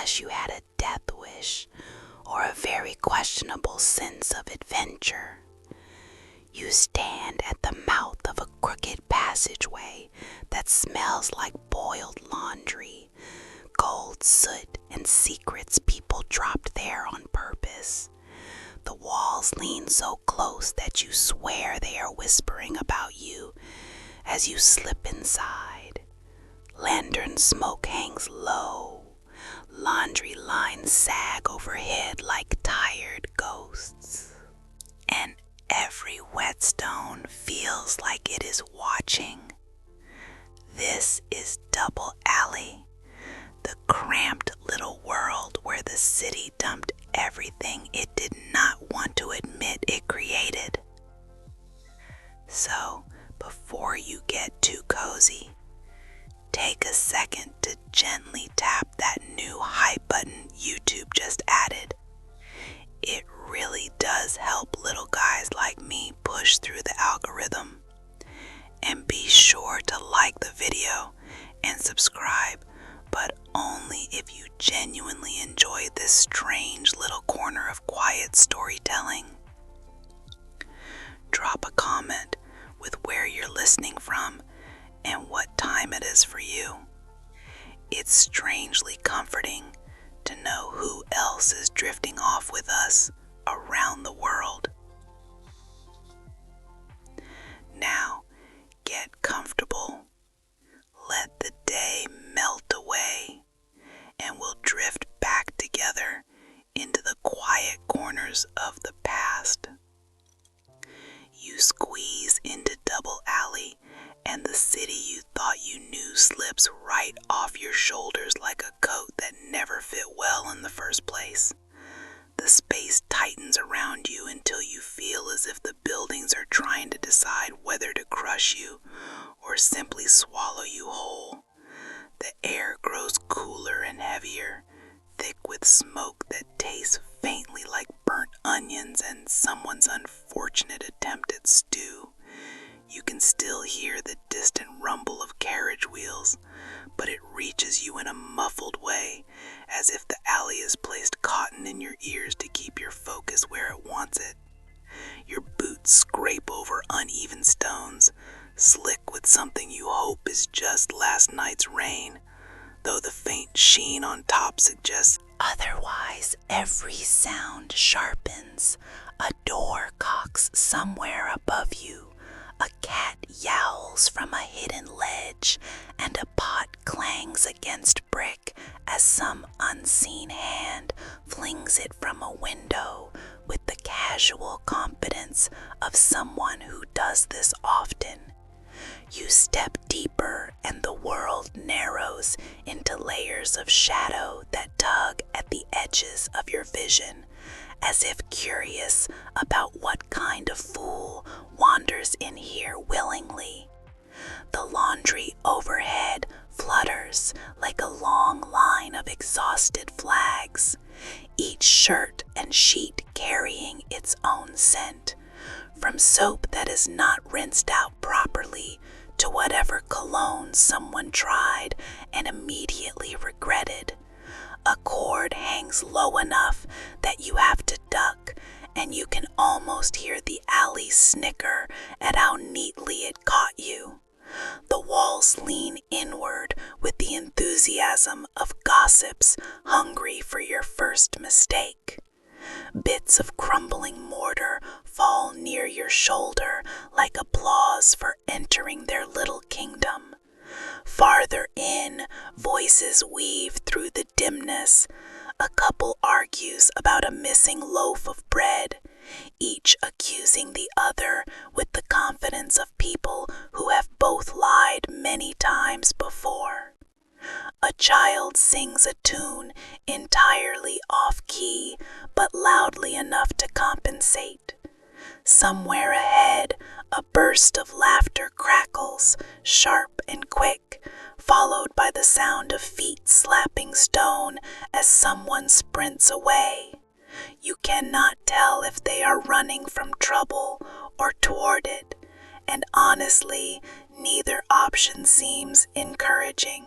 unless you had a death wish or a very questionable sense of adventure. You stand at the mouth of a crooked passageway that smells like boiled laundry, gold soot, and secrets people dropped there on purpose. The walls lean so close that you swear they are whispering about you as you slip inside. Lantern smoke hangs low. Laundry lines sag overhead like tired ghosts. And every whetstone feels like it is watching. This is Double Alley, the cramped little world where the city dumped everything it did not want to admit it created. So, before you get too cozy, take a second to gently tap that new hype button YouTube just added. It really does help little guys like me push through the algorithm. And be sure to like the video and subscribe, but only if you genuinely enjoy this strange little corner of quiet storytelling. Drop a comment with where you're listening from and what time it is for you. It's strangely comforting to know who else is drifting off with us around the world. Now, get comfortable. Let the day melt away, and we'll drift back together into the quiet corners of the past. You squeeze into Double Alley, and the city you thought you knew slips right off your shoulders like a coat that never fit well in the first place. The space tightens around you until you feel as if the buildings are trying to decide whether to crush you or simply swallow you whole. The air grows cooler and heavier, thick with smoke that tastes faintly like burnt onions and someone's unfortunate attempt at stew. You can still hear the distant rumble of carriage wheels, but it reaches you in a muffled way, as if the alley has placed cotton in your ears to keep your focus where it wants it. Your boots scrape over uneven stones, slick with something you hope is just last night's rain, though the faint sheen on top suggests otherwise. Every sound sharpens. A door cocks somewhere above you. A cat yowls from a hidden ledge, and a pot clangs against brick as some unseen hand flings it from a window with the casual confidence of someone who does this often. You step deeper and the world narrows into layers of shadow that tug at the edges of your vision, as if curious about what kind of fool wanders in here willingly. The laundry overhead flutters like a long line of exhausted flags, each shirt and sheet carrying its own scent, from soap that is not rinsed out properly to whatever cologne someone tried and immediately regretted. A cord hangs low enough that you have to duck, and you can almost hear the alley snicker at how neatly it caught you. The walls lean inward with the enthusiasm of gossips hungry for your first mistake. Bits of crumbling mortar fall near your shoulder like applause for entering their little kingdom. Farther in, voices weave through the dimness. A couple argues about a missing loaf of bread, each accusing the other with the confidence of people who have both lied many times before. A child sings a tune entirely off-key, but loudly enough to compensate. Somewhere ahead, a burst of laughter crackles, sharp and quick, followed by the sound of feet slapping stone as someone sprints away. You cannot tell if they are running from trouble or toward it, and honestly, neither option seems encouraging.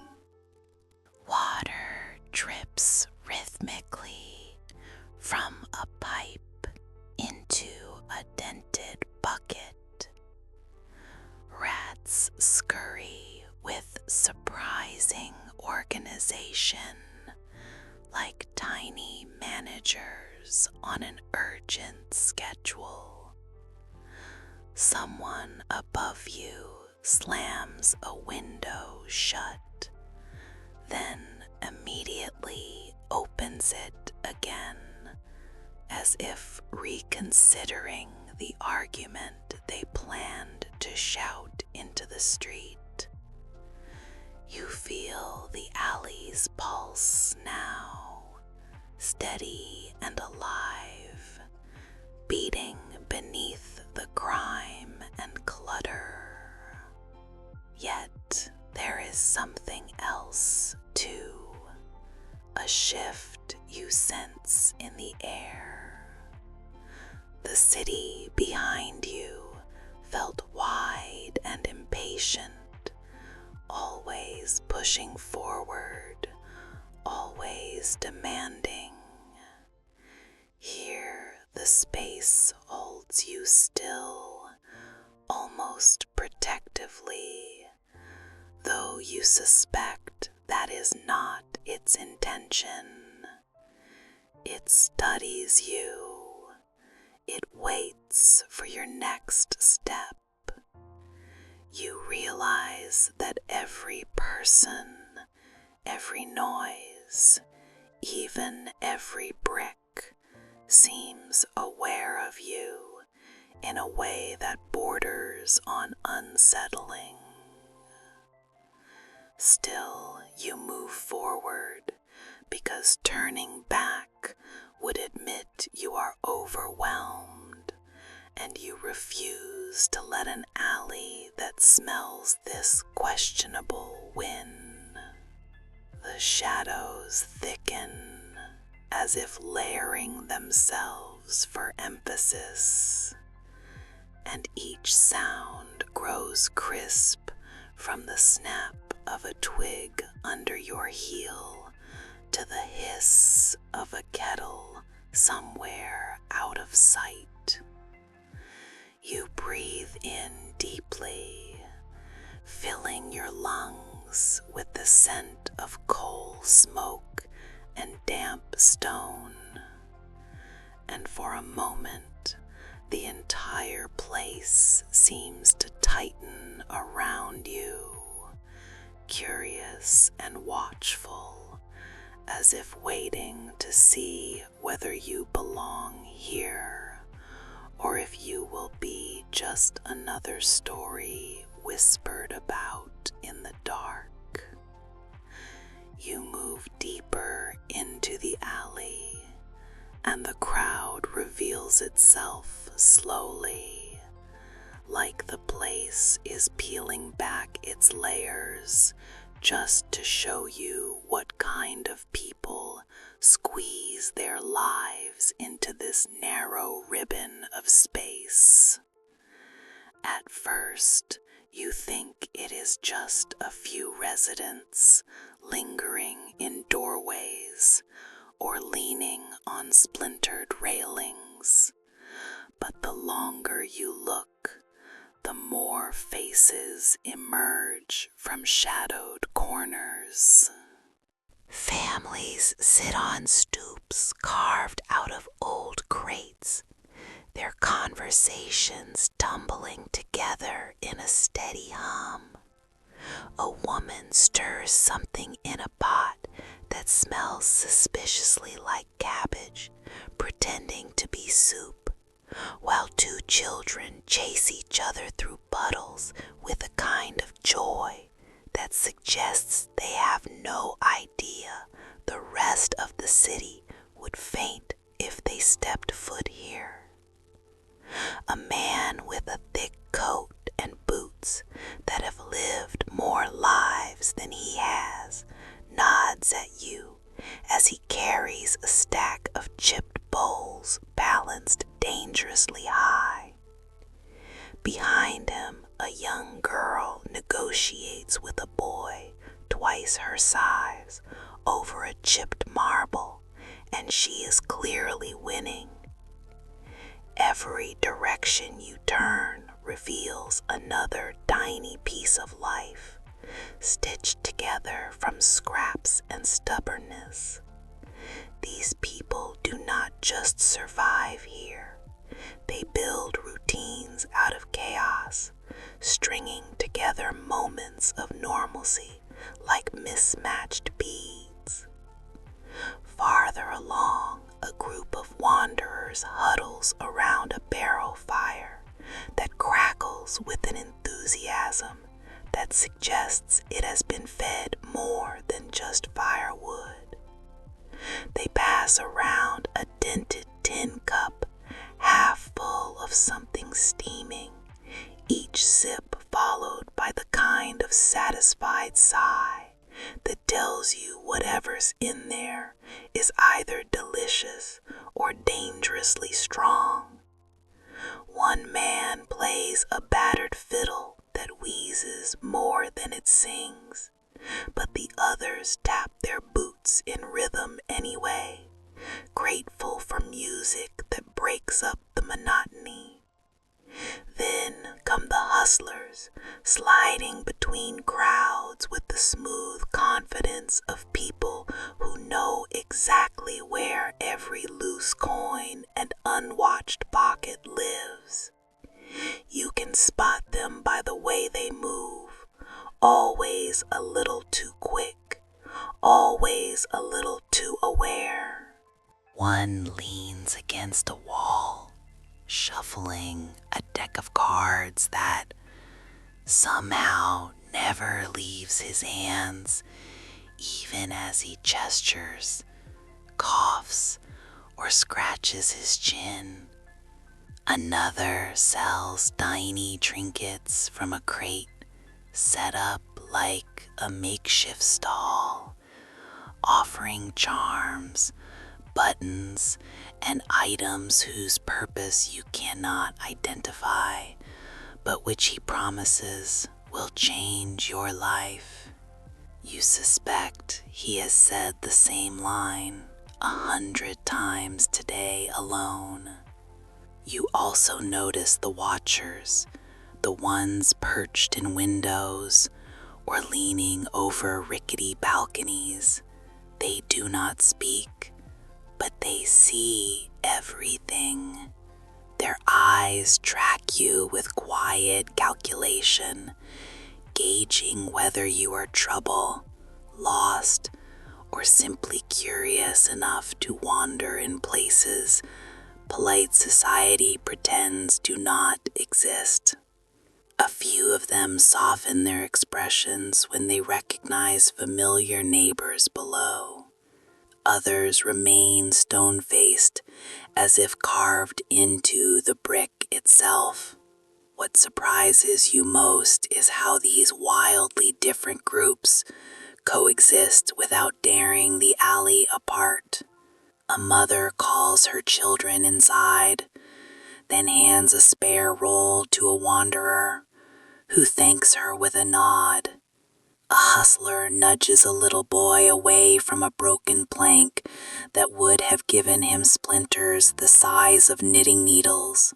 Water drips rhythmically from a pipe into a dented bucket. Rats scurry with surprising organization, like tiny managers on an urgent schedule. Someone above you slams a window shut, then immediately opens it again, as if reconsidering the argument they planned to shout into the street. You feel the alley's pulse now, steady and alive, beating beneath the grime and clutter. Yet there is something else too, a shift you sense in the air. The city behind you felt wide and impatient, always pushing forward, always demanding. Here the space holds you still, almost protectively, though you suspect that is not its intention. It studies you. It waits for your next step. You realize that every person, every noise, even every brick seems aware of you in a way that borders on unsettling. Still, you move forward because turning back would admit you are overwhelmed, and you refuse to let an alley that smells this questionable win. The shadows thicken, as if layering themselves for emphasis, and each sound grows crisp from the snap of a twig under your heel to the hiss of a kettle somewhere out of sight. You breathe in deeply, filling your lungs with the scent of coal smoke and damp stone, and for a moment the entire place seems to tighten around you, curious and watchful, as if waiting to see whether you belong here, or if you will be just another story whispered about in the dark. You move deeper into the alley, and the crowd reveals itself slowly, like the place is peeling back its layers just to show you what kind of people squeeze their lives into this narrow ribbon of space. At first, you think it is just a few residents lingering in doorways or leaning on splintered railings, but the longer you look, the more faces emerge from shadowed corners. Families sit on stoops carved out of old crates, their conversations tumbling together in a steady hum. A woman stirs something in a pot that smells suspiciously like cabbage, pretending to be soup, while two children chase each other through puddles with a kind of joy that suggests they have no idea the rest of the city would faint if they stepped foot here. A man with a thick coat and boots that have lived more lives than he has nods at you as he carries a stack of chipped bowls balanced dangerously high. Behind him, a young girl negotiates with a boy twice her size over a chipped marble and she is clearly winning. Every direction you turn reveals another tiny piece of life, stitched together from scraps and stubbornness. These people do not just survive here. They build routines out of chaos, stringing together moments of normalcy like mismatched beads. Farther along, a group of wanderers huddles around a barrel fire that crackles with an enthusiasm that suggests it has been fed more than just firewood. They pass around a dented tin cup, half full of something steaming, each sip followed by the kind of satisfied sigh that tells you whatever's in there is either delicious or dangerously strong. One man plays a battered fiddle that wheezes more than it sings, but the others tap their boots in rhythm anyway, grateful for music that breaks up the monotony. Then come the hustlers, sliding between crowds with the smooth confidence of people who know exactly where every loose coin and unwatched pocket lives. You can spot them by the way they move, always a little too quick, always a little too aware. One leans against a wall, shuffling a deck of cards that somehow never leaves his hands, even as he gestures, coughs, or scratches his chin. Another sells tiny trinkets from a crate set up like a makeshift stall, offering charms, buttons, and items whose purpose you cannot identify, but which he promises will change your life. You suspect he has said the same line 100 times today alone. You also notice the watchers, the ones perched in windows or leaning over rickety balconies. They do not speak, but they see everything. Their eyes track you with quiet calculation, gauging whether you are trouble, lost, or simply curious enough to wander in places polite society pretends do not exist. A few of them soften their expressions when they recognize familiar neighbors below. Others remain stone-faced, as if carved into the brick itself. What surprises you most is how these wildly different groups coexist without daring the alley apart. A mother calls her children inside, then hands a spare roll to a wanderer, who thanks her with a nod. A hustler nudges a little boy away from a broken plank that would have given him splinters the size of knitting needles.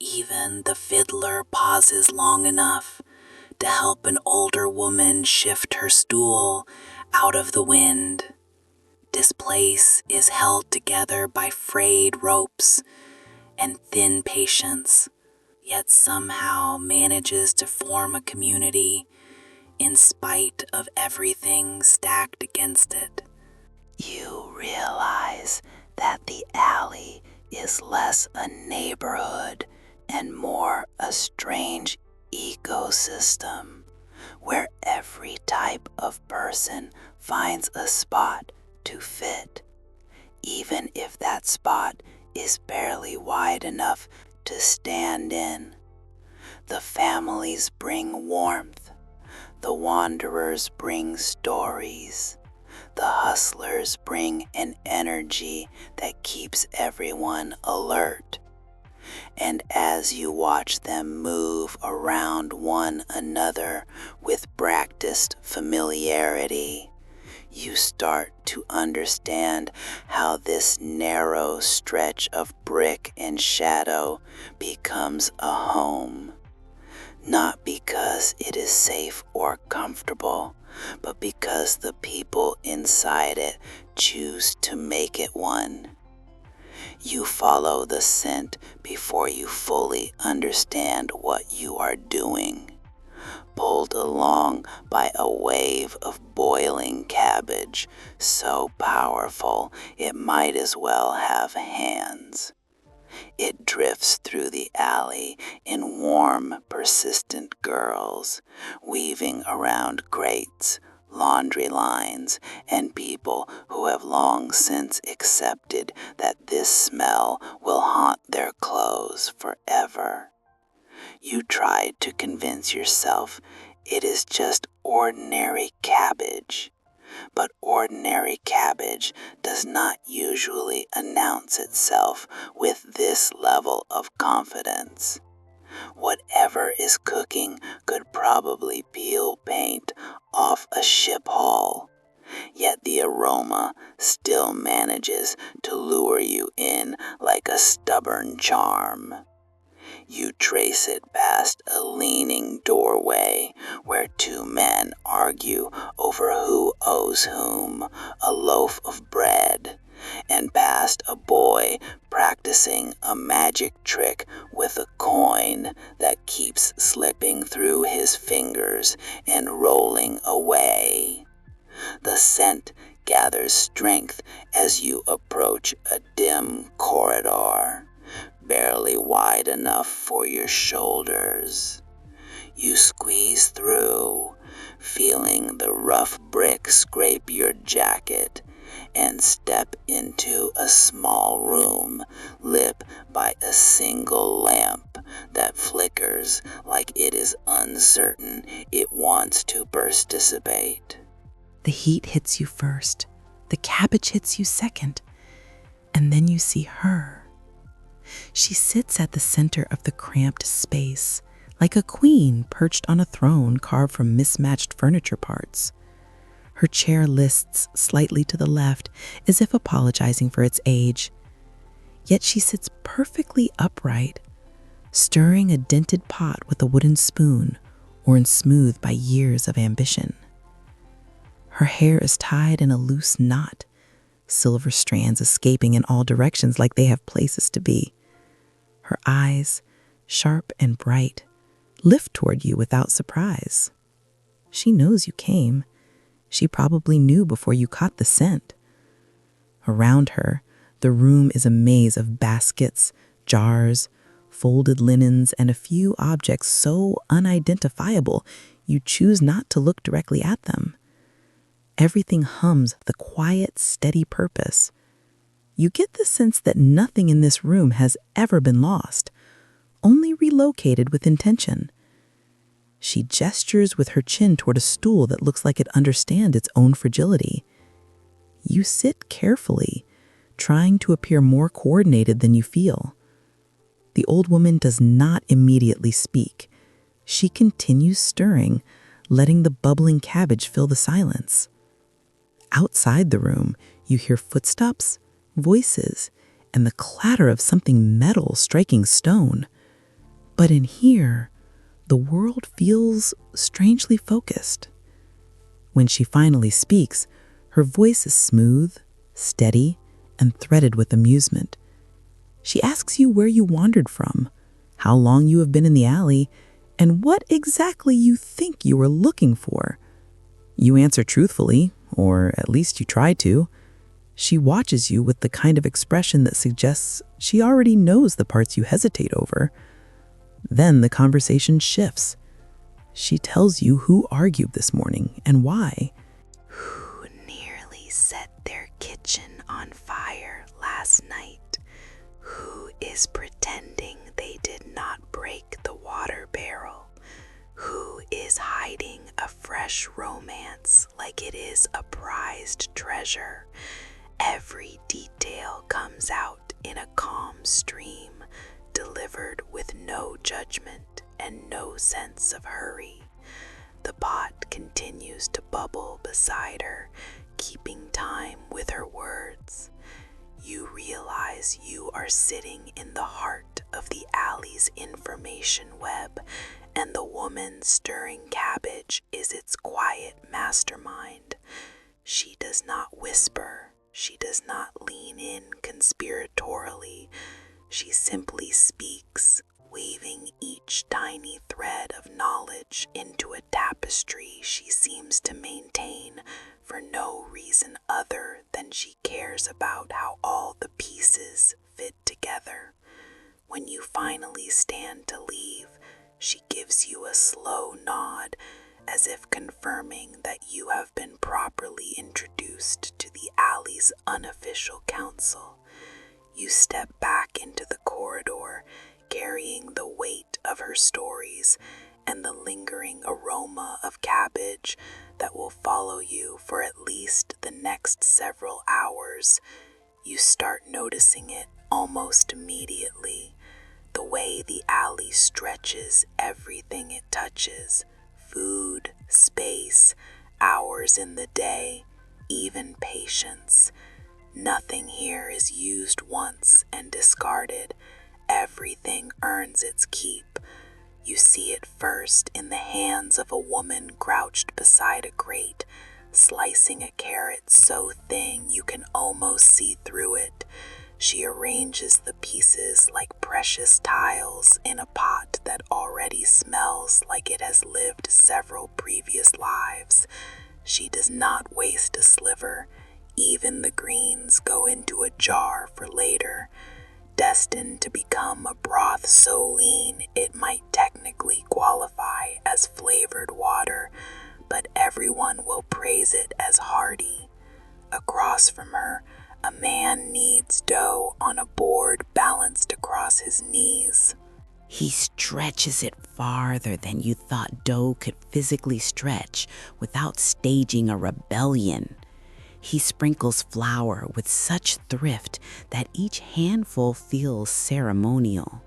Even the fiddler pauses long enough to help an older woman shift her stool out of the wind. This place is held together by frayed ropes and thin patience, yet somehow manages to form a community in spite of everything stacked against it. You realize that the alley is less a neighborhood and more a strange ecosystem where every type of person finds a spot to fit, even if that spot is barely wide enough to stand in. The families bring warmth, the wanderers bring stories, the hustlers bring an energy that keeps everyone alert. And as you watch them move around one another with practiced familiarity, You start to understand how this narrow stretch of brick and shadow becomes a home. Not because it is safe or comfortable, but because the people inside it choose to make it one. You follow the scent before you fully understand what you are doing. Pulled along by a wave of boiling cabbage so powerful it might as well have hands. It drifts through the alley in warm, persistent girls, weaving around grates, laundry lines, and people who have long since accepted that this smell will haunt their clothes forever. You try to convince yourself it is just ordinary cabbage, but ordinary cabbage does not usually announce itself with this level of confidence. Whatever is cooking could probably peel paint off a ship hull, yet the aroma still manages to lure you in like a stubborn charm. You trace it past a leaning doorway where two men argue over who owes whom a loaf of bread, and past a boy practicing a magic trick with a coin that keeps slipping through his fingers and rolling away. The scent gathers strength as you approach a dim corridor, barely wide enough for your shoulders. You squeeze through, feeling the rough brick scrape your jacket, and step into a small room lit by a single lamp that flickers like it is uncertain it wants to participate. The heat hits you first, the cabbage hits you second, and then you see her. She sits at the center of the cramped space, like a queen perched on a throne carved from mismatched furniture parts. Her chair lists slightly to the left, as if apologizing for its age. Yet she sits perfectly upright, stirring a dented pot with a wooden spoon, worn smooth by years of ambition. Her hair is tied in a loose knot, silver strands escaping in all directions like they have places to be. Her eyes, sharp and bright, lift toward you without surprise. She knows you came. She probably knew before you caught the scent. Around her, the room is a maze of baskets, jars, folded linens, and a few objects so unidentifiable you choose not to look directly at them. Everything hums the quiet, steady purpose. You get the sense that nothing in this room has ever been lost, only relocated with intention. She gestures with her chin toward a stool that looks like it understands its own fragility. You sit carefully, trying to appear more coordinated than you feel. The old woman does not immediately speak. She continues stirring, letting the bubbling cabbage fill the silence. Outside the room, you hear footsteps, voices, and the clatter of something metal striking stone. But in here, the world feels strangely focused. When she finally speaks, her voice is smooth, steady, and threaded with amusement. She asks you where you wandered from, how long you have been in the alley, and what exactly you think you are looking for. You answer truthfully, or at least you try to. She watches you with the kind of expression that suggests she already knows the parts you hesitate over. Then the conversation shifts. She tells you who argued this morning and why. Who nearly set their kitchen on fire last night? Who is pretending they did not break the water barrel? Who is hiding a fresh romance like it is a prized treasure? Every detail comes out in a calm stream, delivered with no judgment and no sense of hurry. The pot continues to bubble beside her, keeping time with her words. You realize you are sitting in the heart of the alley's information web, and the woman stirring cabbage is its quiet mastermind. She does not whisper. She does not lean in conspiratorially. She simply speaks, weaving each tiny thread of knowledge into a tapestry she seems to maintain for no reason other than she cares about how all the pieces fit together. When you finally stand to leave, she gives you a slow nod, as if confirming that you have been properly introduced to the alley's unofficial council. You step back into the corridor, carrying the weight of her stories and the lingering aroma of cabbage that will follow you for at least the next several hours. You start noticing it almost immediately, the way the alley stretches everything it touches: food, space, hours in the day, even patience. Nothing here is used once and discarded. Everything earns its keep. You see it first in the hands of a woman crouched beside a grate, slicing a carrot so thin you can almost see through it. She arranges the pieces like precious tiles in a pot that already smells like it has lived several previous lives. She does not waste a sliver. Even the greens go into a jar for later, destined to become a broth so lean it might technically qualify as flavored water, but everyone will praise it as hearty. Across from her, a man kneads dough on a board balanced across his knees. He stretches it farther than you thought dough could physically stretch without staging a rebellion. He sprinkles flour with such thrift that each handful feels ceremonial.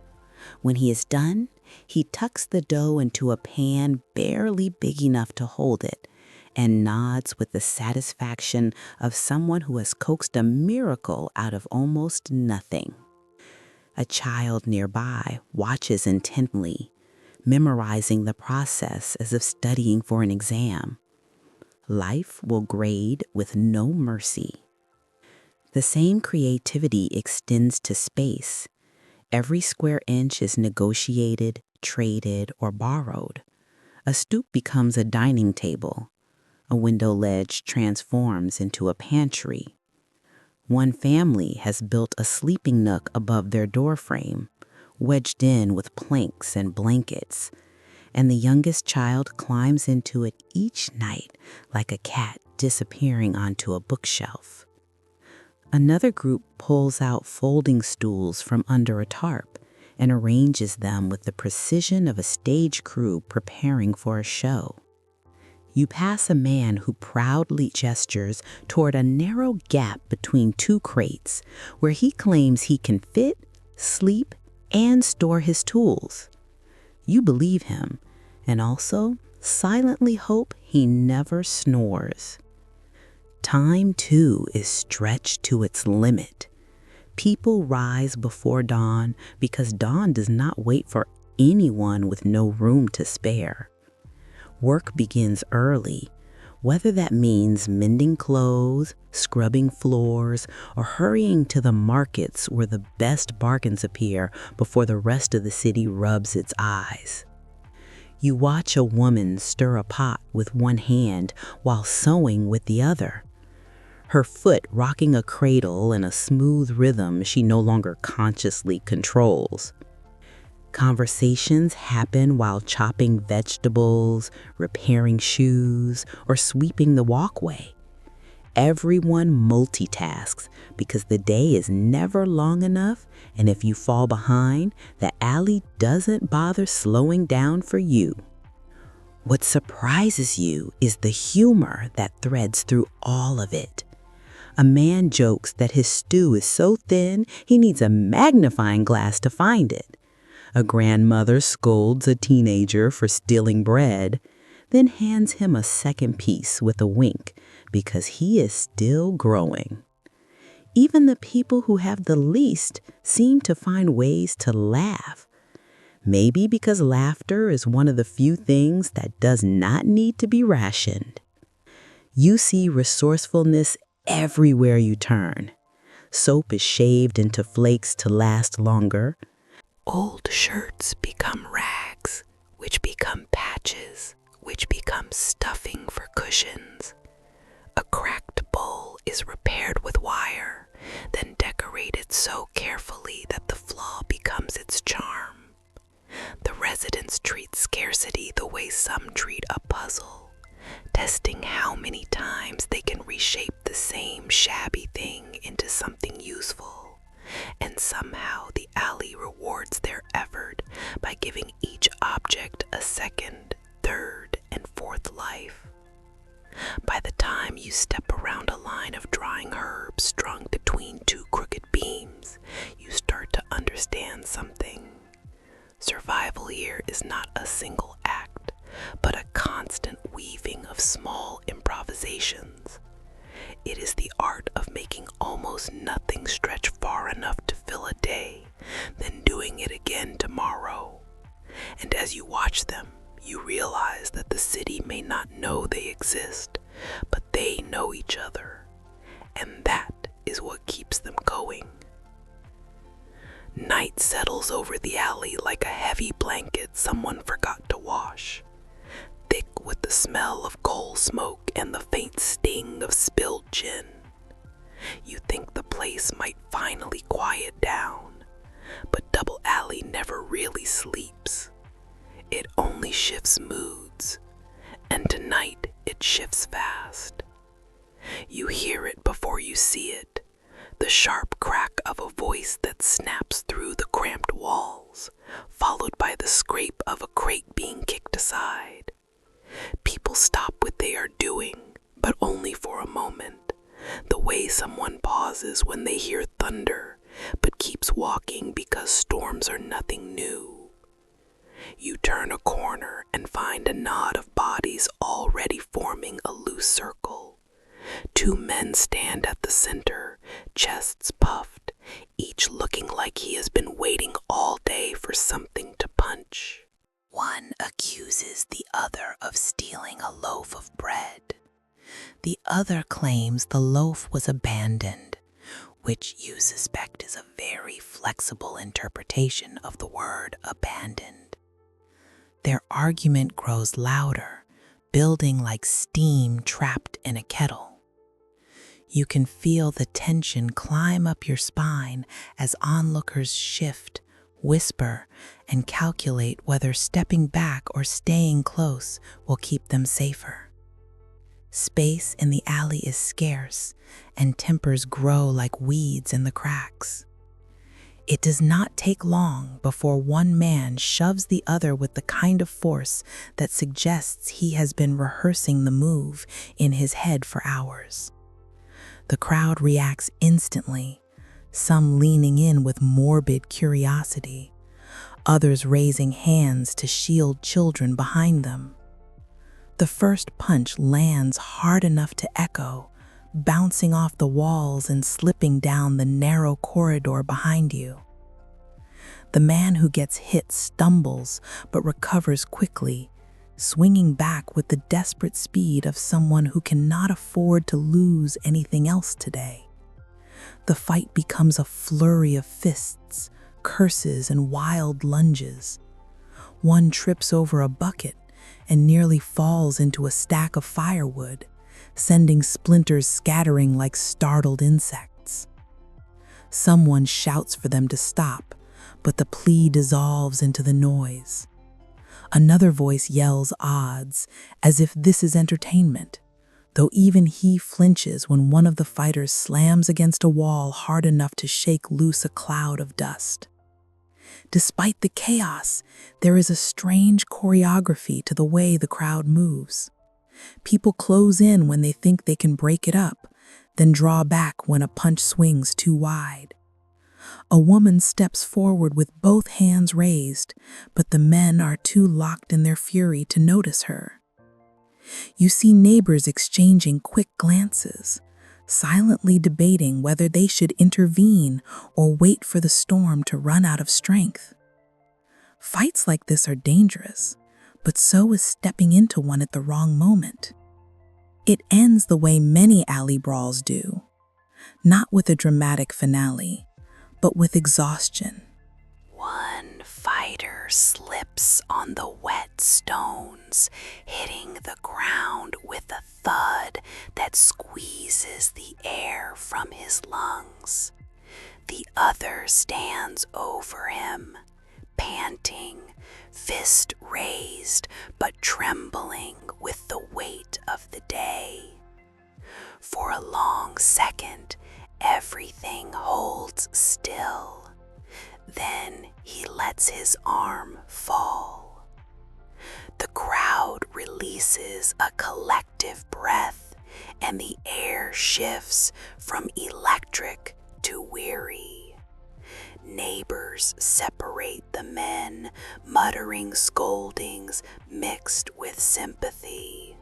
When he is done, he tucks the dough into a pan barely big enough to hold it and nods with the satisfaction of someone who has coaxed a miracle out of almost nothing. A child nearby watches intently, memorizing the process as if studying for an exam. Life will grade with no mercy. The same creativity extends to space. Every square inch is negotiated, traded, or borrowed. A stoop becomes a dining table. A window ledge transforms into a pantry. One family has built a sleeping nook above their doorframe, wedged in with planks and blankets, and the youngest child climbs into it each night like a cat disappearing onto a bookshelf. Another group pulls out folding stools from under a tarp and arranges them with the precision of a stage crew preparing for a show. You pass a man who proudly gestures toward a narrow gap between two crates where he claims he can fit, sleep, and store his tools. You believe him, and also silently hope he never snores. Time, too, is stretched to its limit. People rise before dawn because dawn does not wait for anyone with no room to spare. Work begins early, whether that means mending clothes, scrubbing floors, or hurrying to the markets where the best bargains appear before the rest of the city rubs its eyes. You watch a woman stir a pot with one hand while sewing with the other, her foot rocking a cradle in a smooth rhythm she no longer consciously controls. Conversations happen while chopping vegetables, repairing shoes, or sweeping the walkway. Everyone multitasks because the day is never long enough, and if you fall behind, the alley doesn't bother slowing down for you. What surprises you is the humor that threads through all of it. A man jokes that his stew is so thin he needs a magnifying glass to find it. A grandmother scolds a teenager for stealing bread, then hands him a second piece with a wink because he is still growing. Even the people who have the least seem to find ways to laugh. Maybe because laughter is one of the few things that does not need to be rationed. You see resourcefulness everywhere you turn. Soap is shaved into flakes to last longer. Old shirts become rags, which become patches, which become stuffing for cushions. A cracked bowl is repaired with wire, then decorated so carefully that the flaw becomes its charm. The residents treat scarcity the way some treat a puzzle, testing how many times they can reshape the same shabby thing into something useful. And somehow the alley rewards their effort by giving each object a second, third, and fourth life. By the time you step around a line of drying herbs strung between two crooked beams, you start to understand something. Survival here is not a single act, but a constant weaving of small improvisations. It is the art of making almost nothing stretch far enough to fill a day, then doing it again tomorrow. And as you watch them, you realize that the city may not know they exist, but they know each other. And that is what keeps them going. Night settles over the alley like a heavy blanket someone forgot to wash, thick with the smell of coal smoke and the faint sting of spilled gin. You think the place might finally quiet down, but Double Alley never really sleeps. It only shifts moods, and tonight it shifts fast. You hear it before you see it, the sharp crack of a voice that snaps through the cramped walls, followed by the scrape of a crate being kicked aside. People stop what they are doing, but only for a moment, the way someone pauses when they hear thunder, but keeps walking because storms are nothing new. You turn a corner and find a knot of bodies already forming a loose circle. Two men stand at the center, chests puffed, each looking like he has been waiting all day for something to punch. One accuses the other of stealing a loaf of bread. The other claims the loaf was abandoned, which you suspect is a very flexible interpretation of the word abandoned. Their argument grows louder, building like steam trapped in a kettle. You can feel the tension climb up your spine as onlookers shift, whisper, and calculate whether stepping back or staying close will keep them safer. Space in the alley is scarce, and tempers grow like weeds in the cracks. It does not take long before one man shoves the other with the kind of force that suggests he has been rehearsing the move in his head for hours. The crowd reacts instantly, some leaning in with morbid curiosity, others raising hands to shield children behind them. The first punch lands hard enough to echo, bouncing off the walls and slipping down the narrow corridor behind you. The man who gets hit stumbles but recovers quickly, swinging back with the desperate speed of someone who cannot afford to lose anything else today. The fight becomes a flurry of fists, curses, and wild lunges. One trips over a bucket and nearly falls into a stack of firewood, sending splinters scattering like startled insects. Someone shouts for them to stop, but the plea dissolves into the noise. Another voice yells odds, as if this is entertainment, though even he flinches when one of the fighters slams against a wall hard enough to shake loose a cloud of dust. Despite the chaos, there is a strange choreography to the way the crowd moves. People close in when they think they can break it up, then draw back when a punch swings too wide. A woman steps forward with both hands raised, but the men are too locked in their fury to notice her. You see neighbors exchanging quick glances, silently debating whether they should intervene or wait for the storm to run out of strength. Fights like this are dangerous, but so is stepping into one at the wrong moment. It ends the way many alley brawls do, not with a dramatic finale, but with exhaustion. One fighter slips on the wet stones, hitting the ground with a thud that squeezes the air from his lungs. The other stands over him, panting, fist raised but trembling with the weight of the day. For a long second, everything holds still. Then he lets his arm fall. The crowd releases a collective breath, and the air shifts from electric to weary. Neighbors separate the men, muttering scoldings mixed with sympathy.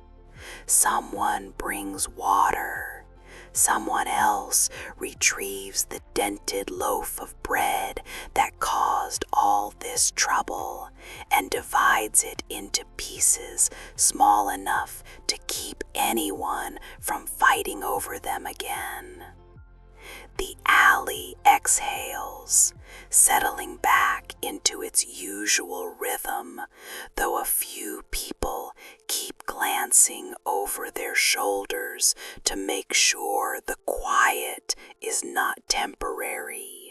Someone brings water. Someone else retrieves the dented loaf of bread that caused all this trouble and divides it into pieces small enough to keep anyone from fighting over them again. The alley exhales, settling back into its usual rhythm, though a few people keep glancing over their shoulders to make sure the quiet is not temporary.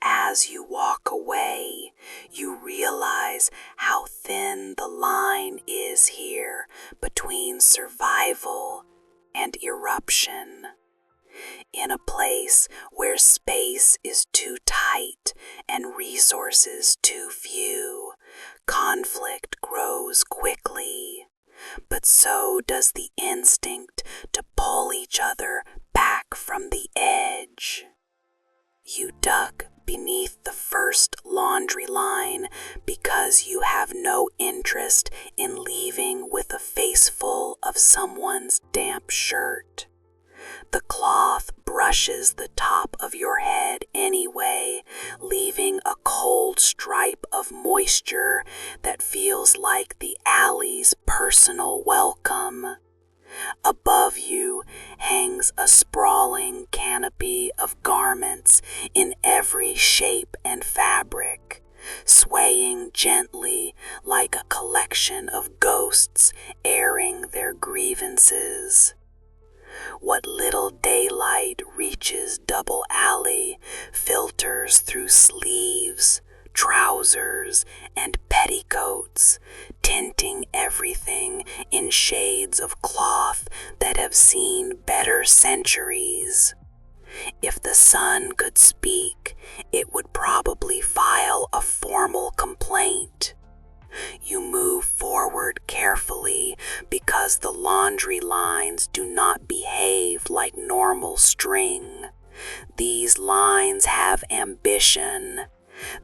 As you walk away, you realize how thin the line is here between survival and eruption. In a place where space is too tight and resources too few, conflict grows quickly, but so does the instinct to pull each other back from the edge. You duck beneath the first laundry line because you have no interest in leaving with a face full of someone's damp shirt. The cloth brushes the top of your head anyway, leaving a cold stripe of moisture that feels like the alley's personal welcome. Above you hangs a sprawling canopy of garments in every shape and fabric, swaying gently like a collection of ghosts airing their grievances. What little daylight reaches Double Alley filters through sleeves, trousers, and petticoats, tinting everything in shades of cloth that have seen better centuries. If the sun could speak, it would probably file a formal complaint. You move forward carefully because the laundry lines do not behave like normal string. These lines have ambition.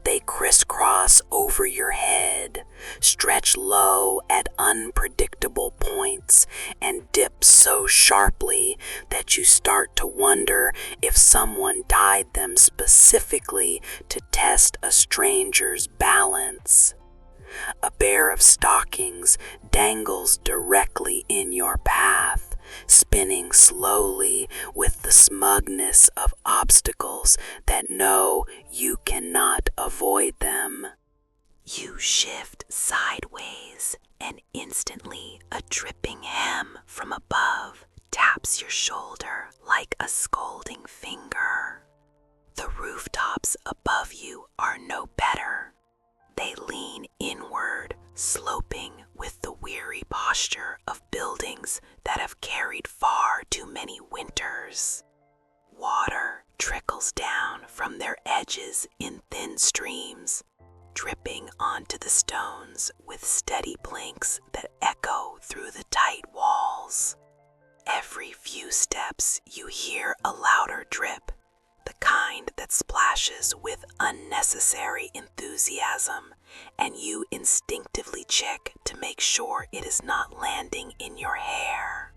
They crisscross over your head, stretch low at unpredictable points, and dip so sharply that you start to wonder if someone dyed them specifically to test a stranger's balance. A pair of stockings dangles directly in your path, spinning slowly with the smugness of obstacles that know you cannot avoid them. You shift sideways, and instantly a dripping hem from above taps your shoulder like a scolding finger. The rooftops above you are no better. They lean inward, sloping with the weary posture of buildings that have carried far too many winters. Water trickles down from their edges in thin streams, dripping onto the stones with steady blinks that echo through the tight walls. Every few steps you hear a louder drip, the kind that splashes with unnecessary enthusiasm and you instinctively check to make sure it is not landing in your hair.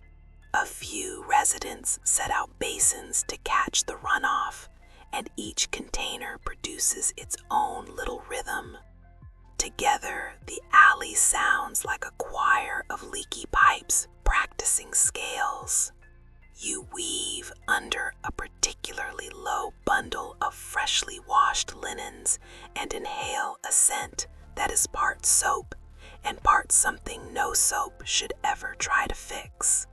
A few residents set out basins to catch the runoff, and each container produces its own little rhythm. Together, the alley sounds like a choir of leaky pipes practicing scales. You weave under a particularly low bundle of freshly washed linens and inhale a scent that is part soap and part something no soap should ever try to fix.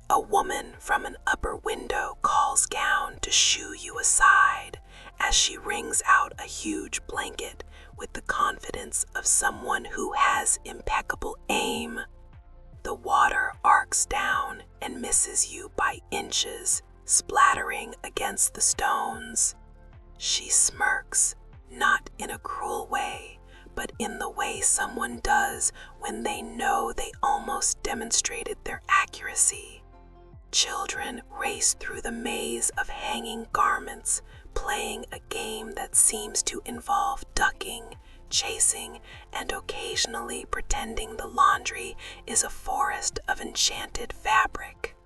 A woman from an upper window calls down to shoo you aside as she wrings out a huge blanket with the confidence of someone who has impeccable aim. The water arcs down and misses you by inches, splattering against the stones. She smirks, not in a cruel way, but in the way someone does when they know they almost demonstrated their accuracy. Children race through the maze of hanging garments, playing a game that seems to involve ducking, chasing, and occasionally pretending the laundry is a forest of enchanted fabric.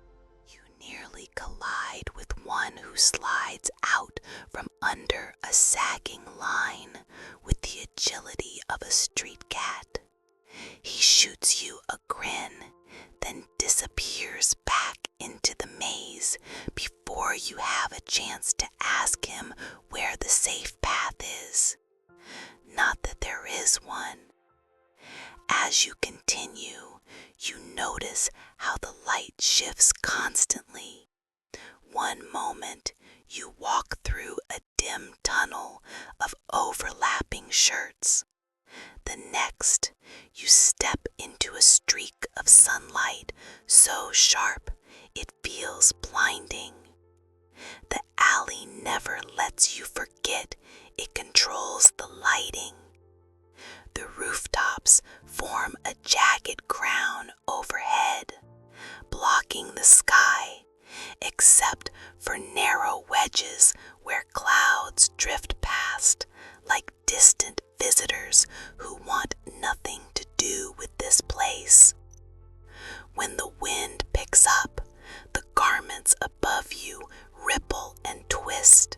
You nearly collide with one who slides out from under a sagging line with the agility of a street cat. He shoots you a grin, then disappears back into the maze before you have a chance to ask him where the safe path is. Not that there is one. As you continue, you notice how the light shifts constantly. One moment, you walk through a dim tunnel of overlapping shirts. The next, you step into a streak of sunlight so sharp it feels blinding. The alley never lets you forget it controls the lighting. The rooftops form a jagged crown overhead, blocking the sky, except for narrow wedges where clouds drift past like distant visitors who want nothing to do with this place. When the wind picks up, the garments above you ripple and twist,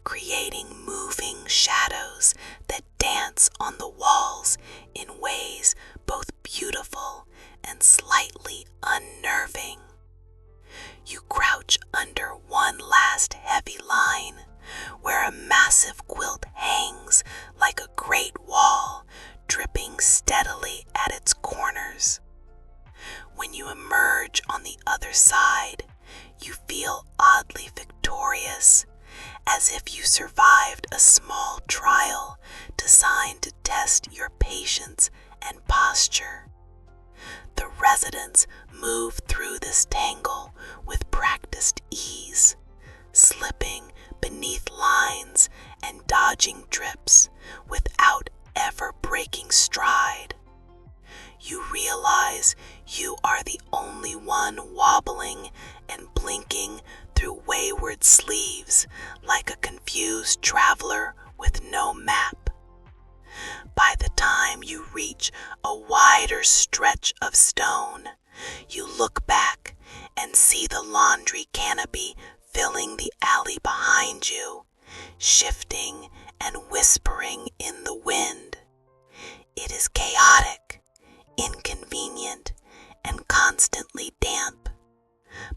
creating moving shadows that dance on the walls in ways both beautiful and slightly unnerving. You crouch under one last heavy line, where a massive quilt hangs like a great wall, dripping steadily at its corners. When you emerge on the other side, you feel oddly victorious, as if you survived a small trial designed to test your patience and posture. The residents move through this tangle with practiced ease, slipping beneath lines and dodging drips without ever breaking stride. You realize you are the only one wobbling and blinking through wayward sleeves like a confused traveler with no map. By the time you reach a wider stretch of stone, you look back and see the laundry canopy filling the alley behind you, shifting and whispering in the wind. It is chaotic, inconvenient, and constantly damp,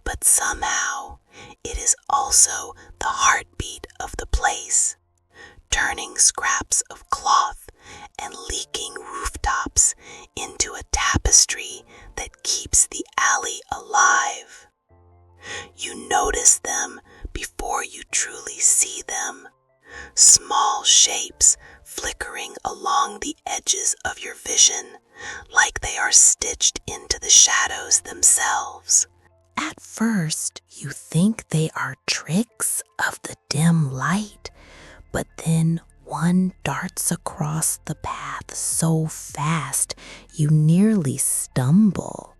but somehow it is also the heartbeat of the place, turning scraps of cloth and leaking rooftops into a tapestry that keeps the alley alive. You notice them before you truly see them, small shapes flickering along the edges of your vision like they are stitched into the shadows themselves. At first, you think they are tricks of the dim light, but then one darts across the path so fast you nearly stumble.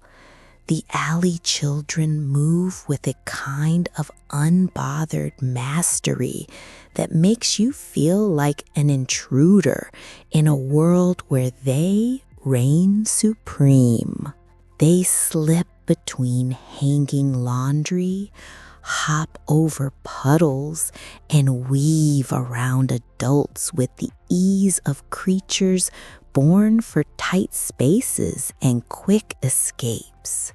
The alley children move with a kind of unbothered mastery that makes you feel like an intruder in a world where they reign supreme. They slip between hanging laundry, hop over puddles, and weave around adults with the ease of creatures born for tight spaces and quick escapes.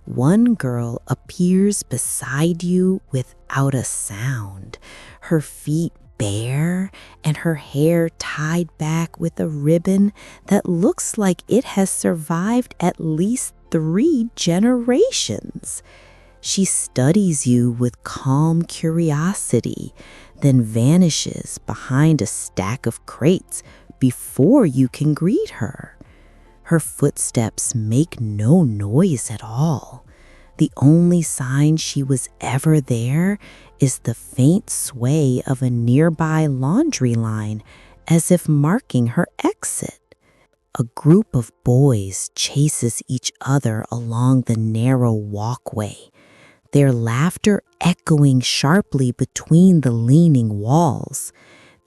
One girl appears beside you without a sound, her feet bare and her hair tied back with a ribbon that looks like it has survived at least 3 generations. She studies you with calm curiosity, then vanishes behind a stack of crates before you can greet her. Her footsteps make no noise at all. The only sign she was ever there is the faint sway of a nearby laundry line, as if marking her exit. A group of boys chases each other along the narrow walkway, their laughter echoing sharply between the leaning walls.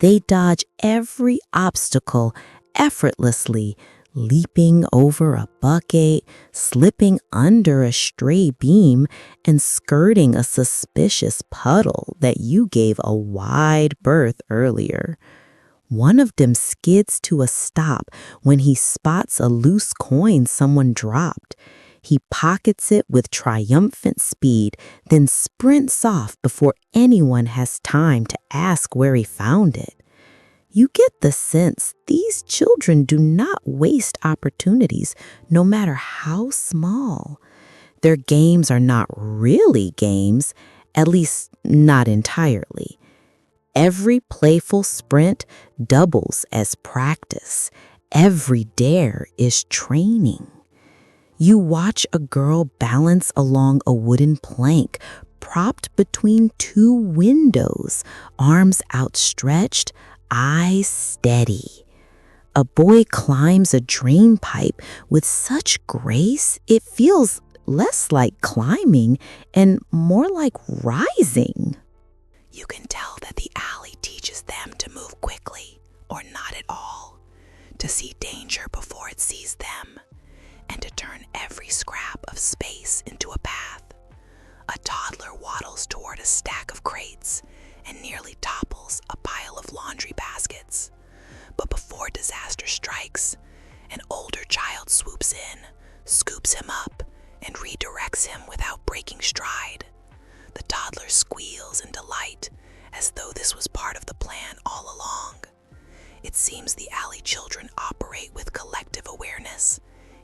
They dodge every obstacle effortlessly, leaping over a bucket, slipping under a stray beam, and skirting a suspicious puddle that you gave a wide berth earlier. One of them skids to a stop when he spots a loose coin someone dropped. He pockets it with triumphant speed, then sprints off before anyone has time to ask where he found it. You get the sense these children do not waste opportunities, no matter how small. Their games are not really games, at least not entirely. Every playful sprint doubles as practice. Every dare is training. You watch a girl balance along a wooden plank, propped between 2 windows, arms outstretched, eyes steady. A boy climbs a drain pipe with such grace it feels less like climbing and more like rising. You can tell that the alley teaches them to move quickly, or not at all, to see danger before it sees them, and to turn every scrap of space into a path. A toddler waddles toward a stack of crates and nearly topples a pile of laundry baskets. But before disaster strikes, an older child swoops in, scoops him up, and redirects him without breaking stride. The toddler squeals in delight, as though this was part of the plan all along. It seems the alley children operate with collective awareness,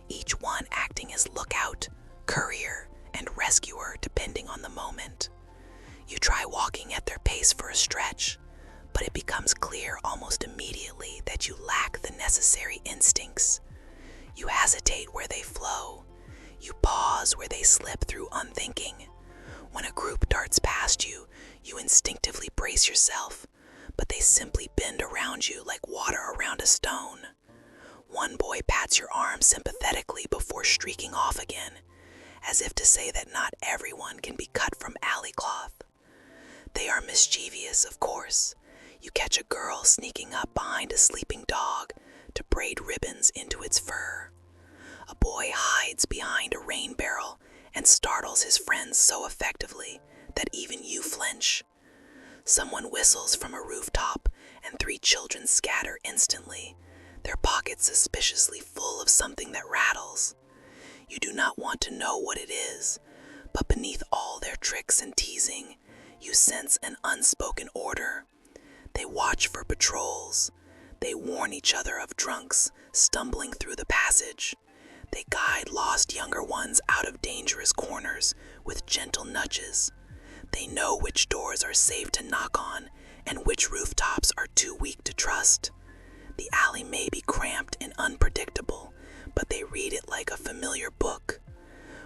each one acting as lookout, courier, and rescuer depending on the moment. You try walking at their pace for a stretch, but it becomes clear almost immediately that you lack the necessary instincts. You hesitate where they flow. You pause where they slip through unthinking. When a group darts past you, you instinctively brace yourself, but they simply bend around you like water around a stone. One boy pats your arm sympathetically before streaking off again, as if to say that not everyone can be cut from alley cloth. They are mischievous, of course. You catch a girl sneaking up behind a sleeping dog to braid ribbons into its fur. A boy hides behind a rain barrel and startles his friends so effectively that even you flinch. Someone whistles from a rooftop and 3 children scatter instantly, their pockets suspiciously full of something that rattles. You do not want to know what it is, but beneath all their tricks and teasing, you sense an unspoken order. They watch for patrols. They warn each other of drunks stumbling through the passage. They guide lost younger ones out of dangerous corners with gentle nudges. They know which doors are safe to knock on and which rooftops are too weak to trust. The alley may be cramped and unpredictable, but they read it like a familiar book.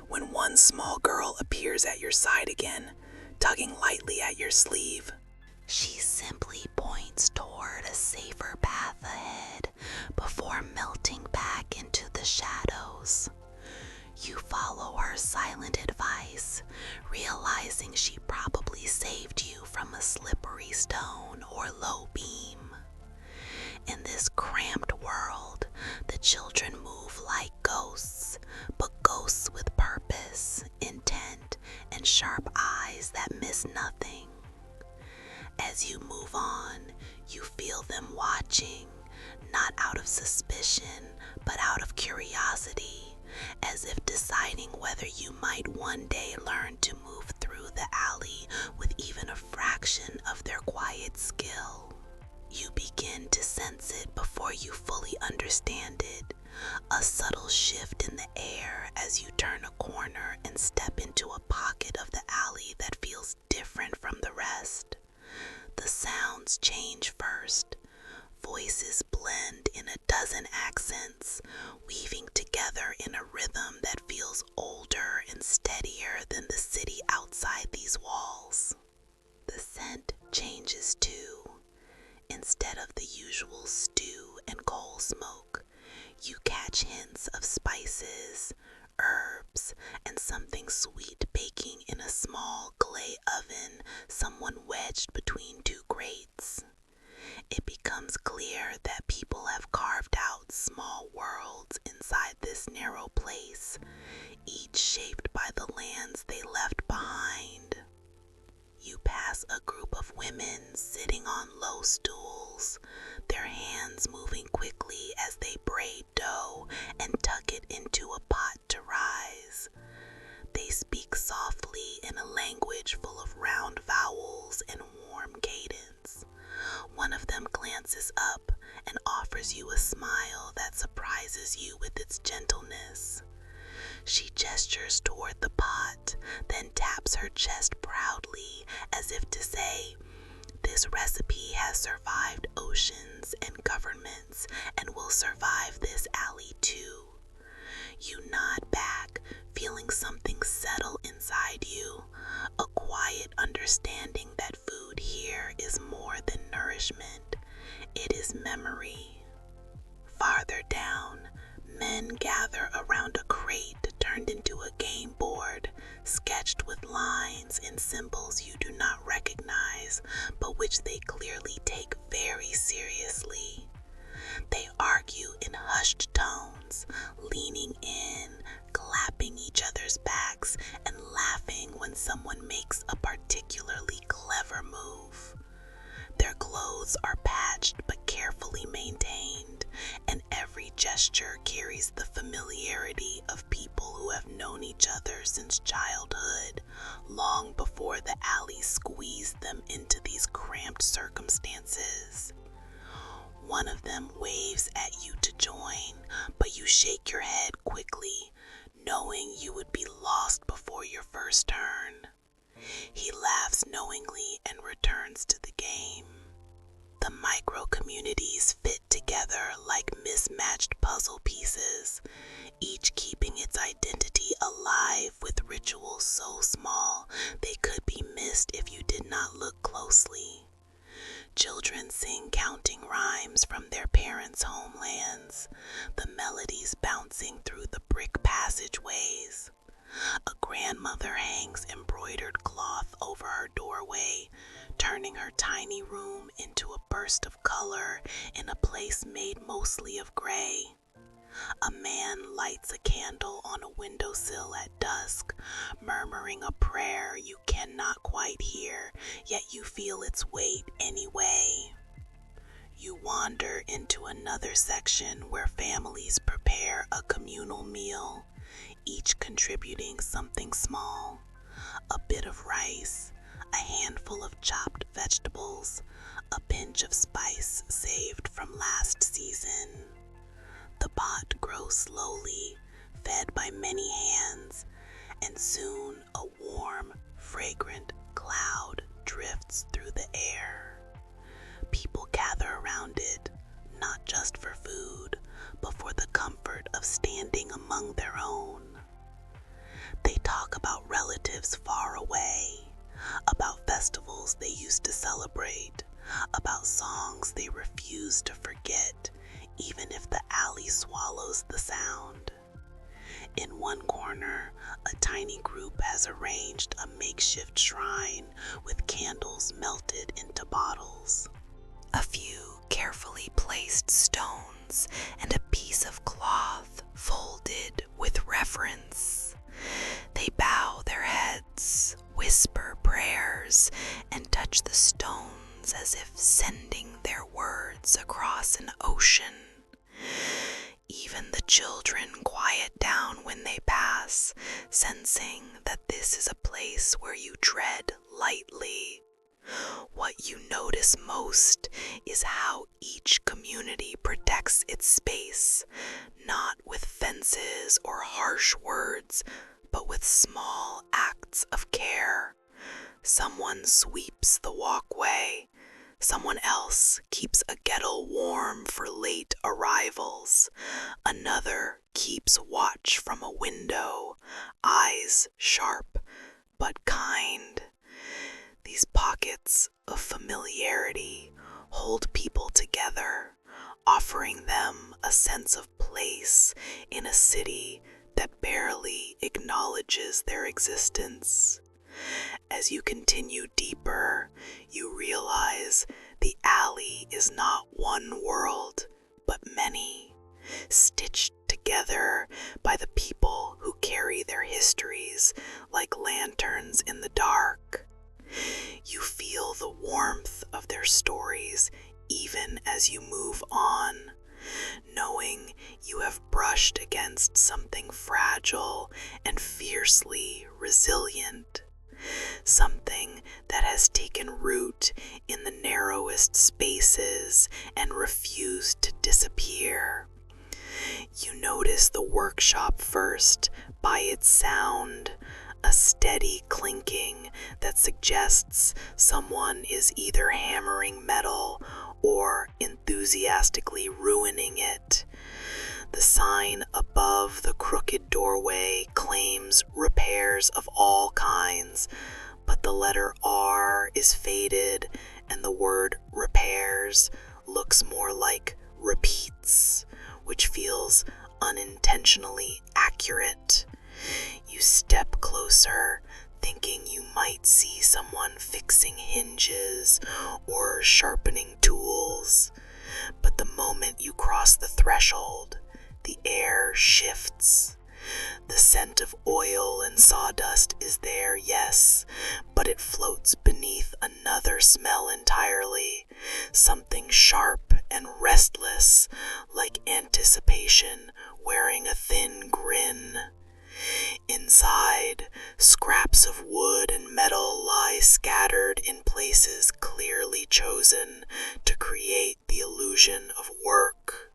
When one small girl appears at your side again, tugging lightly at your sleeve, she simply points toward a safer path ahead before melting back into the shadows. You follow her children move like ghosts, but ghosts with purpose, intent, and sharp eyes that miss nothing. As you move on, you feel them watching, not out of suspicion, but out of curiosity, as if deciding whether you might one day learn to move through the alley with even a fraction of their quiet skill. You begin to sense it before you fully understand it, a subtle shift in the air as you turn a corner and step into a pocket of the alley that feels different from the rest. The sounds change first. Voices blend in a dozen accents, weaving together in a rhythm that feels older and steadier than the city outside these walls. The scent changes too. Instead of the usual stew and coal smoke, you catch hints of spices, herbs, and something sweet baking in a small clay oven someone wedged between two grates. It becomes clear that people have carved out small worlds inside this narrow place, each shaped by the lands they left behind. You pass a group of women sitting on low stools, their hands moving quickly as they braid dough and tuck it into a pot to rise. They speak softly in a language full of round vowels and warm cadence. One of them glances up and offers you a smile that surprises you with its gentleness. She gestures toward the pot, then taps her chest proudly as if to say, "This recipe has survived oceans and governments and will survive this alley too." You nod back, feeling something settle inside you, a quiet understanding that food here is more than nourishment. It is memory. Farther down, men gather around a crate turned into a game board, sketched with lines and symbols you do not recognize, but which they clearly take very seriously. They argue in hushed tones, leaning in, clapping each other's backs, and laughing when someone makes a particularly clever move. Their clothes are patched but carefully maintained, and every gesture carries the familiarity of people who have known each other since childhood, long before the alley squeezed them into these cramped circumstances. One of them waves at you to join, but you shake your head quickly, knowing you would be lost before your first turn. He laughs knowingly and returns to the game. The micro-communities fit together like mismatched puzzle pieces, each keeping its identity alive with rituals so small they could be missed if you did not look closely. Children sing counting rhymes from their parents' homelands, the melodies bouncing through the brick passageways. A grandmother hangs embroidered cloth over her doorway, turning her tiny room into a burst of color in a place made mostly of gray. A man lights a candle on a windowsill at dusk, murmuring a prayer you cannot quite hear, yet you feel its weight anyway. You wander into another section where families prepare a communal meal, each contributing something small: a bit of rice, a handful of chopped vegetables, a pinch of spice saved from last season. The pot grows slowly, fed by many hands, and soon a warm, fragrant cloud drifts through the air. People gather around it, not just for food, but for the comfort of standing among their own. They talk about relatives far away, about festivals they used to celebrate, about songs they refuse to forget, even if the alley swallows the sound. In one corner, a tiny group has arranged a makeshift shrine with candles melted into bottles. A few carefully placed stones and a piece of cloth The children quiet down when they pass, sensing that this is a place where you tread lightly. What you notice most is how each community protects its space, not with fences or harsh words, but with small acts of care. Someone sweeps the walkway. Someone else keeps a kettle warm for late arrivals. Another keeps watch from a window, eyes sharp but kind. These pockets of familiarity hold people together, offering them a sense of place in a city that barely acknowledges their existence. As you continue deeper, you realize the alley is not one world, but many, stitched together by the people who carry their histories like lanterns in the dark. You feel the warmth of their stories even as you move on, knowing you have brushed against something fragile and fiercely resilient. Something that has taken root in the narrowest spaces and refused to disappear. You notice the workshop first by its sound, a steady clinking that suggests someone is either hammering metal or enthusiastically ruining it. The sign above the crooked doorway claims repairs of all kinds, but the letter R is faded and the word repairs looks more like repeats, which feels unintentionally accurate. You step closer, thinking you might see someone fixing hinges or sharpening tools, but the moment you cross the threshold, the air shifts. The scent of oil and sawdust is there, yes, but it floats beneath another smell entirely, something sharp and restless, like anticipation wearing a thin grin. Inside, scraps of wood and metal lie scattered in places clearly chosen to create the illusion of work.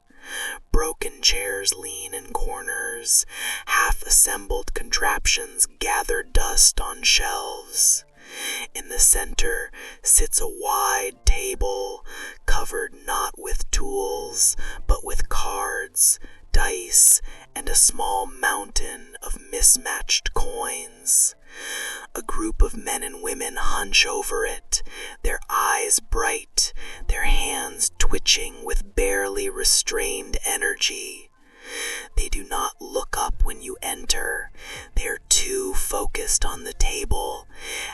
Broken chairs lean in corners, half-assembled contraptions gather dust on shelves. In the center sits a wide table, covered not with tools, but with cards, dice, and a small mountain of mismatched coins. A group of men and women hunch over it, their eyes bright, their hands twitching with barely restrained energy. They do not look up when you enter. They are too focused on the table,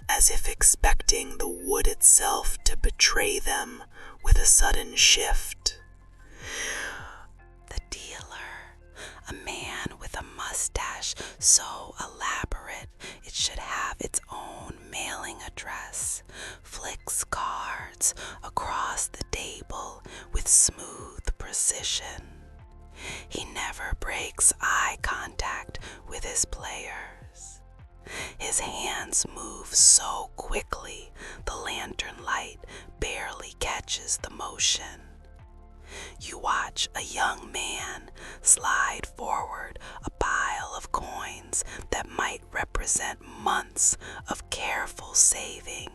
as if expecting the wood itself to betray them with a sudden shift. The dealer, a man with a mustache so elaborate it should have its own mailing address, flicks cards across the table with smooth precision. He never breaks eye contact with his players. His hands move so quickly the lantern light barely catches the motion. You watch a young man slide forward a pile of coins that might represent months of careful saving.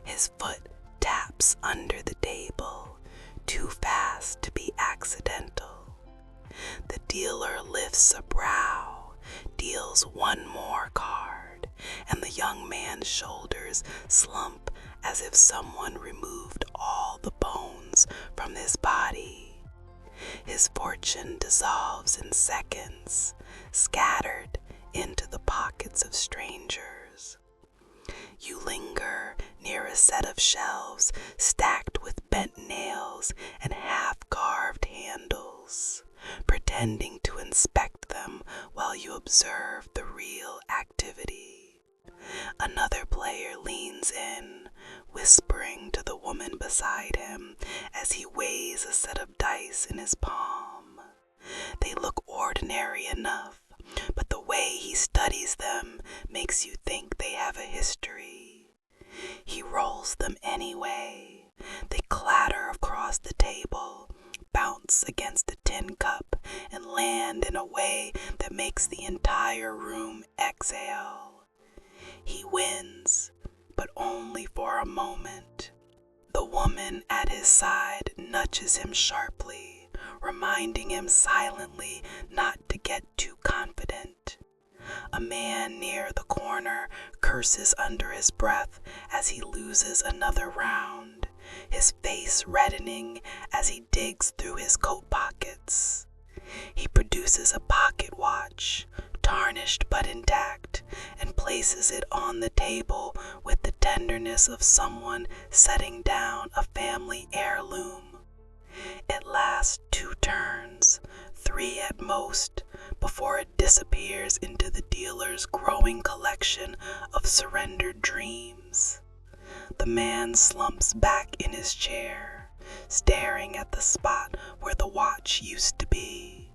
His foot taps under the table, too fast to be accidental. The dealer lifts a brow, deals one more card, and the young man's shoulders slump as if someone removed all the bones from his body. His fortune dissolves in seconds, scattered into the pockets of strangers. You linger near a set of shelves stacked with bent nails and half-carved handles, pretending to inspect them while you observe the real activity. Another player leans in, whispering to the woman beside him as he weighs a set of dice in his palm. They look enough, but the way he studies them makes you think they have a history. He rolls them anyway. They clatter across the table, bounce against a tin cup, and land in a way that makes the entire room exhale. He wins, but only for a moment. The woman at his side nudges him sharply, reminding him silently not to get too confident. A man near the corner curses under his breath as he loses another round, his face reddening as he digs through his coat pockets. He produces a pocket watch, tarnished but intact, and places it on the table with the tenderness of someone setting down a family heirloom. It lasts 2 turns, 3 at most, before it disappears into the dealer's growing collection of surrendered dreams. The man slumps back in his chair, staring at the spot where the watch used to be.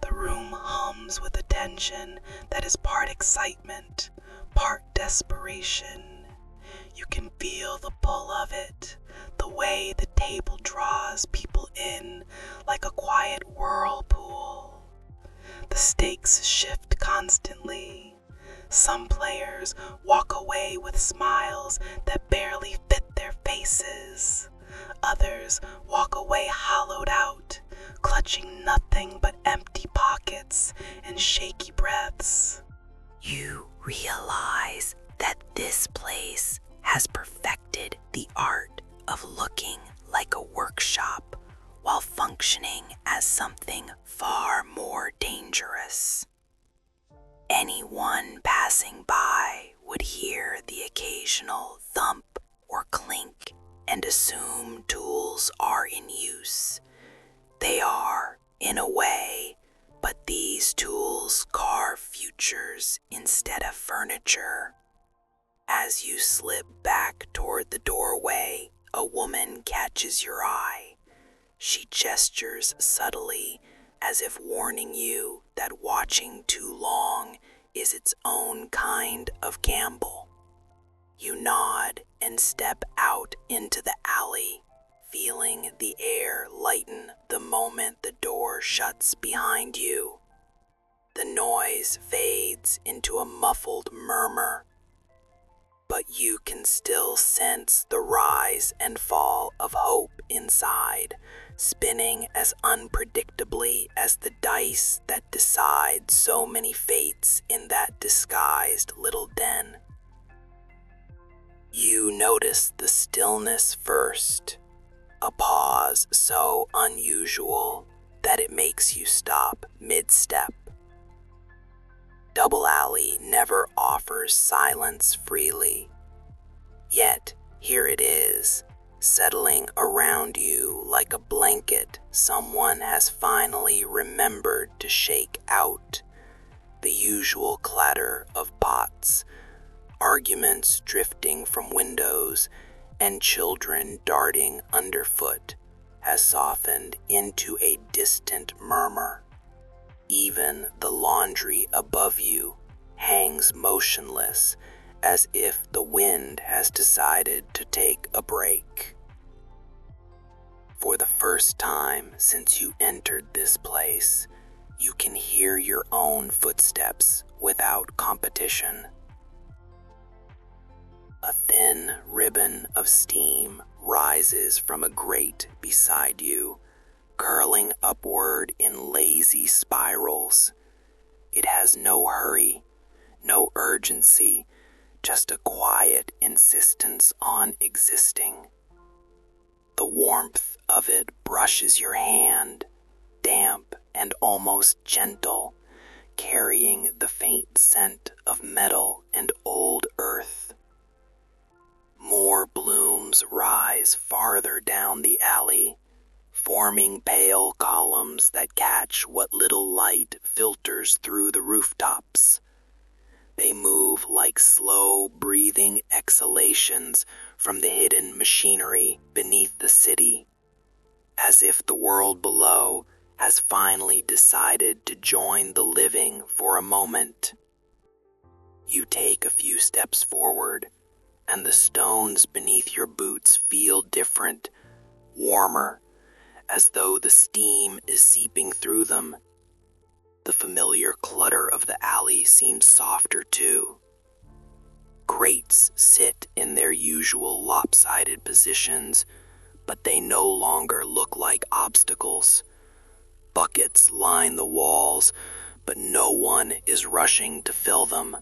The room hums with a tension that is part excitement, part desperation. You can feel the pull of it, the way the table draws people in like a quiet whirlpool. The stakes shift constantly. Some players walk away with smiles that barely fit their faces. Others walk away hollowed out, clutching nothing but empty pockets and shaky breaths. You realize that this place has perfected the art of looking like a workshop while functioning as something far more dangerous. Anyone passing by would hear the occasional thump or clink and assume tools are in use. They are, in a way, but these tools carve futures instead of furniture. As you slip back toward the doorway, a woman catches your eye. She gestures subtly, as if warning you that watching too long is its own kind of gamble. You nod and step out into the alley, feeling the air lighten the moment the door shuts behind you. The noise fades into a muffled murmur, but you can still sense the rise and fall of hope inside, spinning as unpredictably as the dice that decide so many fates in that disguised little den. You notice the stillness first, a pause so unusual that it makes you stop mid-step. Double Alley never offers silence freely, yet here it is, settling around you like a blanket someone has finally remembered to shake out. The usual clatter of pots, arguments drifting from windows, and children darting underfoot has softened into a distant murmur. Even the laundry above you hangs motionless, as if the wind has decided to take a break. For the first time since you entered this place, you can hear your own footsteps without competition. A thin ribbon of steam rises from a grate beside you, curling upward in lazy spirals. It has no hurry, no urgency, just a quiet insistence on existing. The warmth of it brushes your hand, damp and almost gentle, carrying the faint scent of metal and old earth. More blooms rise farther down the alley, forming pale columns that catch what little light filters through the rooftops. They move like slow-breathing exhalations from the hidden machinery beneath the city, as if the world below has finally decided to join the living for a moment. You take a few steps forward, and the stones beneath your boots feel different, warmer, as though the steam is seeping through them. The familiar clutter of the alley seems softer too. Crates sit in their usual lopsided positions, but they no longer look like obstacles. Buckets line the walls, but no one is rushing to fill them.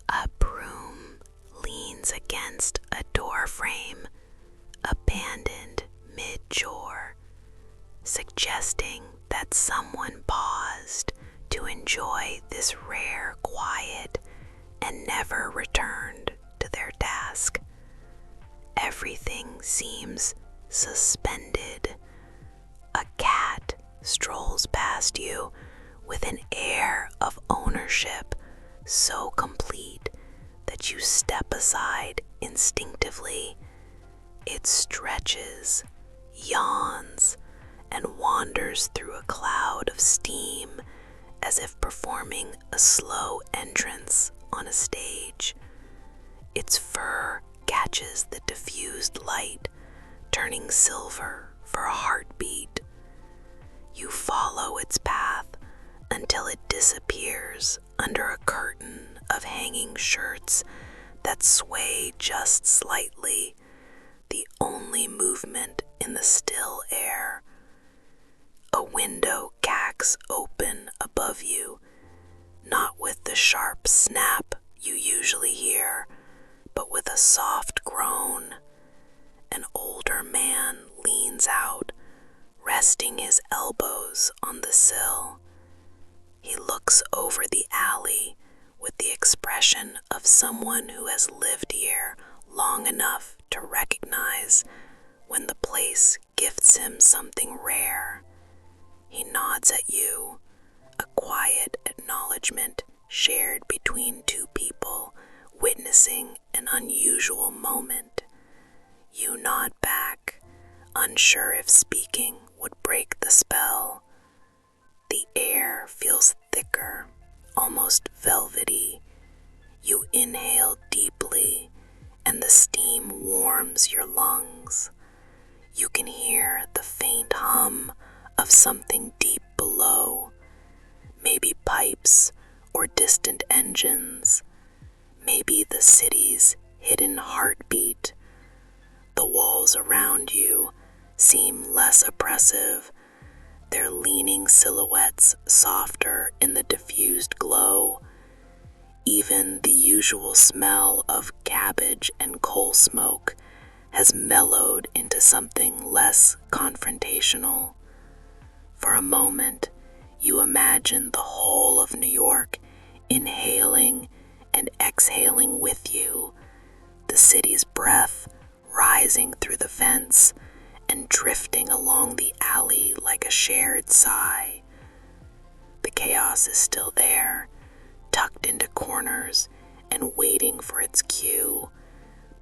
A broom leans against a door frame, abandoned mid-jaw, suggesting that someone paused to enjoy this rare quiet and never returned to their task. Everything seems suspended. A cat strolls past you with an air of ownership so complete that you step aside instinctively. It stretches, yawns, and wanders through a cloud of steam as if performing a slow entrance on a stage. Its fur catches the diffused light, turning silver for a heartbeat. You follow its path until it disappears under a curtain of hanging shirts that sway just slightly, the only movement in the still air. A window cacks open above you, not with the sharp snap you usually hear, but with a soft groan. An older man leans out, resting his elbows on the sill. He looks over the alley with the expression of someone who has lived here long enough to recognize when the place gifts him something rare. He nods at you, a quiet acknowledgement shared between two people witnessing an unusual moment. You nod back, unsure if speaking would break the spell. The air feels thicker, almost velvety. You inhale deeply, and the steam warms your lungs. You can hear the faint hum of something deep below, maybe pipes or distant engines, maybe the city's hidden heartbeat. The walls around you seem less oppressive, their leaning silhouettes softer in the diffused glow. Even the usual smell of cabbage and coal smoke has mellowed into something less confrontational. For a moment, you imagine the whole of New York inhaling and exhaling with you, the city's breath rising through the vents and drifting along the alley like a shared sigh. The chaos is still there, tucked into corners and waiting for its cue,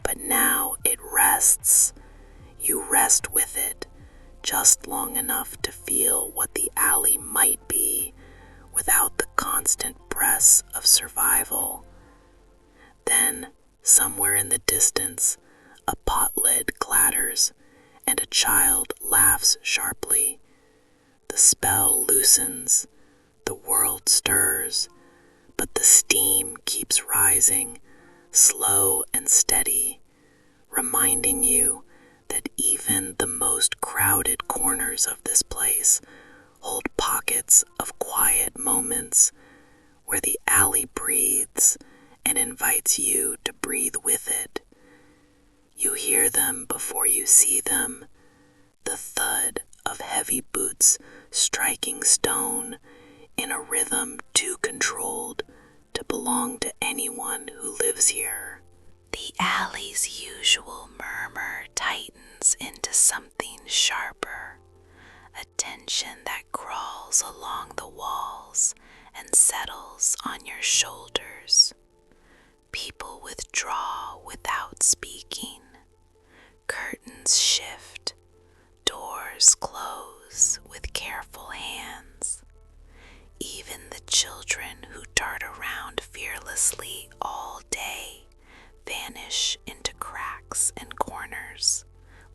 but now it rests. You rest with it, just long enough to feel what the alley might be without the constant press of survival. Then, somewhere in the distance, a pot lid clatters and a child laughs sharply. The spell loosens, the world stirs, but the steam keeps rising, slow and steady, reminding you that even the most crowded corners of this place hold pockets of quiet moments where the alley breathes and invites you to breathe with it. You hear them before you see them, the thud of heavy boots striking stone in a rhythm too controlled to belong to anyone who lives here. The alley's usual murmur tightens into something sharper, a tension that crawls along the walls and settles on your shoulders. People withdraw without speaking. Curtains shift, doors close, moves with careful hands. Even the children who dart around fearlessly all day vanish into cracks and corners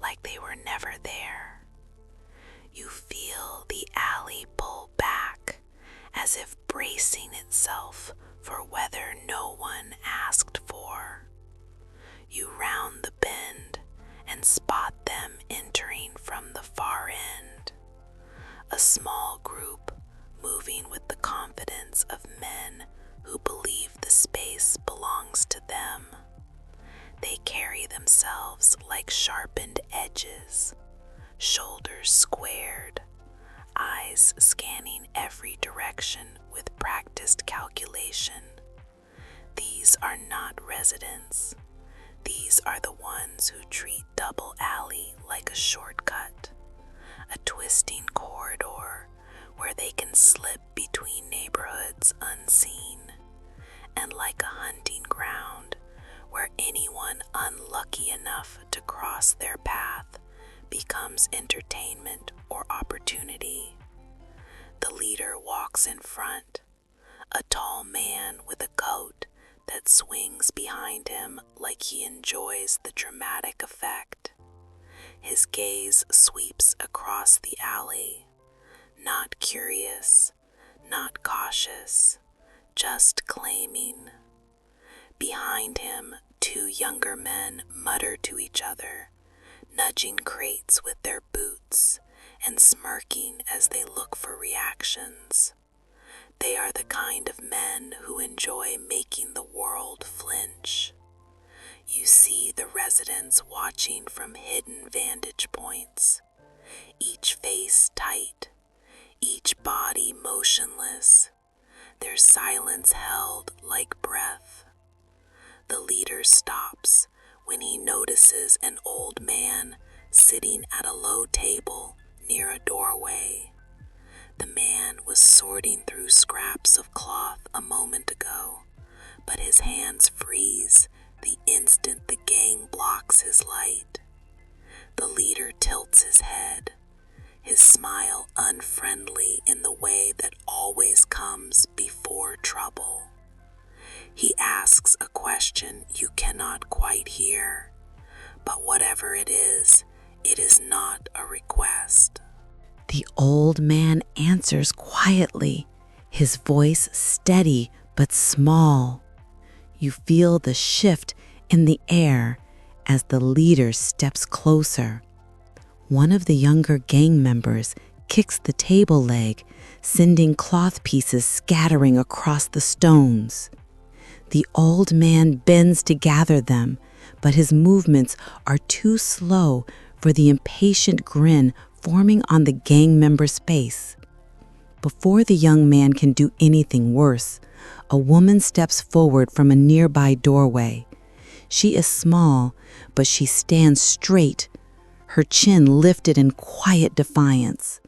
like they were never there. You feel the alley pull back as if bracing itself for weather no one asked for. You round the bend and spot them entering from the far end. A small group moving with the confidence of men who believe the space belongs to them. They carry themselves like sharpened edges, shoulders squared, eyes scanning every direction with practiced calculation. These are not residents. These are the ones who treat Double Alley like a shortcut, a twisting corridor where they can slip between neighborhoods unseen, and like a hunting ground where anyone unlucky enough to cross their path becomes entertainment or opportunity. The leader walks in front, a tall man with a coat that swings behind him like he enjoys the dramatic effect. His gaze sweeps across the alley, not curious, not cautious, just claiming. Behind him, two younger men mutter to each other, nudging crates with their boots and smirking as they look for reactions. They are the kind of men who enjoy making the world flinch. You see the residents watching from hidden vantage points, each face tight, each body motionless, their silence held like breath. The leader stops when he notices an old man sitting at a low table near a doorway. The man was sorting through scraps of cloth a moment ago, but his hands freeze the instant the gang blocks his light. The leader tilts his head, his smile unfriendly in the way that always comes before trouble. He asks a question you cannot quite hear, but whatever it is not a request. The old man answers quietly, his voice steady but small. You feel the shift in the air as the leader steps closer. One of the younger gang members kicks the table leg, sending cloth pieces scattering across the stones. The old man bends to gather them, but his movements are too slow for the impatient grin forming on the gang member's face. Before the young man can do anything worse, a woman steps forward from a nearby doorway. She is small, but she stands straight, her chin lifted in quiet defiance.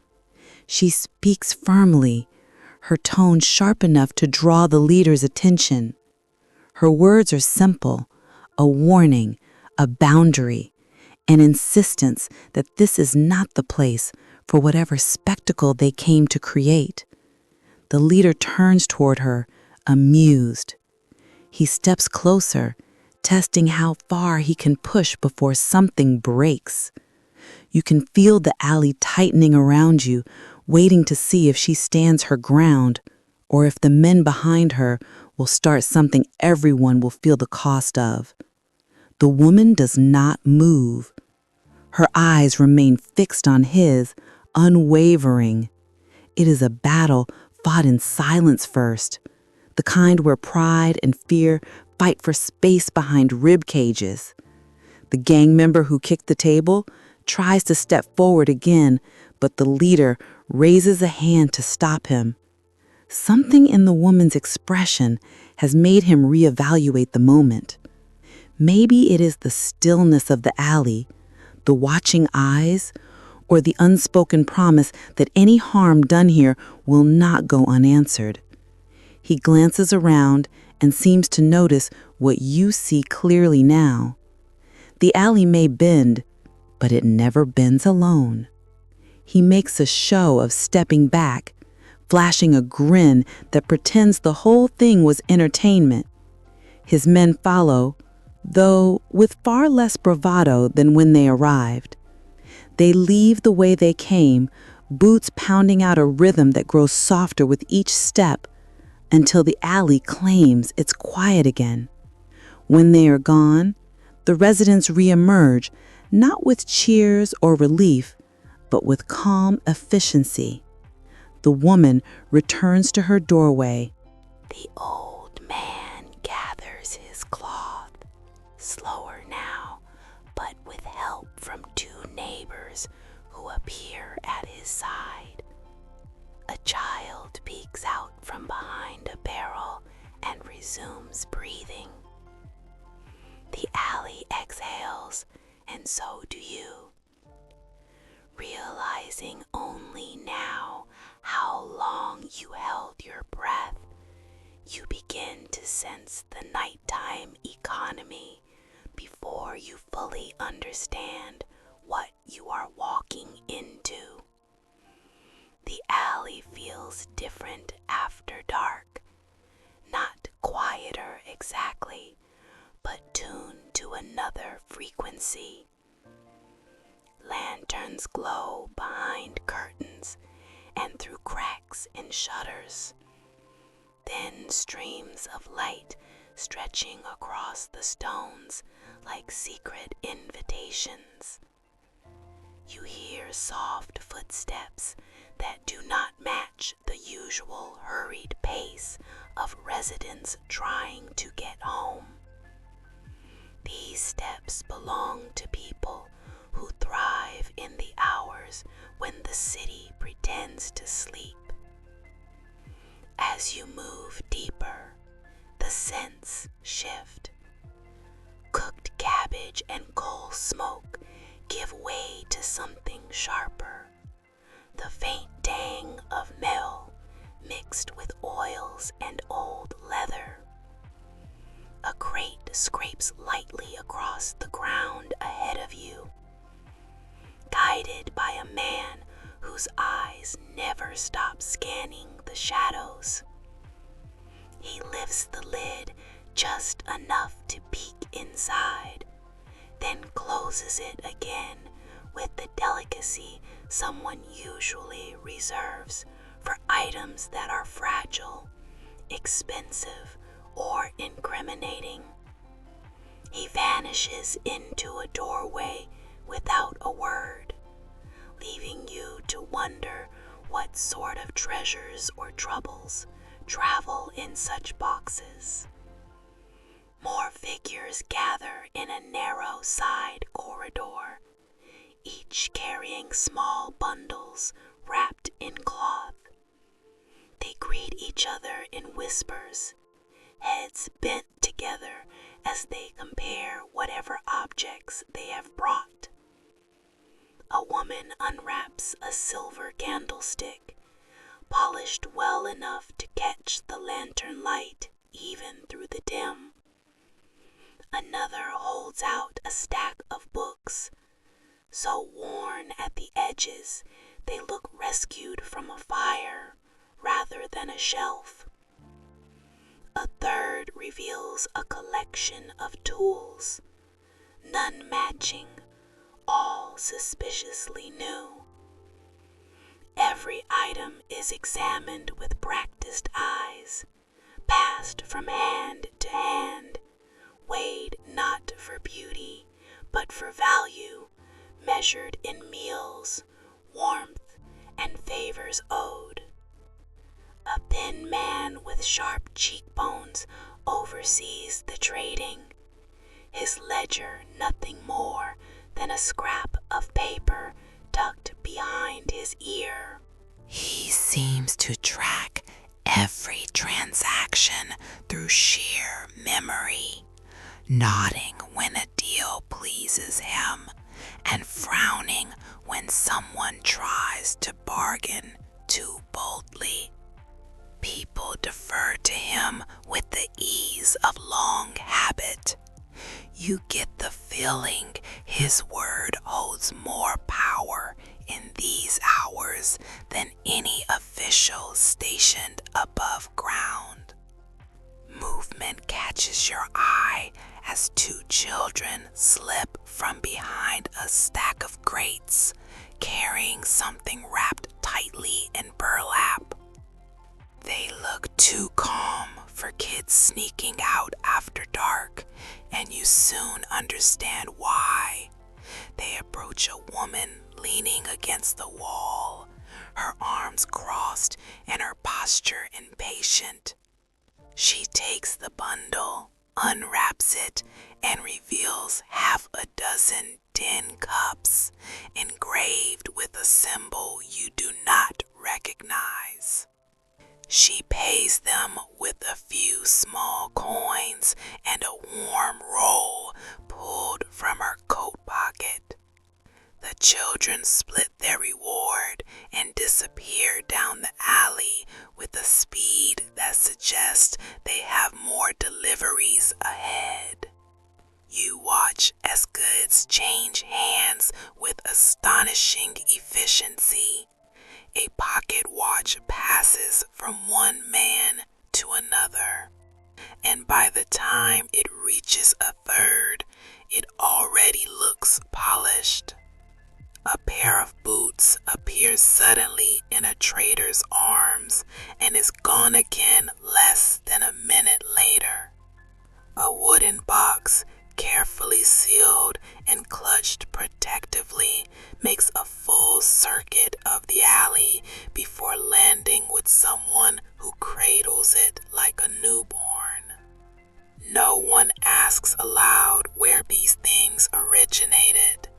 She speaks firmly, her tone sharp enough to draw the leader's attention. Her words are simple, a warning, a boundary, an insistence that this is not the place for whatever spectacle they came to create. The leader turns toward her, amused. He steps closer, testing how far he can push before something breaks. You can feel the alley tightening around you, waiting to see if she stands her ground, or if the men behind her will start something everyone will feel the cost of. The woman does not move. Her eyes remain fixed on his, unwavering. It is a battle fought in silence first, the kind where pride and fear fight for space behind rib cages. The gang member who kicked the table tries to step forward again, but the leader raises a hand to stop him. Something in the woman's expression has made him reevaluate the moment. Maybe it is the stillness of the alley, the watching eyes, or the unspoken promise that any harm done here will not go unanswered. He glances around and seems to notice what you see clearly now. The alley may bend, but it never bends alone. he makes a show of stepping back, flashing a grin that pretends the whole thing was entertainment. His men follow, though with far less bravado than when they arrived. They leave the way they came, boots pounding out a rhythm that grows softer with each step until the alley claims it's quiet again. When they are gone, the residents reemerge, not with cheers or relief, but with calm efficiency. The woman returns to her doorway. The old man gathers his cloth, slower now, but with help from two neighbors who appear at his side. A child peeks out from behind a barrel and resumes breathing. The alley exhales, and so do you, realizing only now how long you held your breath. You begin to sense the nighttime economy before you fully understand what you are walking into. The alley feels different after dark, not quieter exactly, but tuned to another frequency. Lanterns glow behind curtains and through cracks in shutters. Thin streams of light stretching across the stones like secret invitations. You hear soft footsteps that do not match the usual hurried pace of residents trying to get home. These steps belong to people who thrive in the hours when the city pretends to sleep. As you move deeper, the scents shift. Cooked cabbage and coal smoke give way to something sharper. The faint tang of mel mixed with oils and old leather. A crate scrapes lightly across the ground ahead of you, guided by a man whose eyes never stop scanning the shadows. He lifts the lid just enough to peek inside, then closes it again with the delicacy someone usually reserves for items that are fragile, expensive, or incriminating. He vanishes into a doorway without a word, leaving you to wonder what sort of treasures or troubles travel in such boxes. More figures gather in a narrow side corridor, each carrying small bundles wrapped in cloth. They greet each other in whispers, heads bent together as they compare whatever objects they have brought. A woman unwraps a silver candlestick, polished well enough to catch the lantern light even through the dim. Another holds out a stack of books, so worn at the edges they look rescued from a fire rather than a shelf. A third reveals a collection of tools, none matching, all suspiciously new. Every item is examined with practiced eyes, passed from hand to hand, weighed not for beauty, but for value, measured in meals, warmth, and favors owed. A thin man with sharp cheekbones oversees the trading, his ledger nothing more than a scrap of paper tucked behind his ear. He seems to track every transaction through sheer memory, nodding when a deal pleases him and frowning when someone tries to bargain too boldly. People defer to him with the ease of long habit. You get the feeling his word holds more power in these official stationed above ground. Movement catches your eye as two children slip from behind a stack of crates, carrying something wrapped tightly in burlap. They look too calm for kids sneaking out after dark, and you soon understand why. They approach a woman leaning against the wall, her arms crossed and her posture impatient. She takes the bundle, unwraps it, and reveals half a dozen tin cups engraved with a symbol you do not recognize. She pays them with a few small coins and a warm roll pulled from her coat pocket. The children split their reward and disappear down the alley with a speed that suggests they have more deliveries ahead. You watch as goods change hands with astonishing efficiency. A pocket watch passes from one man to another, and by the time it reaches a third, it already looks polished. A pair of boots appears suddenly in a trader's arms and is gone again less than a minute later. A wooden box, carefully sealed and clutched protectively, makes a full circuit of the alley before landing with someone who cradles it like a newborn. No one asks aloud where these things originated.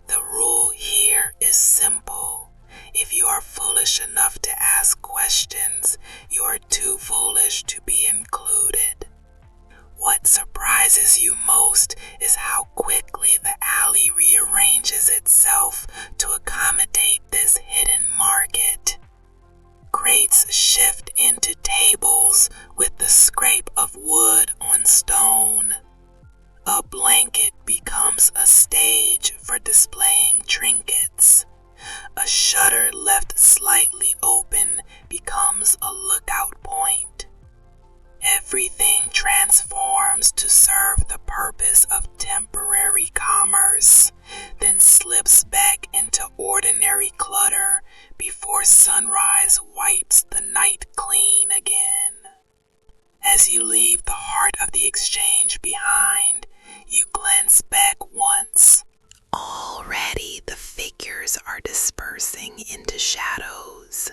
The rule here is simple. If you are foolish enough to ask questions, you are too foolish to be included. What surprises you most is how quickly the alley rearranges itself to accommodate this hidden market. Crates shift into tables with the scrape of wood on stone. A blanket becomes a stage for displaying trinkets. A shutter left slightly open becomes a lookout point. Everything transforms to serve the purpose of temporary commerce, then slips back into ordinary clutter before sunrise wipes the night clean again. As you leave the heart of the exchange behind, you glance back once. Already the figures are dispersing into shadows,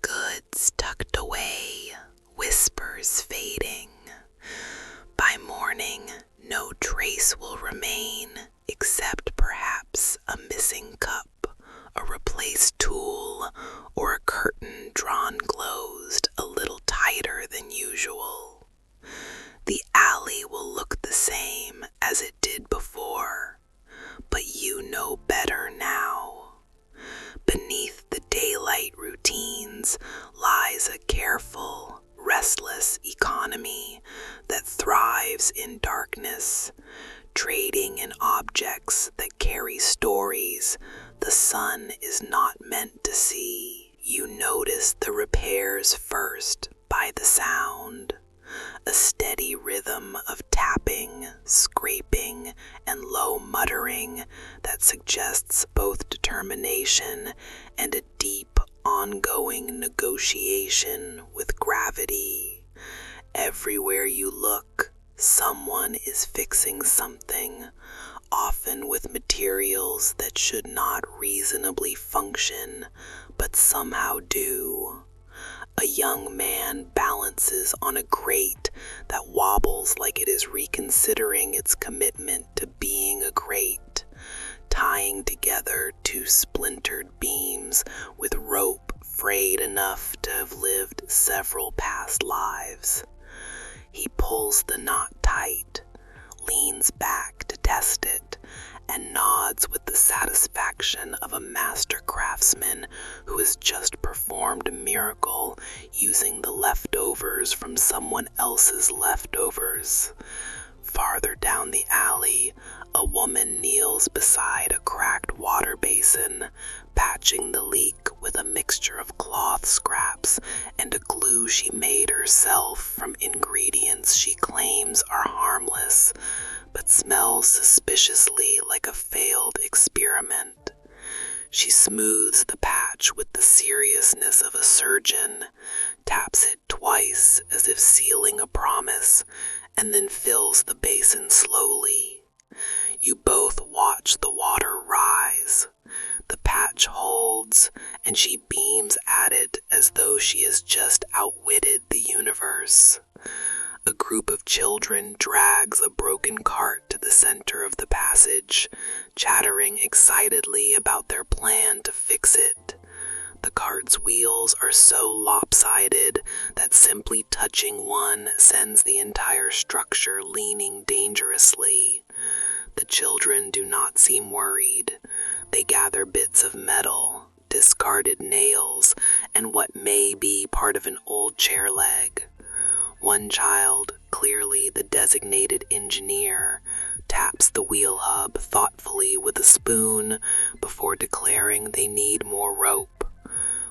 goods tucked away, whispers fading. By morning, no trace will remain except perhaps a missing cup, a replaced tool, or a curtain drawn closed a little tighter than usual. The alley will look the same as it did before, but you know better now. Beneath the daylight routines lies a careful, restless economy that thrives in darkness, trading in objects that carry stories the sun is not meant to see. You notice the repairs first by the sound, a steady rhythm of tapping, scraping, and low muttering that suggests both determination and a deep, ongoing negotiation with gravity. Everywhere you look, someone is fixing something, often with materials that should not reasonably function, but somehow do. A young man balances on a grate that wobbles like it is reconsidering its commitment to being a grate, tying together two splintered beams with rope frayed enough to have lived several past lives. He pulls the knot tight, leans back to test it, and nods with the satisfaction of a master craftsman who has just performed a miracle using the leftovers from someone else's leftovers. Farther down the alley, a woman kneels beside a cracked water basin, patching the leak with a mixture of cloth scraps and a glue she made herself from ingredients she claims are harmless, but smells suspiciously like a failed experiment. She smooths the patch with the seriousness of a surgeon, taps it twice as if sealing a promise, and then fills the basin slowly. You both watch the water rise. The patch holds, and she beams at it as though she has just outwitted the universe. A group of children drags a broken cart to the center of the passage, chattering excitedly about their plan to fix it. The cart's wheels are so lopsided that simply touching one sends the entire structure leaning dangerously. The children do not seem worried. They gather bits of metal, discarded nails, and what may be part of an old chair leg. One child, clearly the designated engineer, taps the wheel hub thoughtfully with a spoon before declaring they need more rope.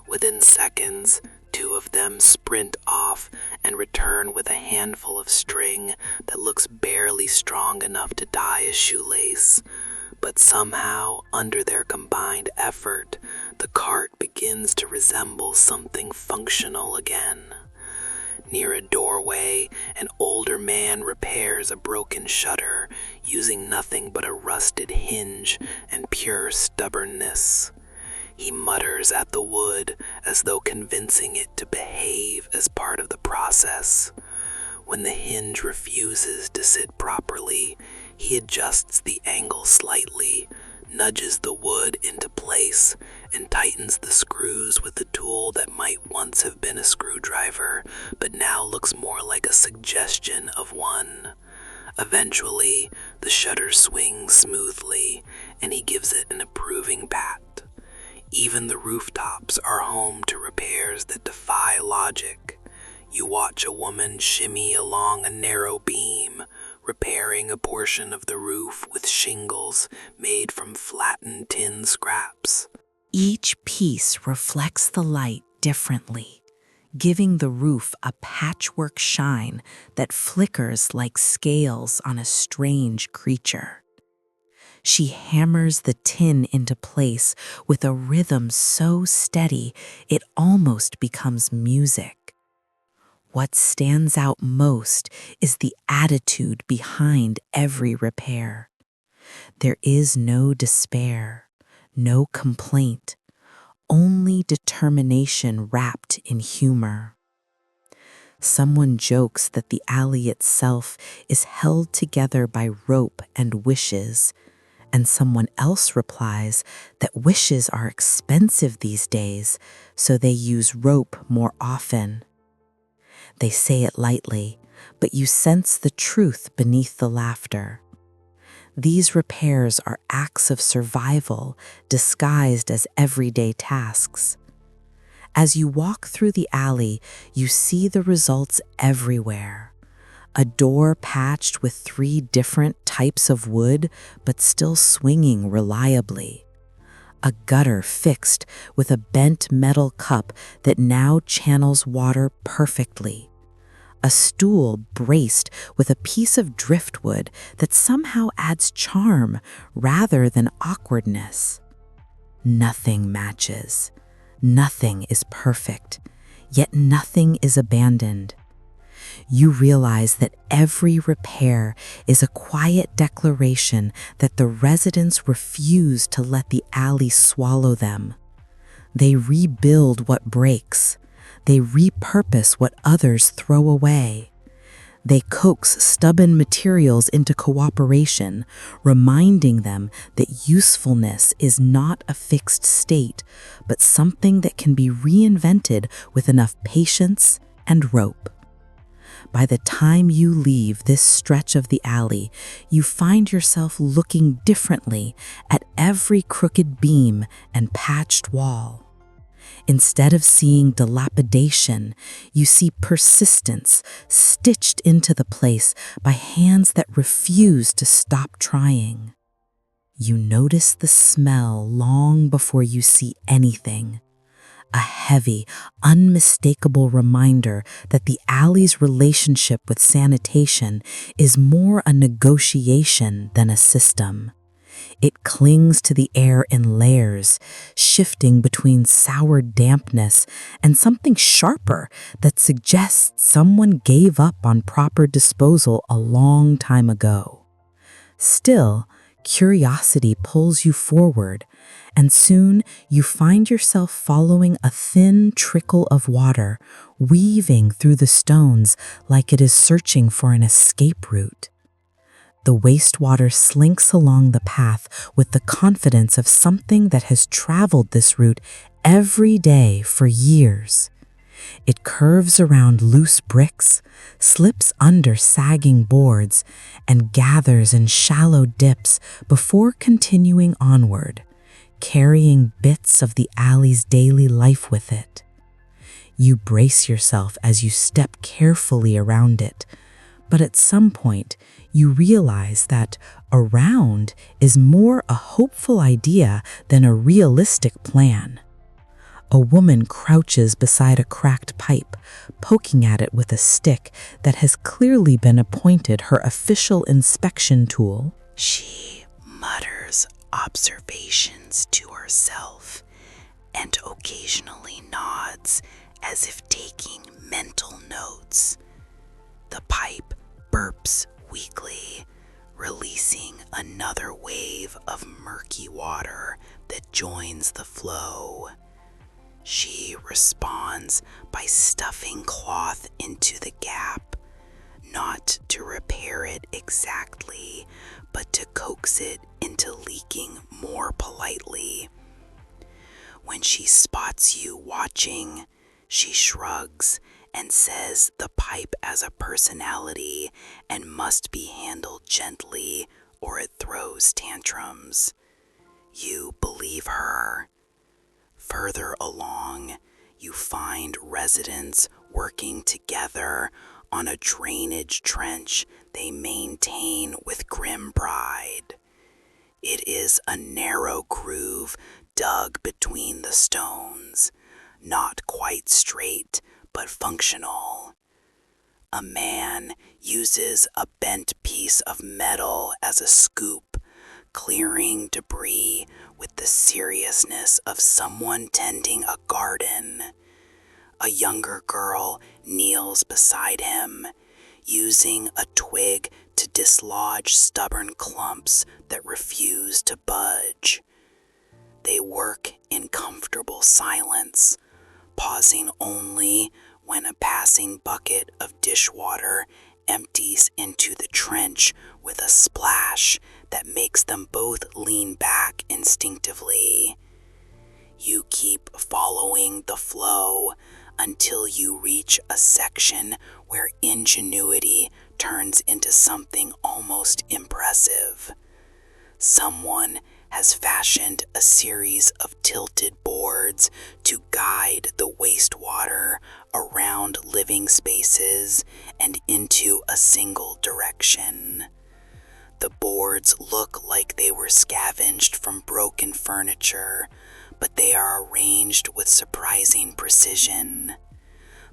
Within seconds, two of them sprint off and return with a handful of string that looks barely strong enough to tie a shoelace. But somehow, under their combined effort, the cart begins to resemble something functional again. Near a doorway, an older man repairs a broken shutter using nothing but a rusted hinge and pure stubbornness. He mutters at the wood as though convincing it to behave as part of the process. When the hinge refuses to sit properly, he adjusts the angle slightly, nudges the wood into place, and tightens the screws with a tool that might once have been a screwdriver, but now looks more like a suggestion of one. Eventually, the shutter swings smoothly, and he gives it an approving pat. Even the rooftops are home to repairs that defy logic. You watch a woman shimmy along a narrow beam, repairing a portion of the roof with shingles made from flattened tin scraps. Each piece reflects the light differently, giving the roof a patchwork shine that flickers like scales on a strange creature. She hammers the tin into place with a rhythm so steady it almost becomes music. What stands out most is the attitude behind every repair. There is no despair, no complaint, only determination wrapped in humor. Someone jokes that the alley itself is held together by rope and wishes, and someone else replies that wishes are expensive these days, so they use rope more often. They say it lightly, but you sense the truth beneath the laughter. These repairs are acts of survival disguised as everyday tasks. As you walk through the alley, you see the results everywhere. A door patched with 3 different types of wood, but still swinging reliably. A gutter fixed with a bent metal cup that now channels water perfectly. A stool braced with a piece of driftwood that somehow adds charm rather than awkwardness. Nothing matches. Nothing is perfect, yet nothing is abandoned. You realize that every repair is a quiet declaration that the residents refuse to let the alley swallow them. They rebuild what breaks. They repurpose what others throw away. They coax stubborn materials into cooperation, reminding them that usefulness is not a fixed state, but something that can be reinvented with enough patience and rope. By the time you leave this stretch of the alley, you find yourself looking differently at every crooked beam and patched wall. Instead of seeing dilapidation, you see persistence stitched into the place by hands that refuse to stop trying. You notice the smell long before you see anything. A heavy, unmistakable reminder that the alley's relationship with sanitation is more a negotiation than a system. It clings to the air in layers, shifting between sour dampness and something sharper that suggests someone gave up on proper disposal a long time ago. Still, curiosity pulls you forward, and soon you find yourself following a thin trickle of water, weaving through the stones like it is searching for an escape route. The wastewater slinks along the path with the confidence of something that has traveled this route every day for years. It curves around loose bricks, slips under sagging boards, and gathers in shallow dips before continuing onward, carrying bits of the alley's daily life with it. You brace yourself as you step carefully around it, but at some point, you realize that around is more a hopeful idea than a realistic plan. A woman crouches beside a cracked pipe, poking at it with a stick that has clearly been appointed her official inspection tool. She mutters observations to herself and occasionally nods as if taking mental notes. The pipe burps weakly, releasing another wave of murky water that joins the flow. She responds by stuffing cloth into the gap, not to repair it exactly, but to coax it into leaking more politely. When she spots you watching, she shrugs and says the pipe has a personality and must be handled gently or it throws tantrums. You believe her. Further along, you find residents working together on a drainage trench they maintain with grim pride. It is a narrow groove dug between the stones, not quite straight, but functional. A man uses a bent piece of metal as a scoop, clearing debris with the seriousness of someone tending a garden. A younger girl kneels beside him, using a twig to dislodge stubborn clumps that refuse to budge. They work in comfortable silence, pausing only when a passing bucket of dishwater empties into the trench with a splash that makes them both lean back instinctively. You keep following the flow until you reach a section where ingenuity turns into something almost impressive. Someone has fashioned a series of tilted boards to guide the wastewater around living spaces and into a single direction. The boards look like they were scavenged from broken furniture, but they are arranged with surprising precision.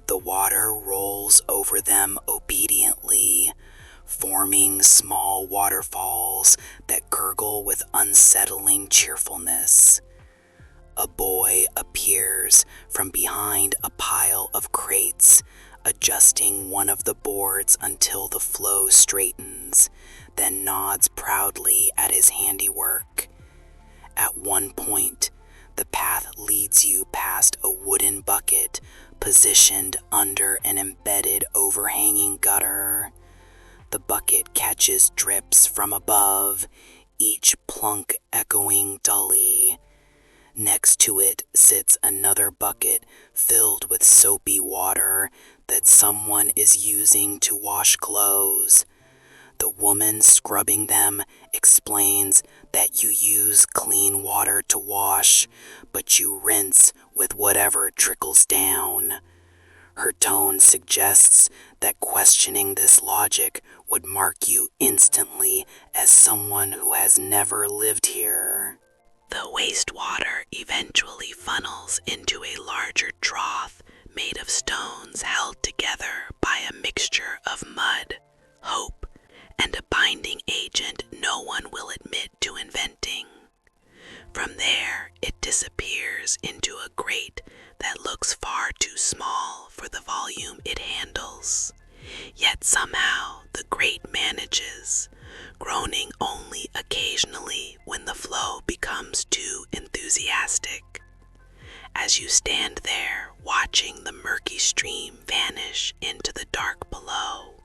The water rolls over them obediently, forming small waterfalls that gurgle with unsettling cheerfulness. A boy appears from behind a pile of crates, adjusting one of the boards until the flow straightens, then nods proudly at his handiwork. At one point, the path leads you past a wooden bucket positioned under an embedded overhanging gutter. The bucket catches drips from above, each plunk echoing dully. Next to it sits another bucket filled with soapy water that someone is using to wash clothes. The woman scrubbing them explains that you use clean water to wash, but you rinse with whatever trickles down. Her tone suggests that questioning this logic would mark you instantly as someone who has never lived here. The wastewater eventually funnels into a larger trough made of stones held together by a mixture of mud, hope, and a binding agent no one will admit to inventing. From there, it disappears into a grate that looks far too small for the volume it handles. Yet somehow the grate manages, groaning only occasionally when the flow becomes too enthusiastic. As you stand there watching the murky stream vanish into the dark below,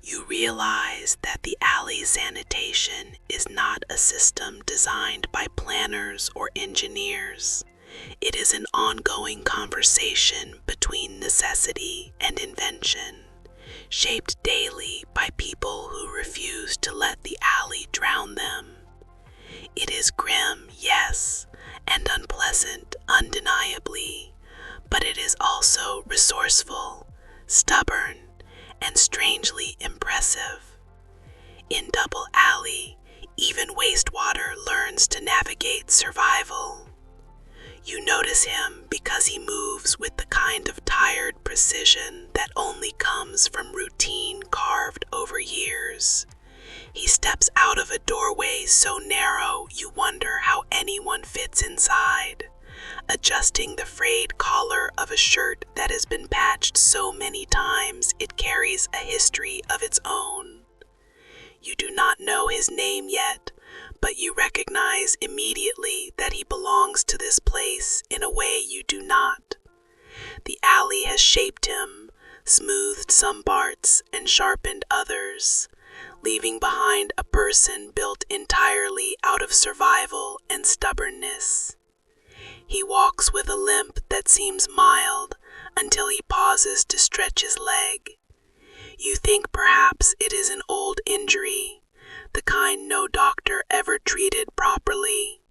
you realize that the alley sanitation is not a system designed by planners or engineers. It is an ongoing conversation between necessity and invention, shaped daily by people who refuse to let the alley drown them. It is grim, yes, and unpleasant, undeniably, but it is also resourceful, stubborn, and strangely impressive. In Double Alley, even wastewater learns to navigate survival. You notice him because he moves with the kind of tired precision that only comes from routine carved over years. He steps out of a doorway so narrow you wonder how anyone fits inside, adjusting the frayed collar of a shirt that has been patched so many times it carries a history of its own. You do not know his name yet, but you recognize immediately that he belongs to this place in a way you do not. The alley has shaped him, smoothed some parts and sharpened others, leaving behind a person built entirely out of survival and stubbornness. He walks with a limp that seems mild until he pauses to stretch his leg. You think perhaps it is an old injury, the kind no doctor ever treated properly.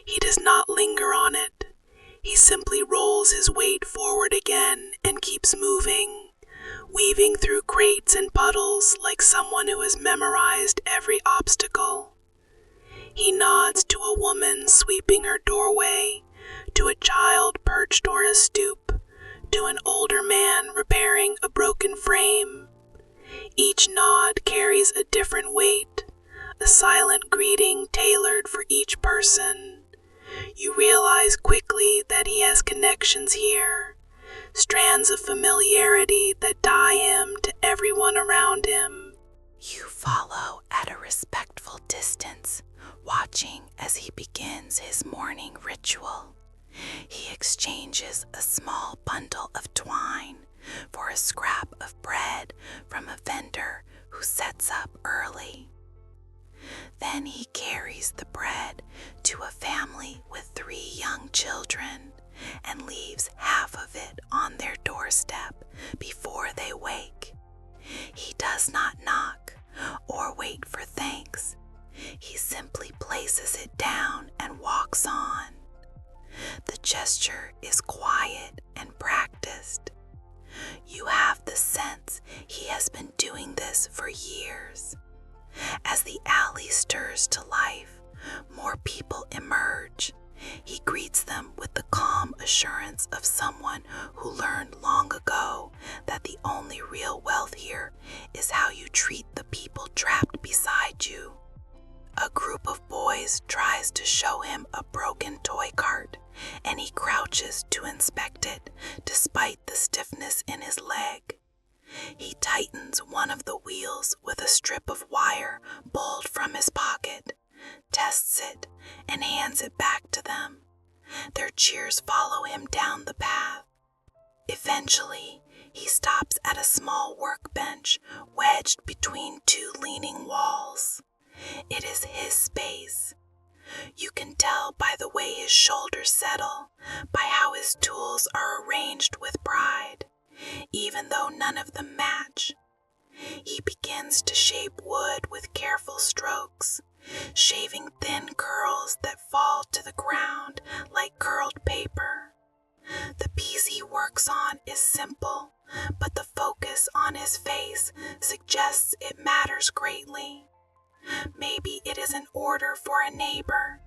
He does not linger on it. He simply rolls his weight forward again and keeps moving, weaving through crates and puddles like someone who has memorized every obstacle. He nods to a woman sweeping her doorway, to a child perched on a stoop, to an older man repairing a broken frame. Each nod carries a different weight, a silent greeting tailored for each person. You realize quickly that he has connections here, strands of familiarity that tie him to everyone around him. You follow at a respectful distance, watching as he begins his morning ritual. He exchanges a small bundle of twine for a scrap of bread from a vendor who sets up early. Then he carries the bread to a family with 3 young children and leaves half of it on their doorstep before they wake. He does not knock or wait for thanks. He simply places it down and walks on. The gesture is quiet and practiced. You have the sense he has been doing this for years. As the alley stirs to life, more people emerge. He greets them with the calm assurance of someone who learned long ago that the only real wealth here is how you treat the people trapped beside you. A group of boys tries to show him a broken toy cart, and he crouches to inspect it despite the stiffness in his leg. He tightens one of the wheels with a strip of wire pulled from his pocket, tests it, and hands it back to them. Their cheers follow him down the path. Eventually, he stops at a small workbench wedged between 2 leaning walls. It is his space. You can tell by the way his shoulders settle, by how his tools are arranged with pride, even though none of them match. He begins begins to shape wood with careful strokes, shaving thin curls that fall to the ground like curled paper. The piece he works on is simple, but the focus on his face suggests it matters greatly. Maybe it is an order for a neighbor.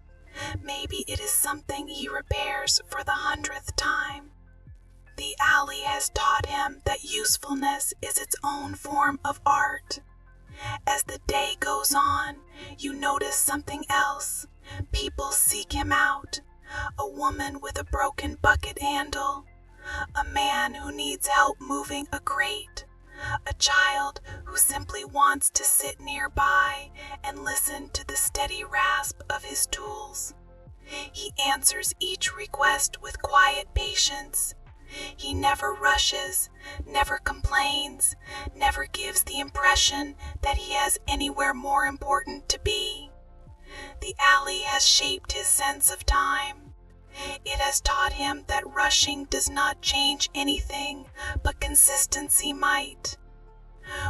Maybe it is something he repairs for the 100th time. The alley has taught him that usefulness is its own form of art. As the day goes on, you notice something else. People seek him out. A woman with a broken bucket handle. A man who needs help moving a crate. A child who simply wants to sit nearby and listen to the steady rasp of his tools. He answers each request with quiet patience. He never rushes, never complains, never gives the impression that he has anywhere more important to be. The alley has shaped his sense of time. It has taught him that rushing does not change anything, but consistency might.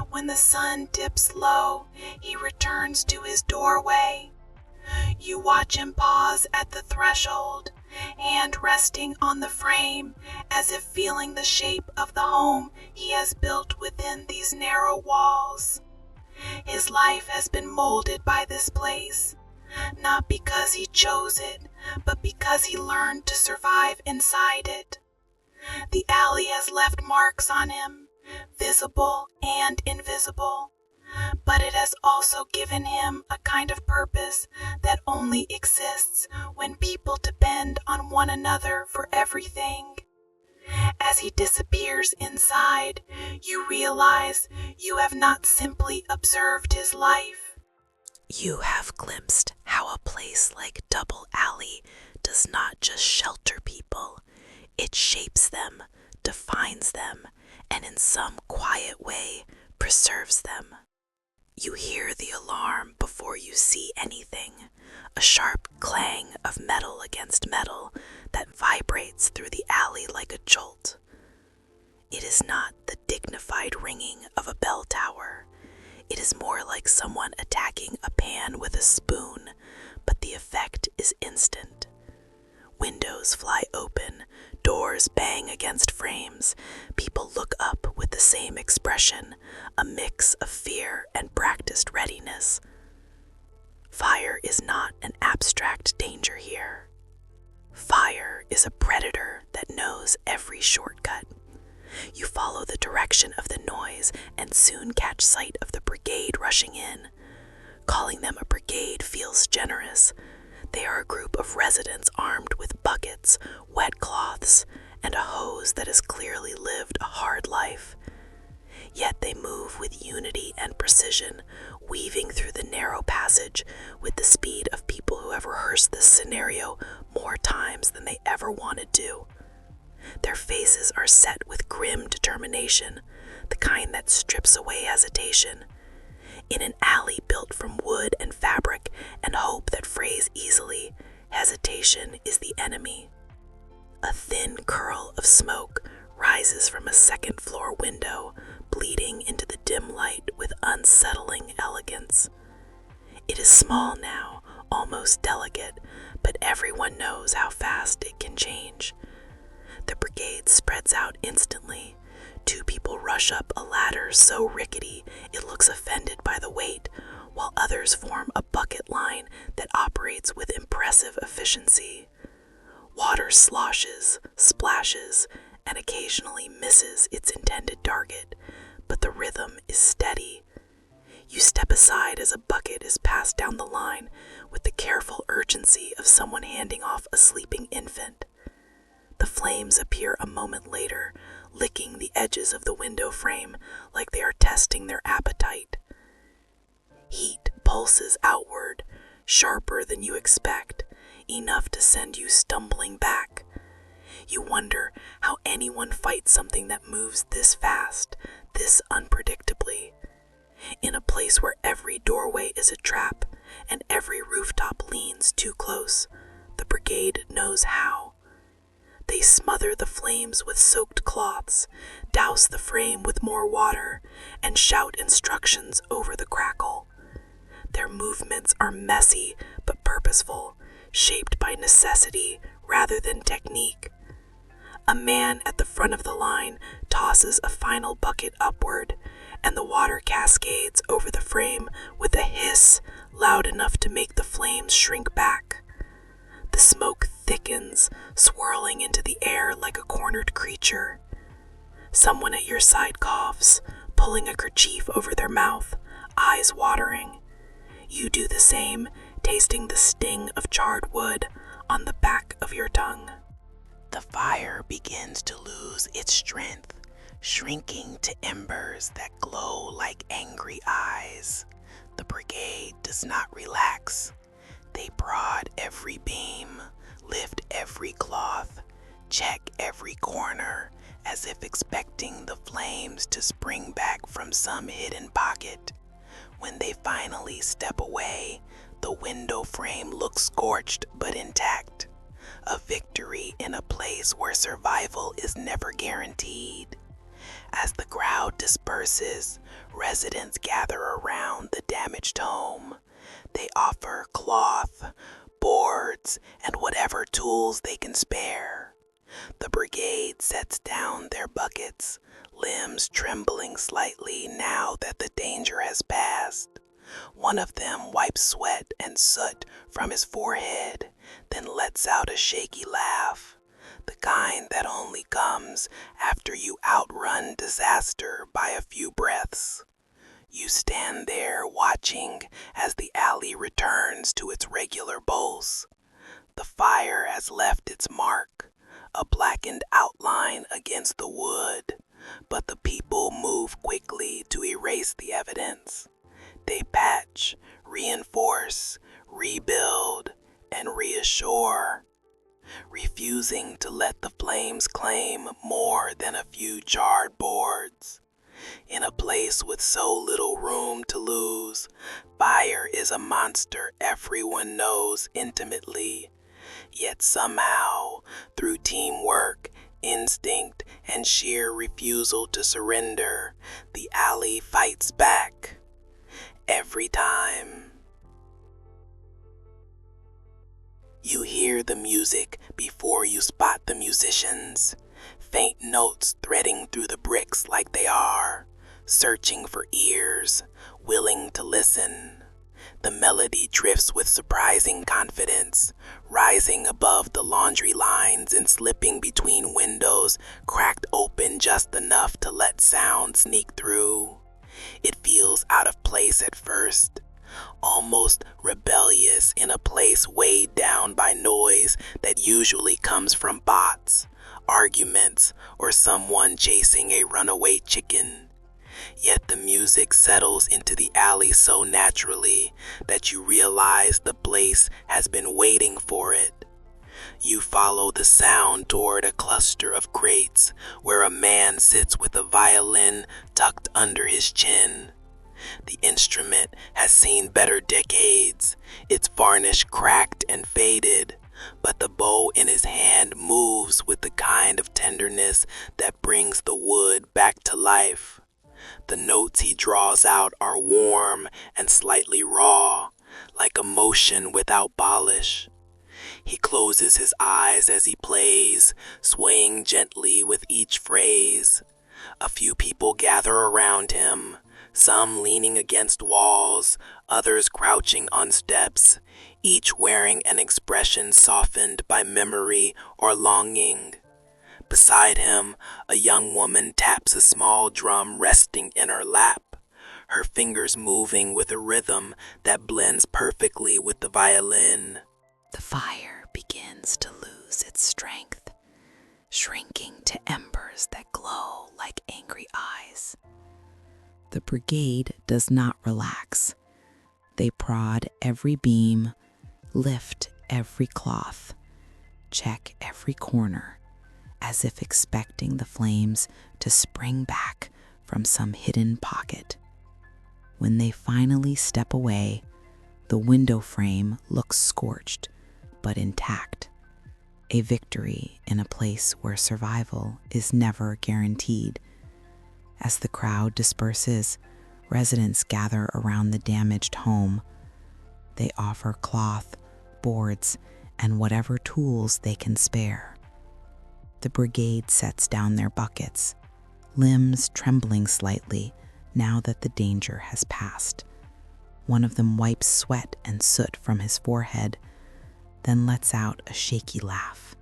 When the sun dips low, he returns to his doorway. You watch him pause at the threshold, hand resting on the frame, as if feeling the shape of the home he has built within these narrow walls. His life has been molded by this place, not because he chose it, but because he learned to survive inside it. The alley has left marks on him, visible and invisible, but it has also given him a kind of purpose that only exists when people depend on one another for everything. As he disappears inside, you realize you have not simply observed his life. You have glimpsed how a place like Double Alley does not just shelter people, it shapes them, defines them, and in some quiet way preserves them. You hear the alarm before you see anything, a sharp clang of metal against metal that vibrates through the alley like a jolt. It is not the dignified ringing of a bell tower. It is more like someone attacking a pan with a spoon, but the effect is instant. Windows fly open, doors bang against frames. People look up with the same expression, a mix of fear and practiced readiness. Fire is not an abstract danger here. Fire is a predator that knows every shortcut. You follow the direction of the noise and soon catch sight of the brigade rushing in. Calling them a brigade feels generous. They are a group of residents armed with buckets, wet cloths, and a hose that has clearly lived a hard life. Yet they move with unity and precision, weaving through the narrow passage with the speed of people who have rehearsed this scenario more times than they ever wanted to. Their faces are set with grim determination, the kind that strips away hesitation. In an alley built from wood and fabric and hope that frays easily, hesitation is the enemy. A thin curl of smoke rises from a second-floor window, bleeding into the dim light with unsettling elegance. It is small now, almost delicate, but everyone knows how fast it can change. The brigade spreads out instantly. 2 people rush up a ladder so rickety it looks offended by the weight, while others form a bucket line that operates with impressive efficiency. Water sloshes, splashes, and occasionally misses its intended target, but the rhythm is steady. You step aside as a bucket is passed down the line with the careful urgency of someone handing off a sleeping infant. The flames appear a moment later, licking the edges of the window frame like they are testing their appetite. Heat pulses outward, sharper than you expect, enough to send you stumbling back. You wonder how anyone fights something that moves this fast, this unpredictably. In a place where every doorway is a trap and every rooftop leans too close, the brigade knows how. They smother the flames with soaked cloths, douse the frame with more water, and shout instructions over the crackle. Their movements are messy but purposeful, shaped by necessity rather than technique. A man at the front of the line tosses a final bucket upward, and the water cascades over the frame with a hiss loud enough to make the flames shrink back. The smoke thickens, swirling into the air like a cornered creature. Someone at your side coughs, pulling a kerchief over their mouth, eyes watering. You do the same, tasting the sting of charred wood on the back of your tongue. The fire begins to lose its strength, shrinking to embers that glow like angry eyes. The brigade does not relax. They prod every beam, lift every cloth, check every corner, as if expecting the flames to spring back from some hidden pocket. When they finally step away, the window frame looks scorched but intact. A victory in a place where survival is never guaranteed. As the crowd disperses, residents gather around the damaged home. They offer cloth, boards, and whatever tools they can spare. The brigade sets down their buckets, limbs trembling slightly now that the danger has passed. One of them wipes sweat and soot from his forehead, then lets out a shaky laugh, the kind that only comes after you outrun disaster by a few breaths. You stand there watching as the alley returns to its regular pulse. The fire has left its mark, a blackened outline against the wood, but the people move quickly to erase the evidence. They patch, reinforce, rebuild, and reassure, refusing to let the flames claim more than a few charred boards. In a place with so little room to lose, fire is a monster everyone knows intimately. Yet somehow, through teamwork, instinct, and sheer refusal to surrender, the alley fights back. Every time. You hear the music before you spot the musicians. Faint notes threading through the bricks like they are, searching for ears, willing to listen. The melody drifts with surprising confidence, rising above the laundry lines and slipping between windows cracked open just enough to let sound sneak through. It feels out of place at first, almost rebellious in a place weighed down by noise that usually comes from bots, arguments, or someone chasing a runaway chicken. Yet the music settles into the alley so naturally that you realize the place has been waiting for it. You follow the sound toward a cluster of crates where a man sits with a violin tucked under his chin. The instrument has seen better decades, its varnish cracked and faded, but the bow in his hand moves with the kind of tenderness that brings the wood back to life. The notes he draws out are warm and slightly raw, like emotion without polish. He closes his eyes as he plays, swaying gently with each phrase. A few people gather around him, some leaning against walls, others crouching on steps, each wearing an expression softened by memory or longing. Beside him, a young woman taps a small drum resting in her lap, her fingers moving with a rhythm that blends perfectly with the violin. The fire begins to lose its strength, shrinking to embers that glow like angry eyes. The brigade does not relax. They prod every beam, lift every cloth, check every corner, as if expecting the flames to spring back from some hidden pocket. When they finally step away, the window frame looks scorched but intact. a victory in a place where survival is never guaranteed. As the crowd disperses, residents gather around the damaged home. They offer cloth, boards, and whatever tools they can spare. The brigade sets down their buckets, limbs trembling slightly now that the danger has passed. One of them wipes sweat and soot from his forehead, then lets out a shaky laugh,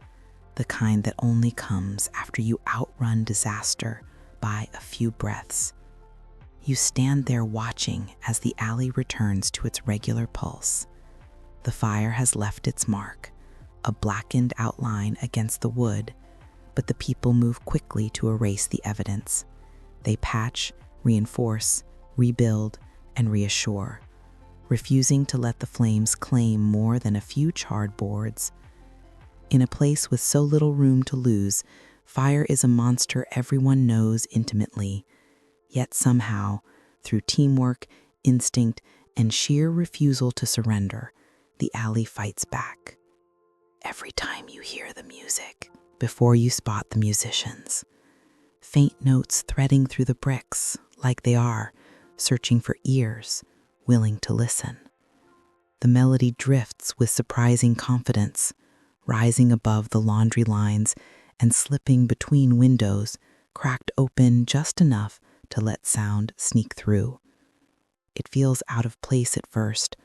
the kind that only comes after you outrun disaster by a few breaths. You stand there watching as the alley returns to its regular pulse. The fire has left its mark, a blackened outline against the wood, but the people move quickly to erase the evidence. They patch, reinforce, rebuild, and reassure, refusing to let the flames claim more than a few charred boards. In a place with so little room to lose, fire is a monster everyone knows intimately. Yet somehow, through teamwork, instinct, and sheer refusal to surrender, the alley fights back. Every time you hear the music, before you spot the musicians, faint notes threading through the bricks like they are, searching for ears, willing to listen. The melody drifts with surprising confidence, rising above the laundry lines and slipping between windows, cracked open just enough to let sound sneak through. It feels out of place at first,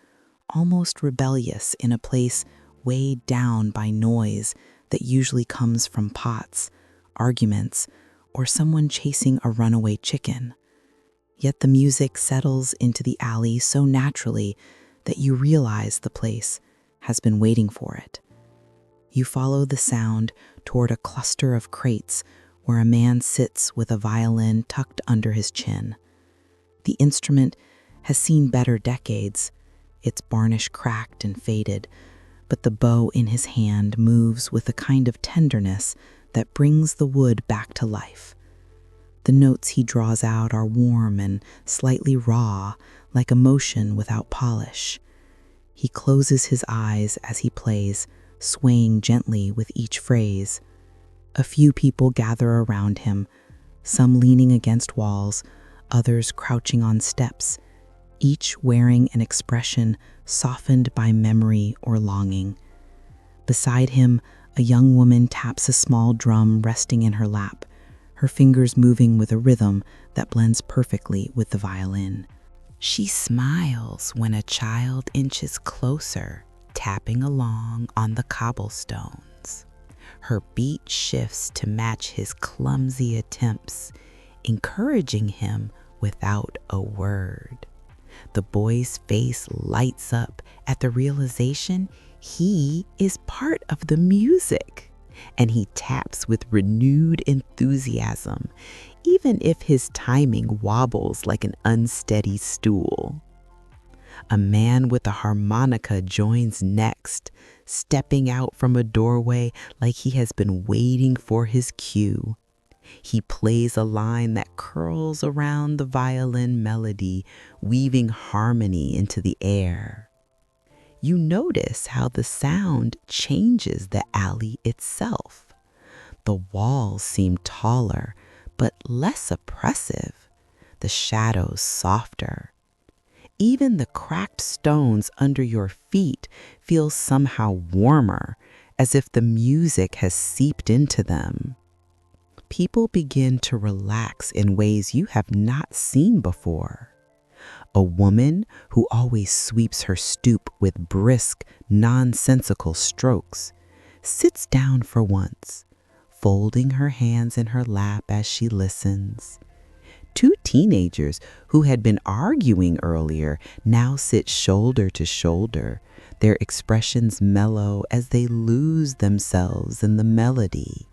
almost rebellious in a place weighed down by noise that usually comes from pots, arguments, or someone chasing a runaway chicken. Yet the music settles into the alley so naturally that you realize the place has been waiting for it. You follow the sound toward a cluster of crates where a man sits with a violin tucked under his chin. The instrument has seen better decades, its varnish cracked and faded, but the bow in his hand moves with a kind of tenderness that brings the wood back to life. The notes he draws out are warm and slightly raw, like emotion without polish. He closes his eyes as he plays, swaying gently with each phrase. A few people gather around him, some leaning against walls, others crouching on steps, each wearing an expression softened by memory or longing. Beside him, a young woman taps a small drum resting in her lap, her fingers moving with a rhythm that blends perfectly with the violin. She smiles when a child inches closer, tapping along on the cobblestones. Her beat shifts to match his clumsy attempts, encouraging him without a word. The boy's face lights up at the realization he is part of the music, and he taps with renewed enthusiasm, even if his timing wobbles like an unsteady stool. A man with a harmonica joins next, stepping out from a doorway like he has been waiting for his cue. He plays a line that curls around the violin melody, weaving harmony into the air. You notice how the sound changes the alley itself. The walls seem taller, but less oppressive, the shadows softer. Even the cracked stones under your feet feel somehow warmer, as if the music has seeped into them. People begin to relax in ways you have not seen before. A woman who always sweeps her stoop with brisk, nonsensical strokes sits down for once, folding her hands in her lap as she listens. Two teenagers who had been arguing earlier now sit shoulder to shoulder, their expressions mellow as they lose themselves in the melody.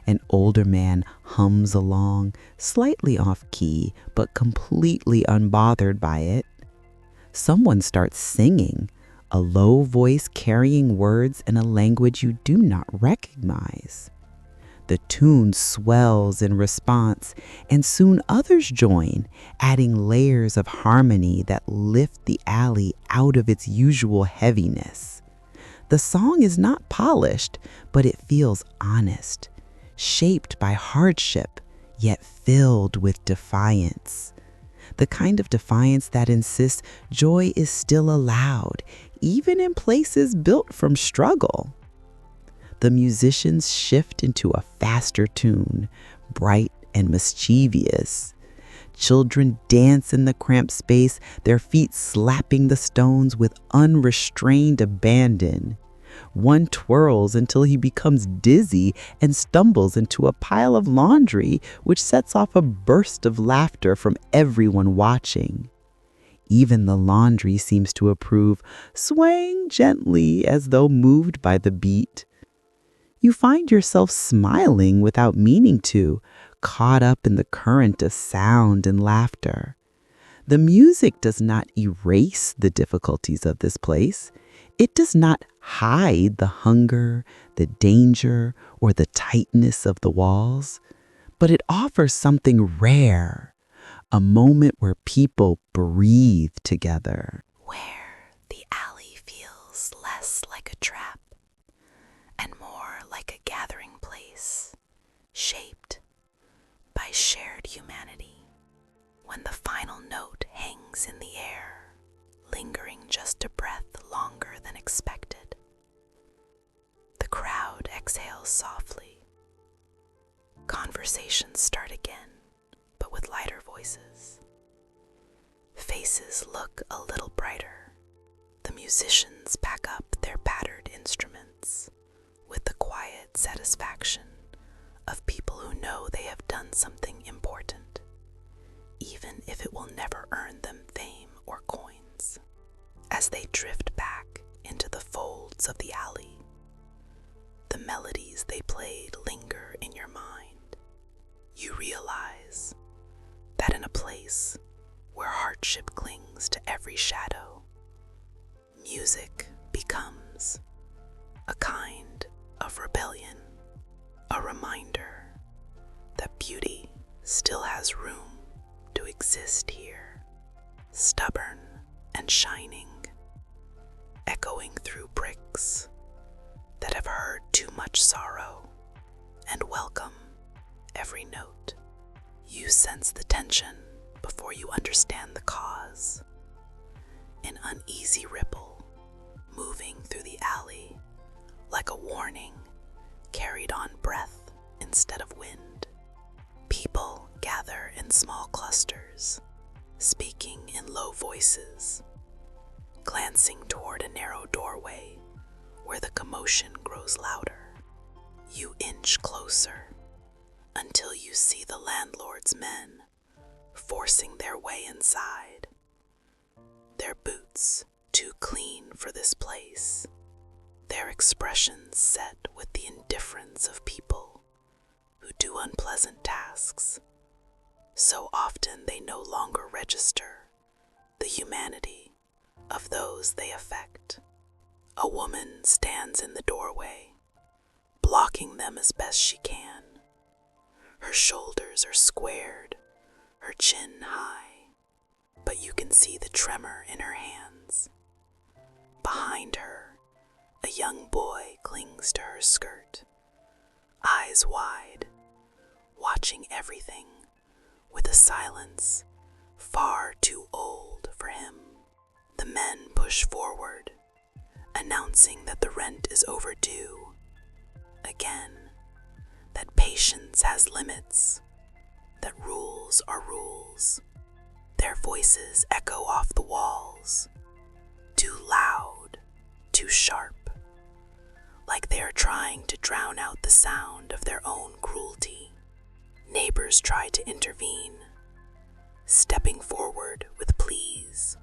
An older man hums along, slightly off-key, but completely unbothered by it. Someone starts singing, a low voice carrying words in a language you do not recognize. The tune swells in response, and soon others join, adding layers of harmony that lift the alley out of its usual heaviness. The song is not polished, but it feels honest, shaped by hardship, yet filled with defiance. The kind of defiance that insists joy is still allowed, even in places built from struggle. The musicians shift into a faster tune, bright and mischievous. Children dance in the cramped space, their feet slapping the stones with unrestrained abandon. One twirls until he becomes dizzy and stumbles into a pile of laundry, which sets off a burst of laughter from everyone watching. Even the laundry seems to approve, swaying gently as though moved by the beat. You find yourself smiling without meaning to, caught up in the current of sound and laughter. The music does not erase the difficulties of this place. It does not hide the hunger, the danger, or the tightness of the walls, but it offers something rare, a moment where people breathe together. Where the alley feels less like a trap and more like a gathering place, shaped by shared humanity. When the final note hangs in the air, lingering just a breath longer than expected, the crowd exhales softly. Conversations start again, but with lighter voices. Faces look a little brighter. The musicians pack up their battered instruments with the quiet satisfaction of people who know they have done something important, even if it will never earn them fame or coins. As they drift back into the folds of the alley, the melodies they played linger in your mind. You realize that in a place where hardship clings to every shadow, music becomes a kind of rebellion, a reminder that beauty still has room to exist here, stubborn and shining, echoing through bricks that have heard too much sorrow and welcome every note. You sense the tension before you understand the cause. An uneasy ripple moving through the alley like a warning carried on breath instead of wind. People gather in small clusters, speaking in low voices, glancing toward a narrow doorway where the commotion grows louder. You inch closer until you see the landlord's men forcing their way inside, their boots too clean for this place, their expressions set with the indifference of people who do unpleasant tasks. So often they no longer register the humanity of those they affect. A woman stands in the doorway, blocking them as best she can. Her shoulders are squared, her chin high, but you can see the tremor in her hands. Behind her, a young boy clings to her skirt, eyes wide, watching everything with a silence far too old for him. The men push forward, announcing that the rent is overdue. Again, that patience has limits, that rules are rules. Their voices echo off the walls, too loud, too sharp, like they are trying to drown out the sound of their own cruelty. Neighbors try to intervene, stepping forward with pleas,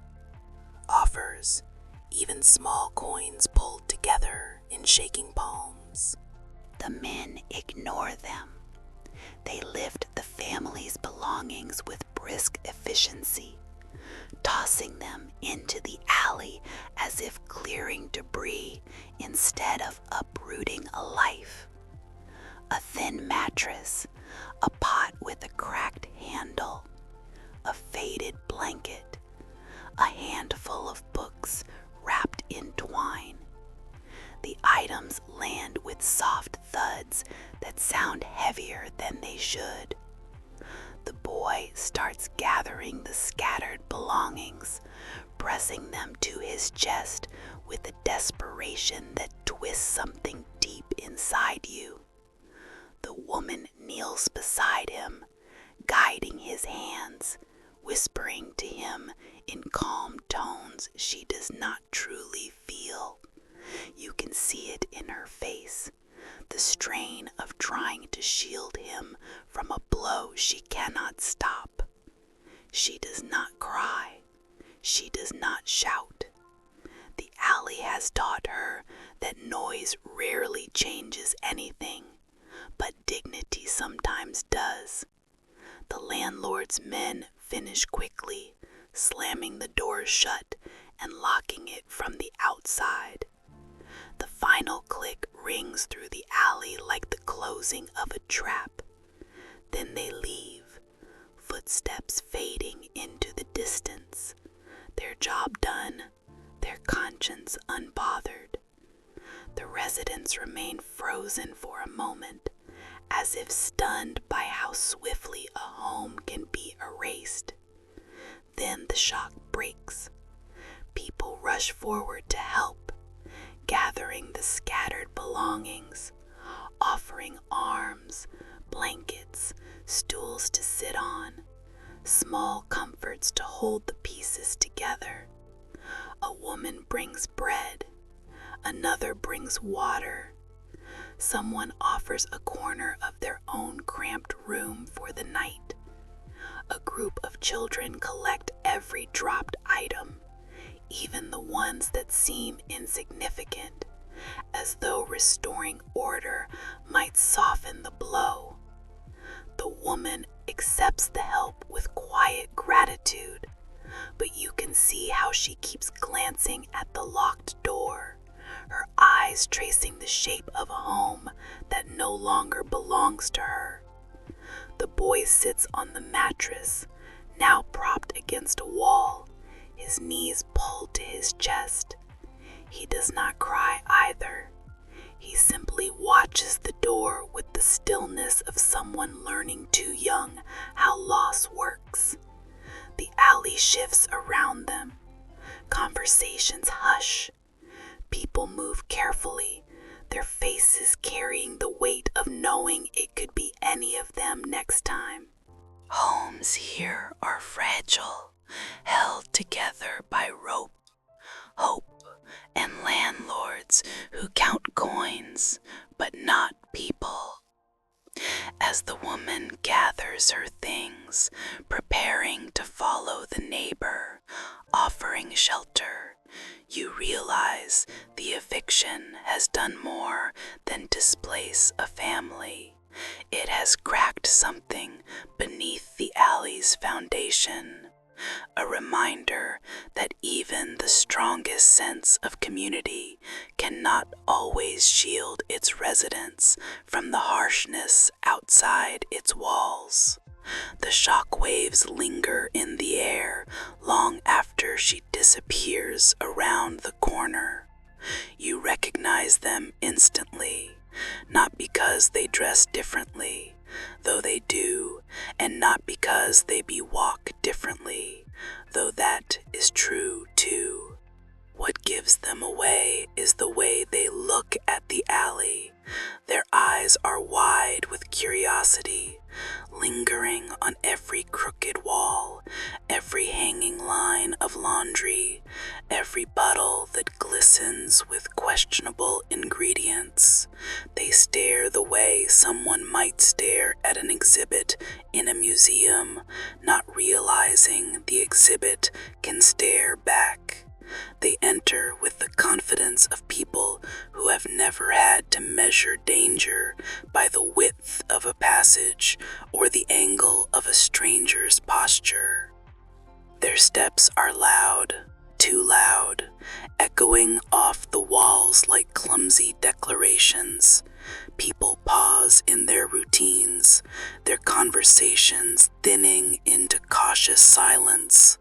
offers, even small coins pulled together in shaking palms. The men ignore them. They lift the family's belongings with brisk efficiency, tossing them into the alley as if clearing debris instead of uprooting a life. A thin mattress, a pot with a cracked handle, a faded blanket, a handful of books wrapped in twine. should. The boy starts gathering the scattered belongings, pressing them to his chest with a desperation that twists something deep inside you. The woman kneels beside him, guiding his hands, whispering to him in calm tones she does not truly feel. You can see it in her face, the strain of trying to shield him from a blow she cannot stop. She does not cry. She does not shout. The alley has taught her that noise rarely changes anything, but dignity sometimes does. The landlord's men finish quickly, slamming the door shut and locking it from the outside. The final click rings through the alley like the closing of a trap. Then they leave, footsteps fading into the distance, their job done, their conscience unbothered. The residents remain frozen for a moment, as if stunned by how swiftly a home can be erased. Then the shock breaks. People rush forward to help, gathering the scattered belongings, offering arms, blankets, stools to sit on, small comforts to hold the pieces together. A woman brings bread, another brings water. Someone offers a corner of their own cramped room for the night. A group of children collect every dropped item, even the ones that seem insignificant, as though restoring order might soften the blow. The woman accepts the help with quiet gratitude, but you can see how she keeps glancing at the locked door, her eyes tracing the shape of a home that no longer belongs to her. The boy sits on the mattress, now propped against a wall, his knees pulled to his chest. He does not cry either. He simply watches the door with the stillness of someone learning too young how loss works. The alley shifts around them. Conversations hush. People move carefully, their faces carrying the weight of knowing it could be any of them next time. Homes here are fragile, held together by rope, hope, and landlords who count coins, but not people. As the woman gathers her things, preparing to follow the neighbor, offering shelter, you realize the eviction has done more than displace a family. It has cracked something beneath the alley's foundation, a reminder that even the strongest sense of community cannot always shield its residents from the harshness outside its walls. The shock waves linger in the air long after she disappears around the corner. You recognize them instantly, not because they dress differently, though they do, and not because they walk differently, though that is true too. What gives them away is the way they look at the alley. Their eyes are wide with curiosity, lingering on every crooked wall, every hanging line of laundry, every bottle that glistens with questionable ingredients. They stare the way someone might stare at an exhibit in a museum, not realizing the exhibit can stare back. They enter with the confidence of people who have never had to measure danger by the width of a passage or the angle of a stranger's posture. Their steps are loud, too loud, echoing off the walls like clumsy declarations. People pause in their routines, their conversations thinning into cautious silence.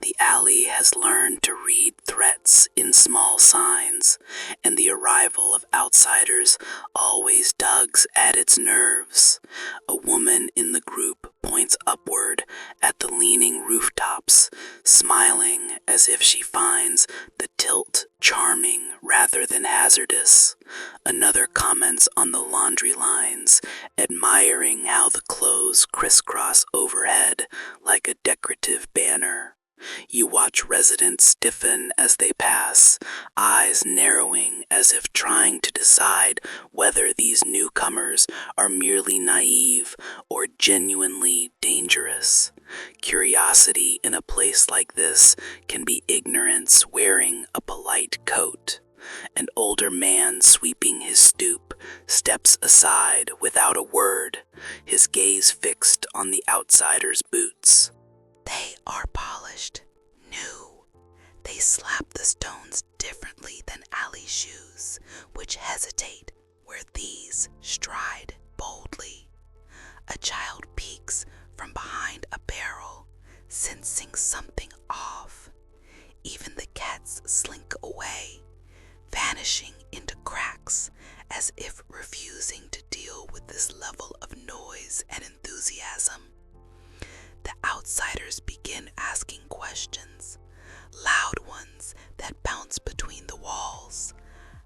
The alley has learned to read threats in small signs, and the arrival of outsiders always tugs at its nerves. A woman in the group points upward at the leaning rooftops, smiling as if she finds the tilt charming rather than hazardous. Another comments on the laundry lines, admiring how the clothes crisscross overhead like a decorative banner. You watch residents stiffen as they pass, eyes narrowing as if trying to decide whether these newcomers are merely naive or genuinely dangerous. Curiosity in a place like this can be ignorance wearing a polite coat. An older man sweeping his stoop steps aside without a word, his gaze fixed on the outsider's boots. They are polished, new. They slap the stones differently than alley shoes, which hesitate where these stride boldly. A child peeks from behind a barrel, sensing something off. Even the cats slink away, vanishing into cracks as if refusing to deal with this level of noise and enthusiasm. The outsiders begin asking questions, loud ones that bounce between the walls.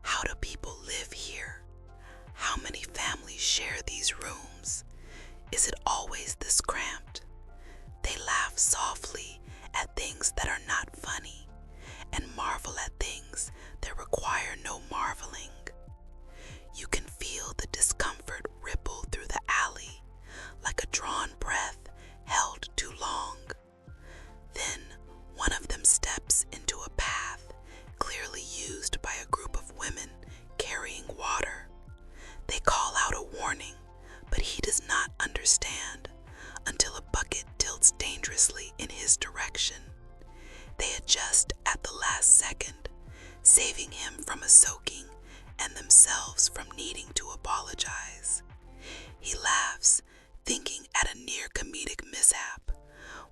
How do people live here? How many families share these rooms? Is it always this cramped? They laugh softly at things that are not funny and marvel at things that require no marveling. You can feel the discomfort ripple through the alley like a drawn breath held too long. Then one of them steps into a path clearly used by a group of women carrying water. They call out a warning, but he does not understand until a bucket tilts dangerously in his direction. They adjust at the last second, saving him from a soaking and themselves from needing to apologize. He laughs, thinking at a near comedic mishap,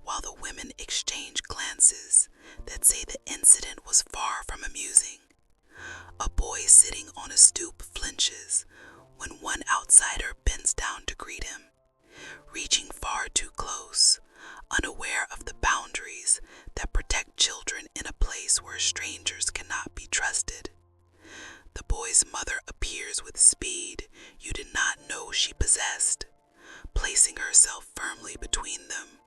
while the women exchange glances that say the incident was far from amusing. A boy sitting on a stoop flinches when one outsider bends down to greet him, reaching far too close, unaware of the boundaries that protect children in a place where strangers cannot be trusted. The boy's mother appears with speed you did not know she possessed, placing herself firmly between them,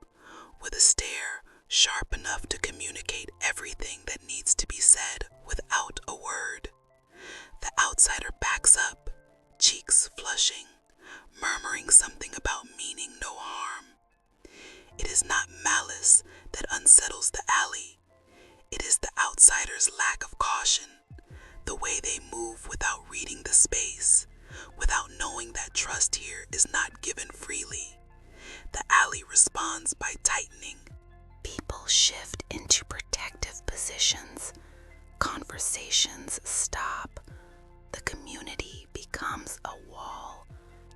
with a stare sharp enough to communicate everything that needs to be said without a word. The outsider backs up, cheeks flushing, murmuring something about meaning no harm. It is not malice that unsettles the alley. It is the outsider's lack of caution, the way they move without reading the space, without knowing that trust here is not given freely. The alley responds by tightening. People shift into protective positions. Conversations stop. The community becomes a wall,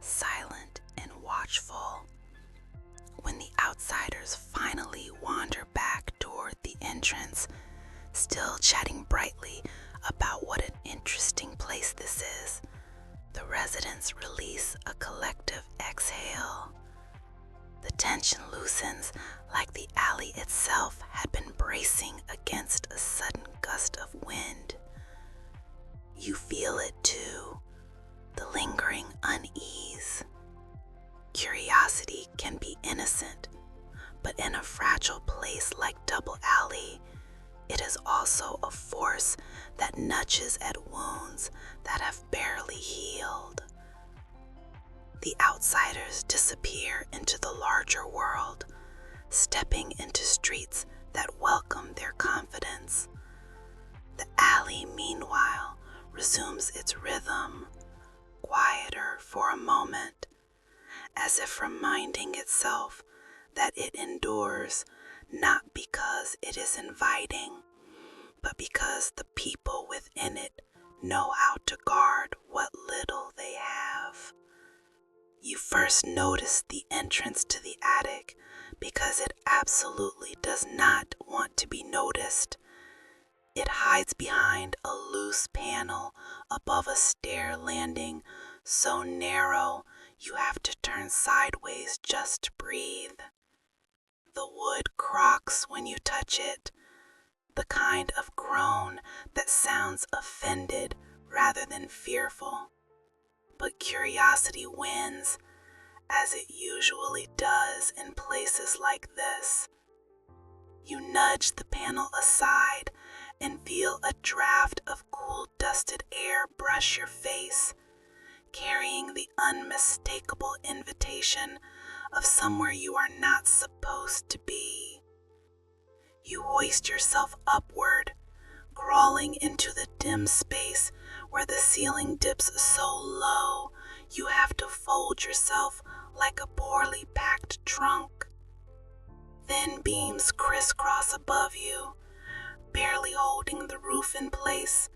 silent and watchful. When the outsiders finally wander back toward the entrance, still chatting brightly about what an interesting place this is, the residents release a collective exhale. The tension loosens like the alley itself had been bracing against a sudden gust of wind. You feel it too, the lingering unease. Curiosity can be innocent, but in a fragile place like Double Alley, it is also a force that nudges at wounds that have barely healed. The outsiders disappear into the larger world, stepping into streets that welcome their confidence. The alley, meanwhile, resumes its rhythm, quieter for a moment, as if reminding itself that it endures not because it is inviting, but because the people within it know how to guard what little they have. You first notice the entrance to the attic because it absolutely does not want to be noticed. It hides behind a loose panel above a stair landing so narrow you have to turn sideways just to breathe. The wood cracks when you touch it, the kind of groan that sounds offended rather than fearful. But curiosity wins, as it usually does in places like this. You nudge the panel aside and feel a draft of cool, dusted air brush your face, carrying the unmistakable invitation of somewhere you are not supposed to be. You hoist yourself upward, crawling into the dim space where the ceiling dips so low you have to fold yourself like a poorly packed trunk. Thin beams crisscross above you, barely holding the roof in place,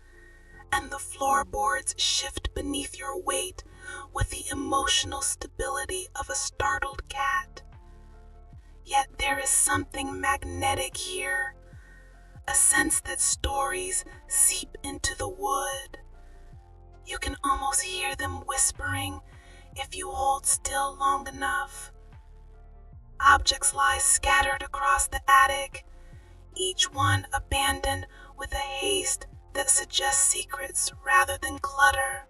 and the floorboards shift beneath your weight with the emotional stability of a startled cat. Yet there is something magnetic here, a sense that stories seep into the wood. You can almost hear them whispering if you hold still long enough. Objects lie scattered across the attic, each one abandoned with a haste that suggests secrets rather than clutter.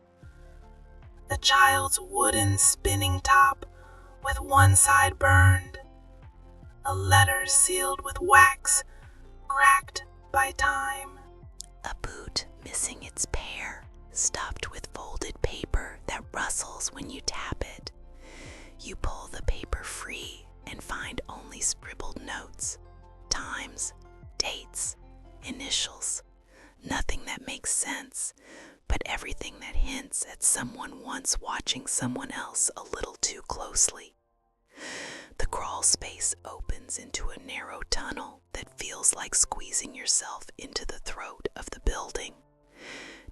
A child's wooden spinning top with one side burned, a letter sealed with wax, cracked by time. A boot missing its pair, stuffed with folded paper that rustles when you tap it. You pull the paper free and find only scribbled notes, times, dates, initials. Nothing that makes sense, but everything that hints at someone once watching someone else a little too closely. The crawl space opens into a narrow tunnel that feels like squeezing yourself into the throat of the building.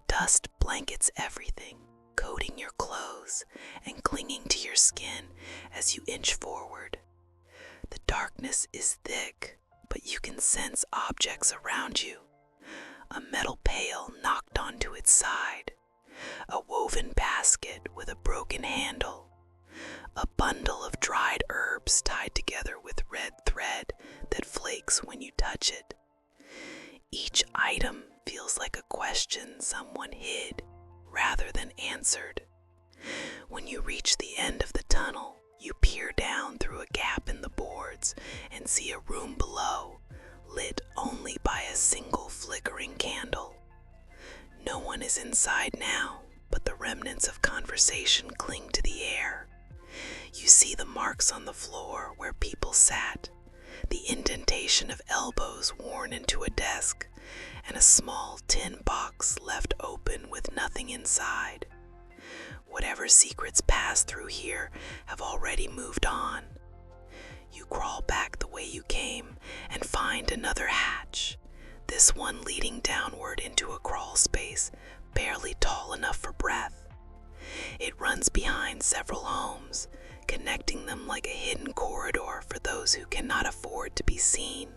Dust blankets everything, coating your clothes and clinging to your skin as you inch forward. The darkness is thick, but you can sense objects around you. A metal pail knocked onto its side, a woven basket with a broken handle, a bundle of dried herbs tied together with red thread that flakes when you touch it. Each item feels like a question someone hid rather than answered. When you reach the end of the tunnel, you peer down through a gap in the boards and see a room below, lit only by a single flickering candle. No one is inside now, but the remnants of conversation cling to the air. You see the marks on the floor where people sat, the indentation of elbows worn into a desk, and a small tin box left open with nothing inside. Whatever secrets pass through here have already moved on. You crawl back the way you came and find another hatch, this one leading downward into a crawl space barely tall enough for breath. It runs behind several homes, connecting them like a hidden corridor for those who cannot afford to be seen.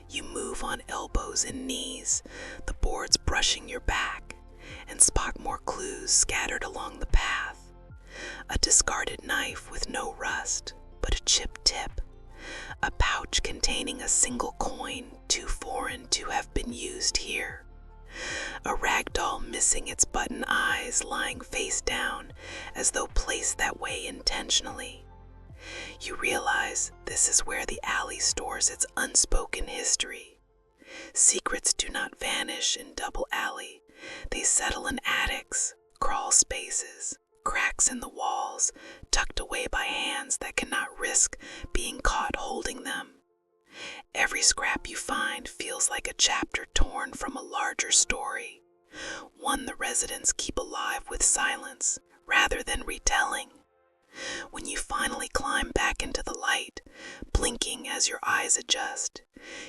You move on elbows and knees, the boards brushing your back, and spot more clues scattered along the path. A discarded knife with no rust, but a chipped tip. A pouch containing a single coin too foreign to have been used here. A rag doll missing its button eyes lying face down as though placed that way intentionally. You realize this is where the alley stores its unspoken history. Secrets do not vanish in Double Alley. They settle in attics, crawl spaces, cracks in the walls, tucked away by hands that cannot risk being caught holding them. Every scrap you find feels like a chapter torn from a larger story, one the residents keep alive with silence rather than retelling. When you finally climb back into the light, blinking as your eyes adjust,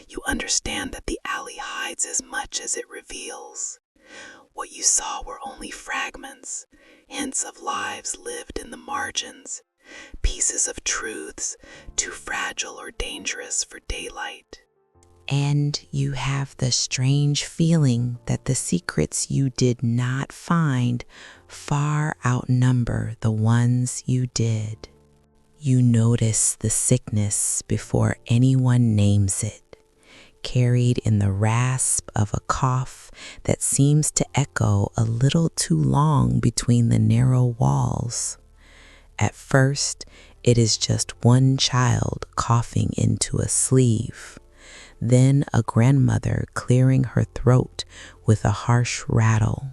you understand that the alley hides as much as it reveals. What you saw were only fragments, hints of lives lived in the margins, pieces of truths too fragile or dangerous for daylight. And you have the strange feeling that the secrets you did not find far outnumber the ones you did. You notice the sickness before anyone names it, carried in the rasp of a cough that seems to echo a little too long between the narrow walls. At first, it is just one child coughing into a sleeve, then a grandmother clearing her throat with a harsh rattle,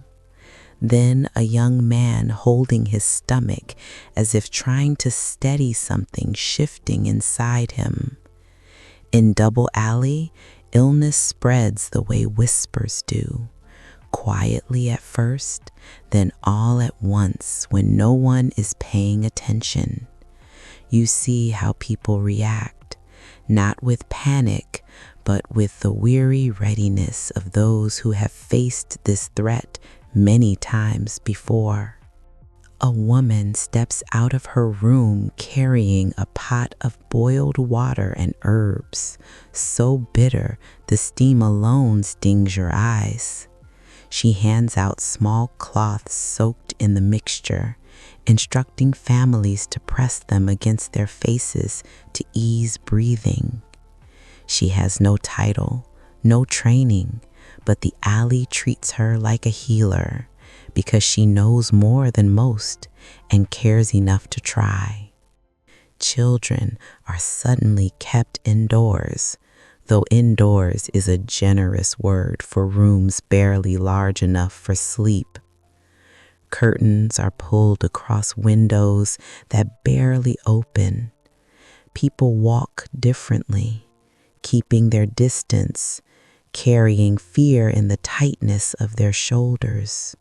then a young man holding his stomach as if trying to steady something shifting inside him. In Double Alley, illness spreads the way whispers do, quietly at first, then all at once when no one is paying attention. You see how people react, not with panic, but with the weary readiness of those who have faced this threat many times before. A woman steps out of her room carrying a pot of boiled water and herbs, so bitter the steam alone stings your eyes. She hands out small cloths soaked in the mixture, instructing families to press them against their faces to ease breathing. She has no title, no training, but the alley treats her like a healer because she knows more than most and cares enough to try. Children are suddenly kept indoors, though indoors is a generous word for rooms barely large enough for sleep. Curtains are pulled across windows that barely open. People walk differently, keeping their distance, carrying fear in the tightness of their shoulders.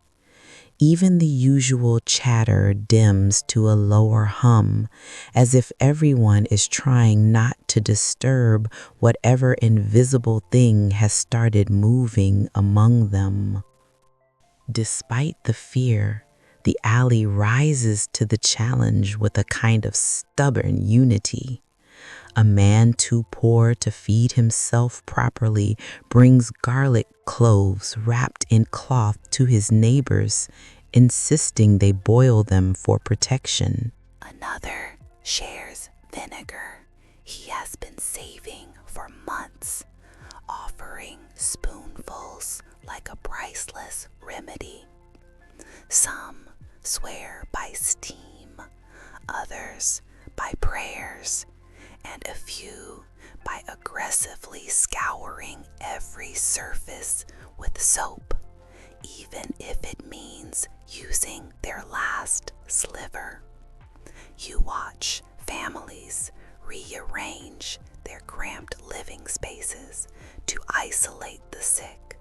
Even the usual chatter dims to a lower hum, as if everyone is trying not to disturb whatever invisible thing has started moving among them. Despite the fear, the alley rises to the challenge with a kind of stubborn unity. A man too poor to feed himself properly brings garlic cloves wrapped in cloth to his neighbors, insisting they boil them for protection. Another shares vinegar he has been saving for months, offering spoonfuls like a priceless remedy. Some swear by steam, others by prayers, and a few by aggressively scouring every surface with soap, even if it means using their last sliver. You watch families rearrange their cramped living spaces to isolate the sick,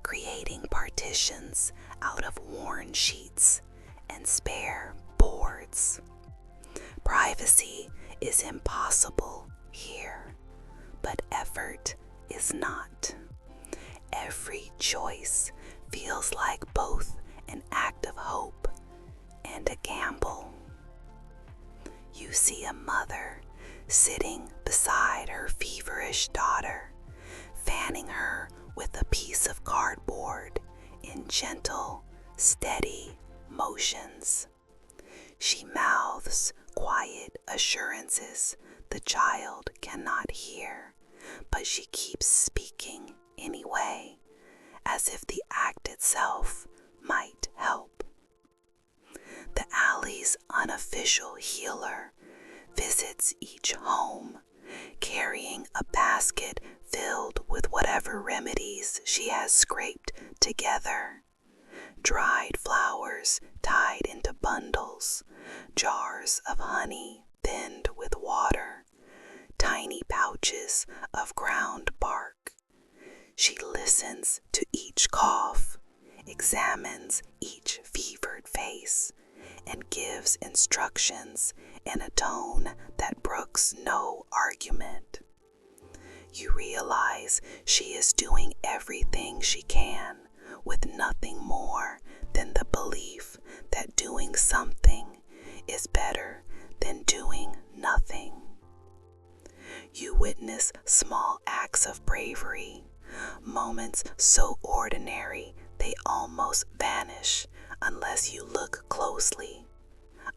creating partitions out of worn sheets and spare boards. Privacy is impossible here, but effort is not. Every choice feels like both an act of hope and a gamble. You see a mother sitting beside her feverish daughter, fanning her with a piece of cardboard in gentle, steady motions. She mouths quiet assurances the child cannot hear, but she keeps speaking anyway, as if the act itself might help. The alley's unofficial healer visits each home, carrying a basket filled with whatever remedies she has scraped together. Dried flowers tied into bundles, jars of honey thinned with water, tiny pouches of ground bark. She listens to each cough, examines each fevered face, and gives instructions in a tone that brooks no argument. You realize she is doing everything she can with nothing more than the belief that doing something is better than doing nothing. You witness small acts of bravery, moments so ordinary they almost vanish unless you look closely.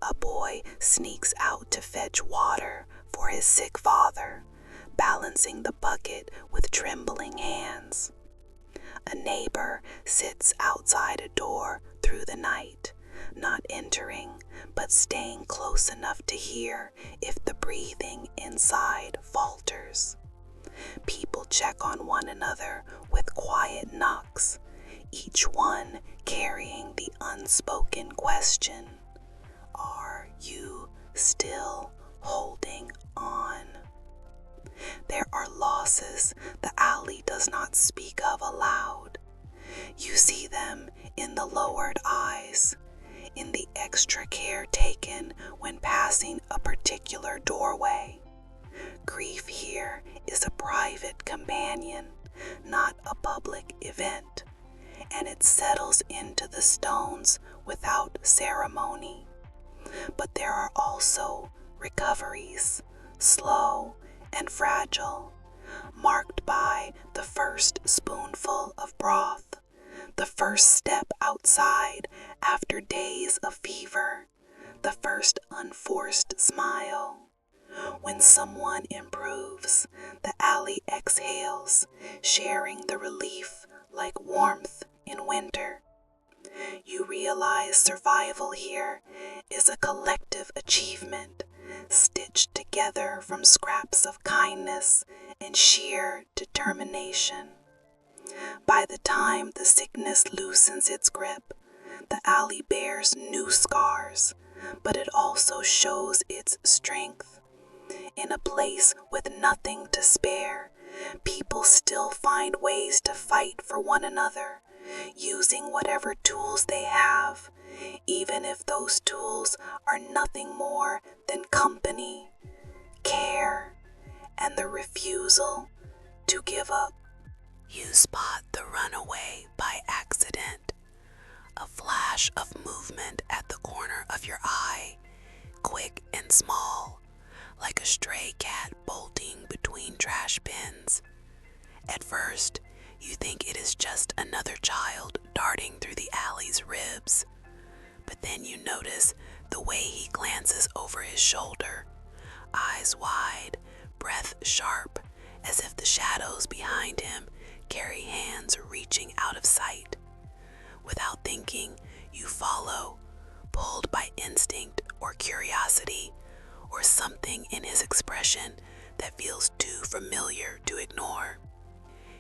A boy sneaks out to fetch water for his sick father, balancing the bucket with trembling hands. A neighbor sits outside a door through the night, not entering, but staying close enough to hear if the breathing inside falters. People check on one another with quiet knocks, each one carrying the unspoken question, "Are you still holding on?" There are losses the alley does not speak of aloud. You see them in the lowered eyes, in the extra care taken when passing a particular doorway. Grief here is a private companion, not a public event, and it settles into the stones without ceremony. But there are also recoveries, slow and fragile, marked by the first spoonful of broth, the first step outside after days of fever, the first unforced smile. When someone improves, the alley exhales, sharing the relief like warmth in winter. You realize survival here is a collective achievement, stitched together from scraps of kindness and sheer determination. By the time the sickness loosens its grip, the alley bears new scars, but it also shows its strength. In a place with nothing to spare, people still find ways to fight for one another, using whatever tools they have, even if those tools are nothing more than company, care, and the refusal to give up. You spot the runaway by accident, a flash of movement at the corner of your eye, quick and small, like a stray cat bolting between trash bins. At first, you think it is just another child darting through the alley's ribs, but then you notice the way he glances over his shoulder, eyes wide, breath sharp, as if the shadows behind him carry hands reaching out of sight. Without thinking, you follow, pulled by instinct or curiosity, or something in his expression that feels too familiar to ignore.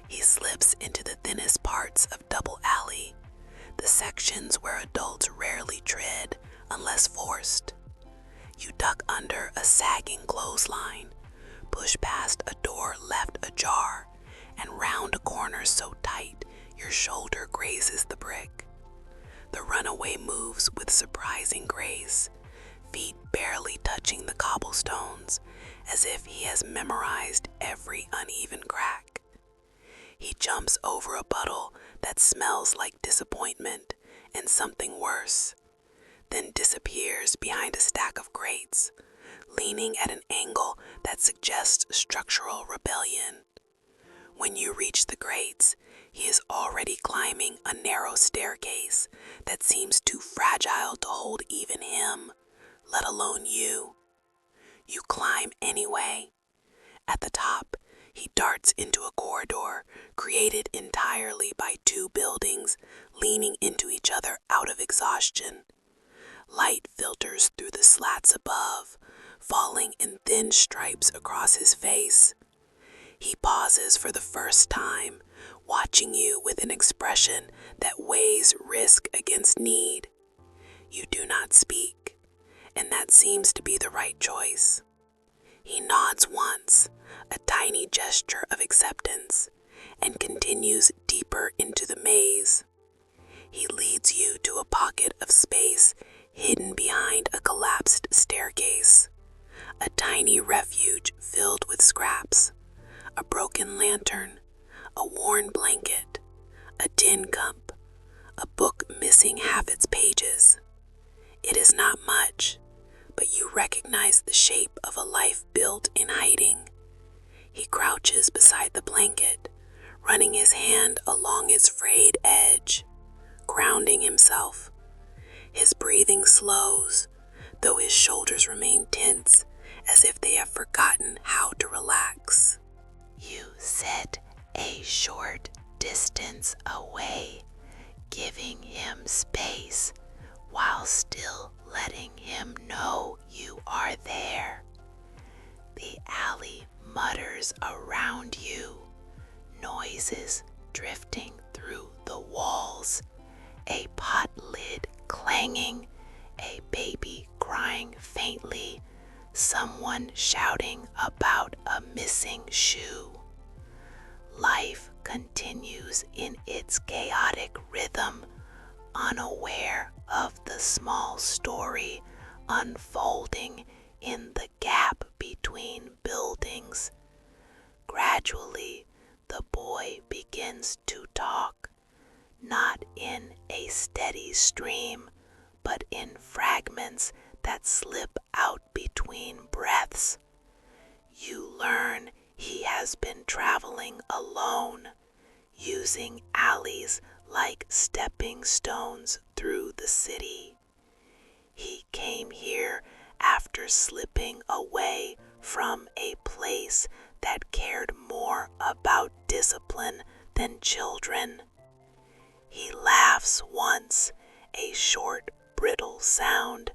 He slips into the thinnest parts of Double Alley, the sections where adults rarely tread unless forced. You duck under a sagging clothesline, push past a door left ajar, and round a corner so tight your shoulder grazes the brick. The runaway moves with surprising grace, feet barely touching the cobblestones, as if he has memorized every uneven crack. He jumps over a puddle that smells like disappointment and something worse, then disappears behind a stack of crates, leaning at an angle that suggests structural rebellion. When you reach the crates, he is already climbing a narrow staircase that seems too fragile to hold even him, let alone you. You climb anyway. At the top, he darts into a corridor created entirely by two buildings leaning into each other out of exhaustion. Light filters through the slats above, falling in thin stripes across his face. He pauses for the first time, watching you with an expression that weighs risk against need. You do not speak, and that seems to be the right choice. He nods once, a tiny gesture of acceptance, and continues deeper into the maze. He leads you to a pocket of space hidden behind a collapsed staircase, a tiny refuge filled with scraps, a broken lantern, a worn blanket, a tin cup, a book missing half its pages. It is not much, but you recognize the shape of a life built in hiding. He crouches beside the blanket, running his hand along its frayed edge, grounding himself. His breathing slows, though his shoulders remain tense, as if they have forgotten how to relax. You sit a short distance away, giving him space while still letting him know you are there. The alley mutters around you, noises drifting through the walls, a pot lid clanging, a baby crying faintly, someone shouting about a missing shoe. Life continues in its chaotic rhythm, unaware of the small story unfolding in the gap between buildings. Gradually, the boy begins to talk, not in a steady stream, but in fragments that slip out between breaths. You learn he has been traveling alone, using alleys like stepping stones through the city. He came here after slipping away from a place that cared more about discipline than children. He laughs once, a short, brittle sound,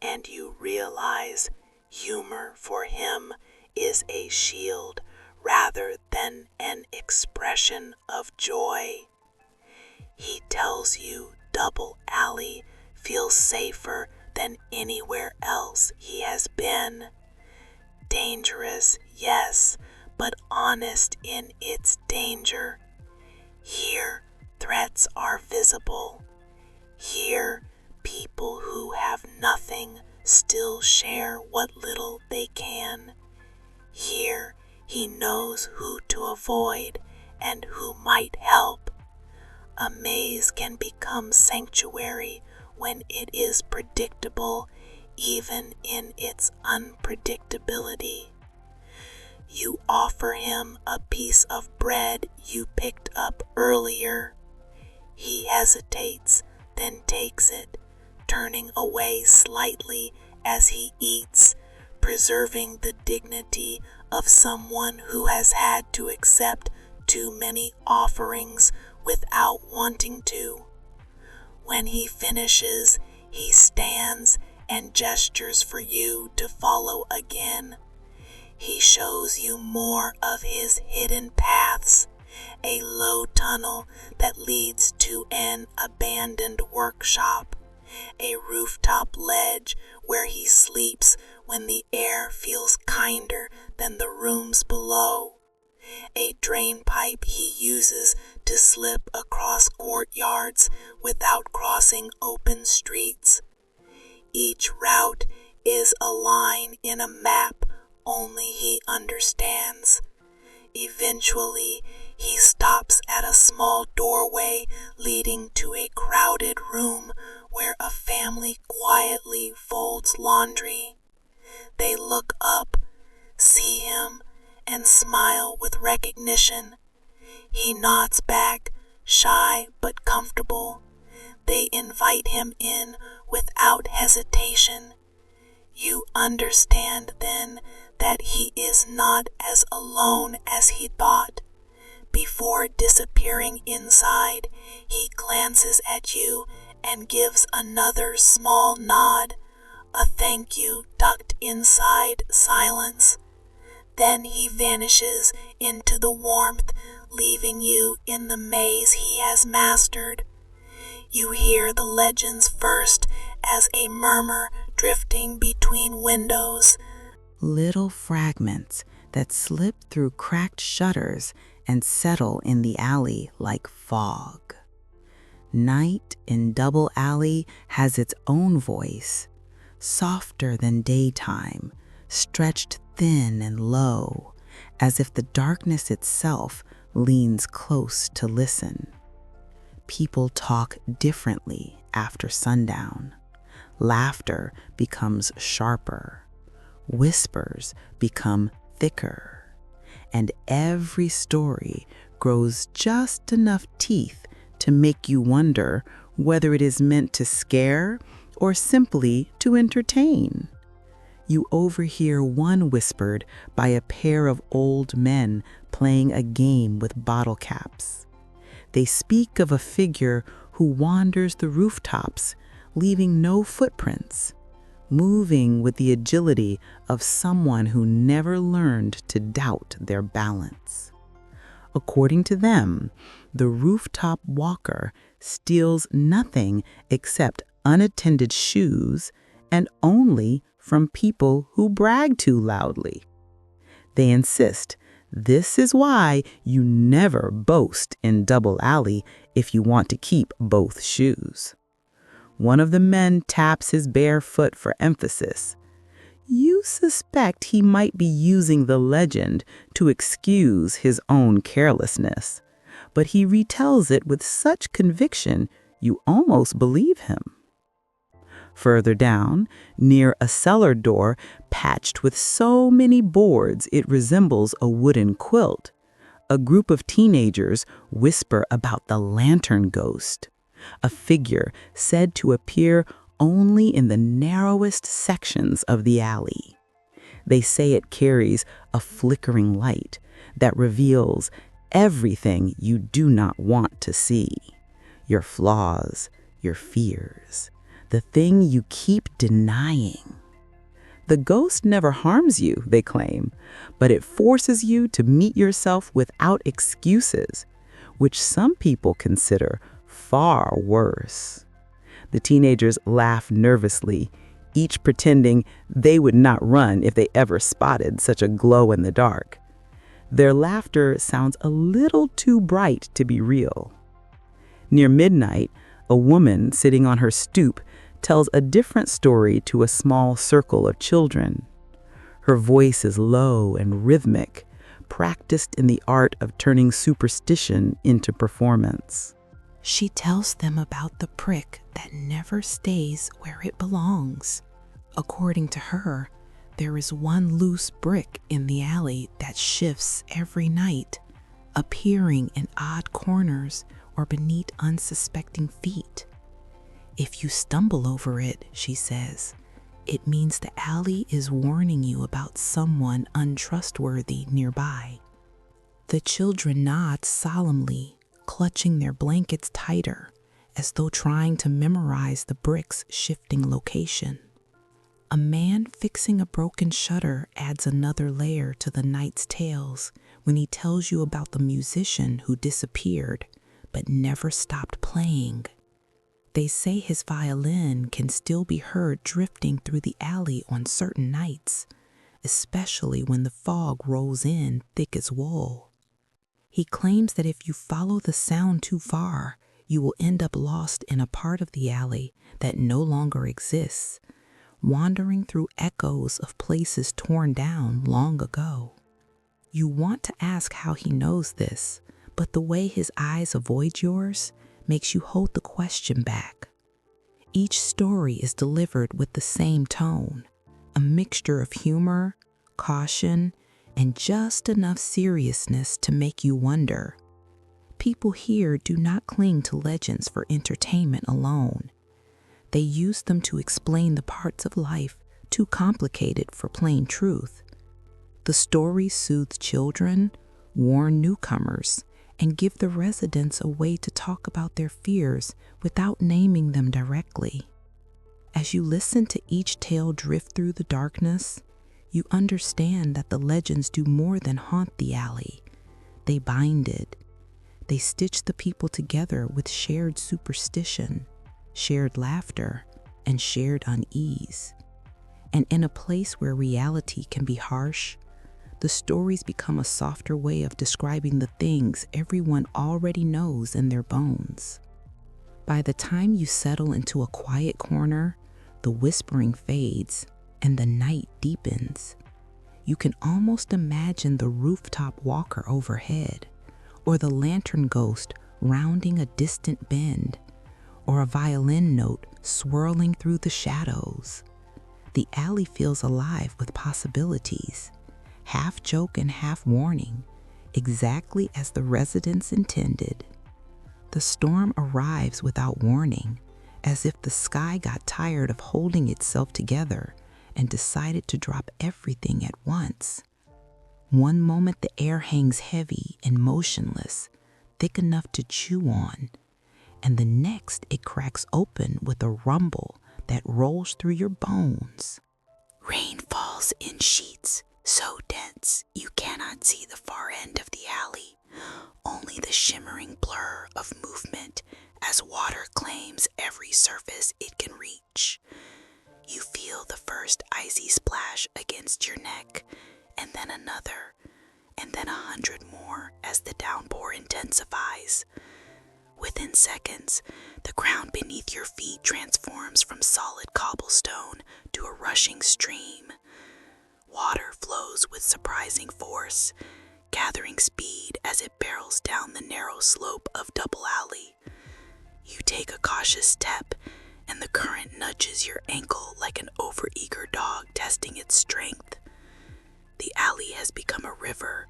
and you realize humor for him is a shield rather than an expression of joy. He tells you Double Alley feels safer than anywhere else he has been. Dangerous, yes, but honest in its danger. Here, threats are visible. Here, people who have nothing still share what little they can. Here, he knows who to avoid and who might help. A maze can become sanctuary when it is predictable, even in its unpredictability. You offer him a piece of bread you picked up earlier. He hesitates, then takes it, turning away slightly as he eats, preserving the dignity of someone who has had to accept too many offerings without wanting to. When he finishes, he stands and gestures for you to follow again. He shows you more of his hidden paths, a low tunnel that leads to an abandoned workshop, a rooftop ledge where he sleeps when the air feels kinder than the rooms below, a drain pipe he uses to slip across courtyards without crossing open streets. Each route is a line in a map only he understands. Eventually, he stops at a small doorway leading to a crowded room where a family quietly folds laundry. They look up, see him, and smile with recognition. He nods back, shy but comfortable. They invite him in without hesitation. You understand then that he is not as alone as he thought. Before disappearing inside, he glances at you and gives another small nod, a thank you tucked inside silence. Then he vanishes into the warmth, leaving you in the maze he has mastered. You hear the legends first as a murmur drifting between windows. Little fragments that slip through cracked shutters and settle in the alley like fog. Night in Double Alley has its own voice, softer than daytime, stretched thin and low, as if the darkness itself leans close to listen. People talk differently after sundown. Laughter becomes sharper. Whispers become thicker. and every story grows just enough teeth to make you wonder whether it is meant to scare or simply to entertain. You overhear one whispered by a pair of old men playing a game with bottle caps. They speak of a figure who wanders the rooftops, leaving no footprints, moving with the agility of someone who never learned to doubt their balance. According to them, the rooftop walker steals nothing except unattended shoes and only from people who brag too loudly. They insist this is why you never boast in Double Alley if you want to keep both shoes. One of the men taps his bare foot for emphasis. You suspect he might be using the legend to excuse his own carelessness, but he retells it with such conviction you almost believe him. Further down, near a cellar door patched with so many boards it resembles a wooden quilt, a group of teenagers whisper about the lantern ghost, a figure said to appear only in the narrowest sections of the alley. They say it carries a flickering light that reveals everything you do not want to see, your flaws, your fears, the thing you keep denying. The ghost never harms you, they claim, but it forces you to meet yourself without excuses, which some people consider far worse. The teenagers laugh nervously, each pretending they would not run if they ever spotted such a glow in the dark. Their laughter sounds a little too bright to be real. Near midnight, a woman sitting on her stoop tells a different story to a small circle of children. Her voice is low and rhythmic, practiced in the art of turning superstition into performance. She tells them about the prick that never stays where it belongs. According to her, there is one loose brick in the alley that shifts every night, appearing in odd corners or beneath unsuspecting feet. If you stumble over it, she says, it means the alley is warning you about someone untrustworthy nearby. The children nod solemnly, clutching their blankets tighter, as though trying to memorize the brick's shifting location. A man fixing a broken shutter adds another layer to the night's tales when he tells you about the musician who disappeared but never stopped playing. They say his violin can still be heard drifting through the alley on certain nights, especially when the fog rolls in thick as wool. He claims that if you follow the sound too far, you will end up lost in a part of the alley that no longer exists, wandering through echoes of places torn down long ago. You want to ask how he knows this, but the way his eyes avoid yours makes you hold the question back. Each story is delivered with the same tone, a mixture of humor, caution, and just enough seriousness to make you wonder. People here do not cling to legends for entertainment alone. They use them to explain the parts of life too complicated for plain truth. The stories soothe children, warn newcomers, and give the residents a way to talk about their fears without naming them directly. As you listen to each tale drift through the darkness, you understand that the legends do more than haunt the alley. They bind it. They stitch the people together with shared superstition, shared laughter, and shared unease. And in a place where reality can be harsh, the stories become a softer way of describing the things everyone already knows in their bones. By the time you settle into a quiet corner, the whispering fades and the night deepens. You can almost imagine the rooftop walker overhead, or the lantern ghost rounding a distant bend, or a violin note swirling through the shadows. The alley feels alive with possibilities, half joke and half warning, exactly as the residents intended. The storm arrives without warning, as if the sky got tired of holding itself together and decided to drop everything at once. One moment the air hangs heavy and motionless, thick enough to chew on, and the next it cracks open with a rumble that rolls through your bones. Rain falls in sheets so dense you cannot see the far end of the alley, only the shimmering blur of movement as water claims every surface it can reach. You feel the first icy splash against your neck, and then another, and then 100 more as the downpour intensifies. Within seconds, the ground beneath your feet transforms from solid cobblestone to a rushing stream. Water flows with surprising force, gathering speed as it barrels down the narrow slope of Double Alley. You take a cautious step, and the current nudges your ankle like an overeager dog testing its strength. The alley has become a river,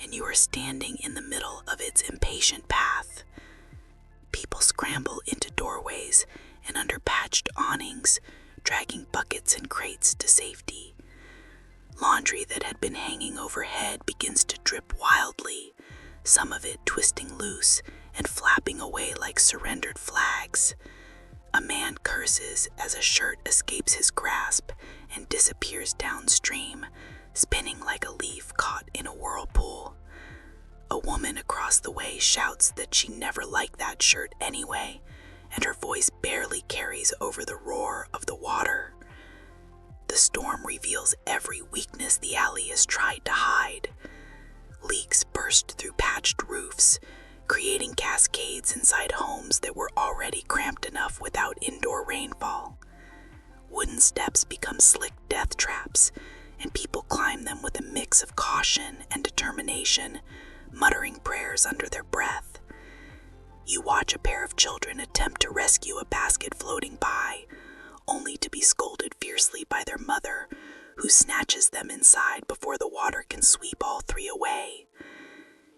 and you are standing in the middle of its impatient path. People scramble into doorways and under patched awnings, dragging buckets and crates to safety. Laundry that had been hanging overhead begins to drip wildly, some of it twisting loose and flapping away like surrendered flags. A man curses as a shirt escapes his grasp and disappears downstream, spinning like a leaf caught in a whirlpool. A woman across the way shouts that she never liked that shirt anyway, and her voice barely carries over the roar of the water. The storm reveals every weakness the alley has tried to hide. Leaks burst through patched roofs, creating cascades inside homes that were already cramped enough without indoor rainfall. Wooden steps become slick death traps, and people climb them with a mix of caution and determination, muttering prayers under their breath. You watch a pair of children attempt to rescue a basket floating by, only to be scolded fiercely by their mother, who snatches them inside before the water can sweep all three away.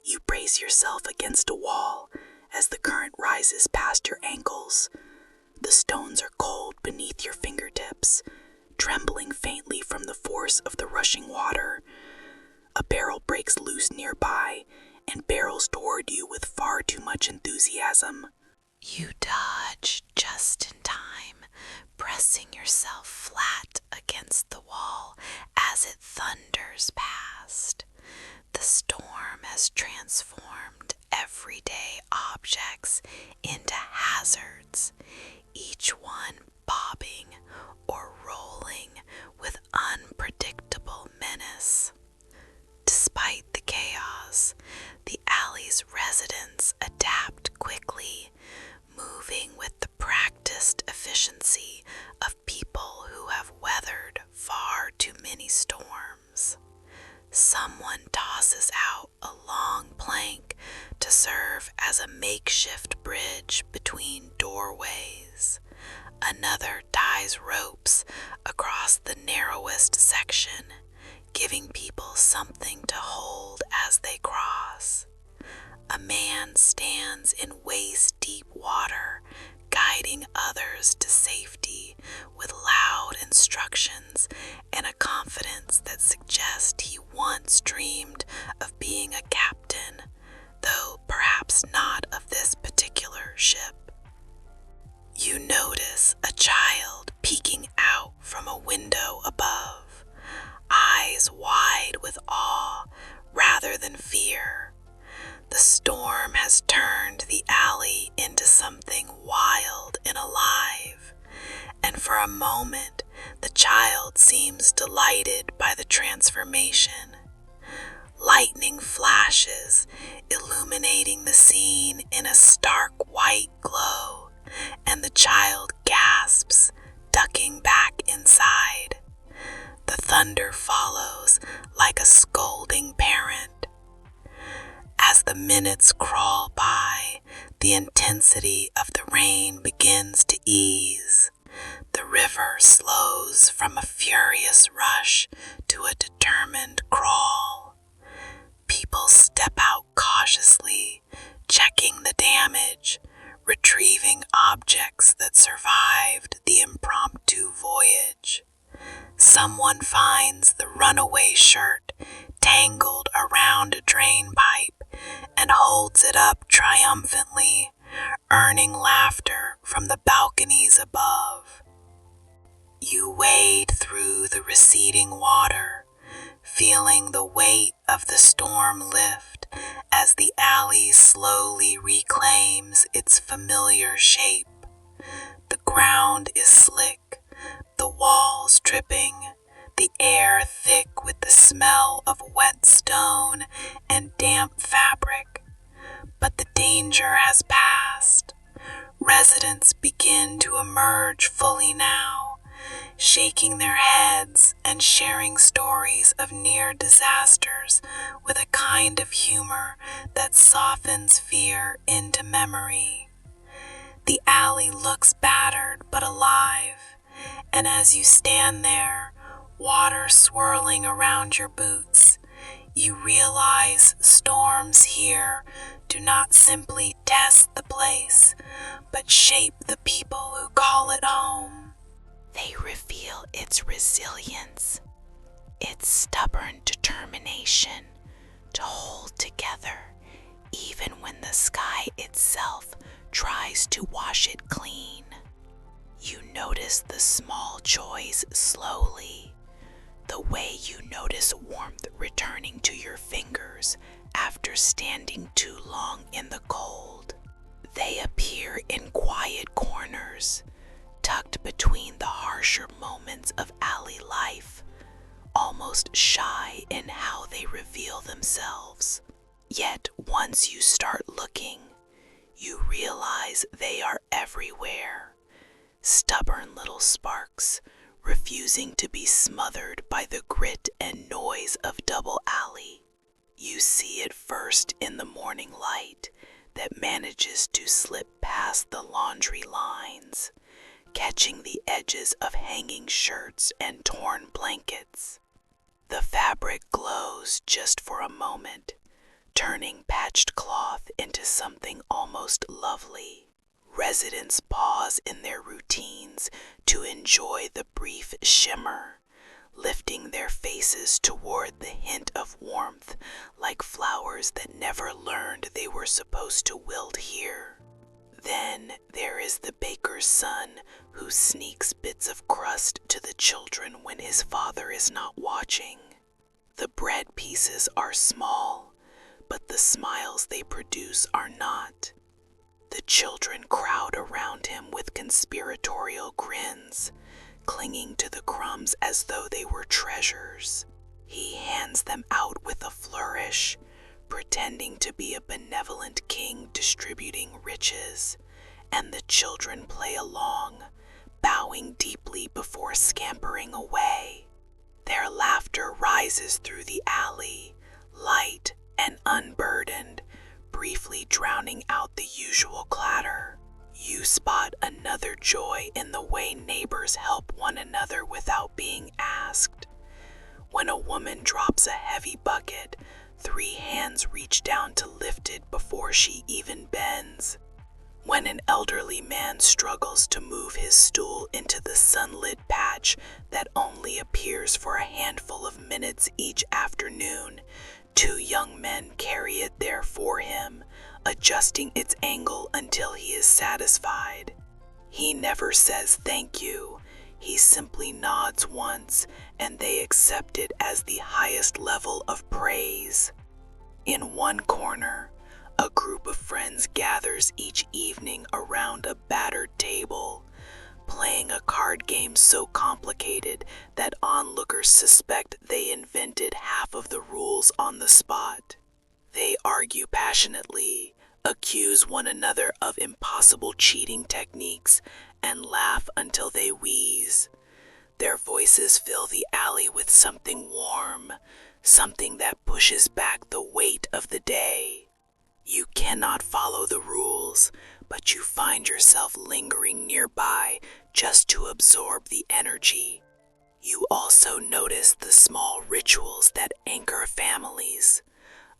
You brace yourself against a wall as the current rises past your ankles. The stones are cold beneath your fingertips, trembling faintly from the force of the rushing water. A barrel breaks loose nearby and barrels toward you with far too much enthusiasm. You dodge just in time, pressing yourself flat against the wall as it thunders past. The storm has transformed everyday objects into hazards, each one bobbing or rolling with unpredictable menace. Despite the chaos, the alley's residents adapt quickly, moving with the practiced efficiency of people who have weathered far too many storms. Someone tosses out a long plank to serve as a makeshift bridge between doorways. Another ties ropes across the narrowest section, giving people something to hold as they cross. A man stands in waist-deep water, guiding others to safety with loud instructions and a confidence that suggests he once dreamed of being a captain, though perhaps not of this particular ship. You notice a child peeking out from a window above, eyes wide with awe rather than fear. The storm has turned the alley into something wild and alive, and for a moment the child seems delighted by the transformation. Lightning flashes, illuminating the scene in a stark white glow, and the child gasps, ducking back inside. The thunder follows like a scolding parent. As the minutes crawl by, the intensity of the rain begins to ease. The river slows from a furious rush to a determined crawl. People step out cautiously, checking the damage, retrieving objects that survived the impromptu voyage. Someone finds the runaway shirt tangled around a drain pipe and holds it up triumphantly, earning laughter from the balconies above. You wade through the receding water, feeling the weight of the storm lift as the alley slowly reclaims its familiar shape. The ground is slick, the walls dripping, the air thick with the smell of wet stone and damp fabric. But the danger has passed. Residents begin to emerge fully now, shaking their heads and sharing stories of near disasters with a kind of humor that softens fear into memory. The alley looks battered but alive, and as you stand there, water swirling around your boots, you realize storms here do not simply test the place, but shape the people who call it home. They reveal its resilience, its stubborn determination to hold together even when the sky itself tries to wash it clean. You notice the small joys slowly, the way you notice warmth returning to your fingers after standing too long in the cold. They appear in quiet corners, tucked between the harsher moments of alley life, almost shy in how they reveal themselves. Yet once you start looking, you realize they are everywhere. Stubborn little sparks, refusing to be smothered by the grit and noise of Double Alley. You see it first in the morning light that manages to slip past the laundry lines, catching the edges of hanging shirts and torn blankets. The fabric glows just for a moment, turning patched cloth into something almost lovely. Residents pause in their routines to enjoy the brief shimmer, lifting their faces toward the hint of warmth like flowers that never learned they were supposed to wilt here. Then there is the baker's son who sneaks bits of crust to the children when his father is not watching. The bread pieces are small, but the smiles they produce are not. The children crowd around him with conspiratorial grins, clinging to the crumbs as though they were treasures. He hands them out with a flourish, pretending to be a benevolent king distributing riches, and the children play along, bowing deeply before scampering away. Their laughter rises through the alley, light and unburdened, briefly drowning out the usual clatter. You spot another joy in the way neighbors help one another without being asked. When a woman drops a heavy bucket, 3 hands reach down to lift it before she even bends. When an elderly man struggles to move his stool into the sunlit patch that only appears for a handful of minutes each afternoon, 2 young men carry it there for him, adjusting its angle until he is satisfied. He never says thank you. He simply nods once, and they accept it as the highest level of praise. In one corner, a group of friends gathers each evening around a battered table, playing a card game so complicated that onlookers suspect they invented half of the rules on the spot. They argue passionately, accuse one another of impossible cheating techniques, and laugh until they wheeze. Their voices fill the alley with something warm, something that pushes back the weight of the day. You cannot follow the rules, but you find yourself lingering nearby just to absorb the energy. You also notice the small rituals that anchor families.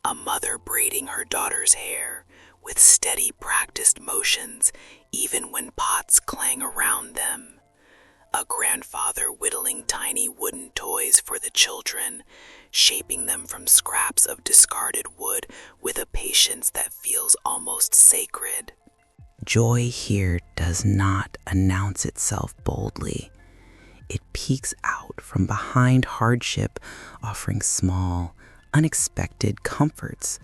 A mother braiding her daughter's hair with steady practiced motions even when pots clang around them. A grandfather whittling tiny wooden toys for the children, shaping them from scraps of discarded wood with a patience that feels almost sacred. Joy here does not announce itself boldly. It peeks out from behind hardship, offering small, unexpected comforts.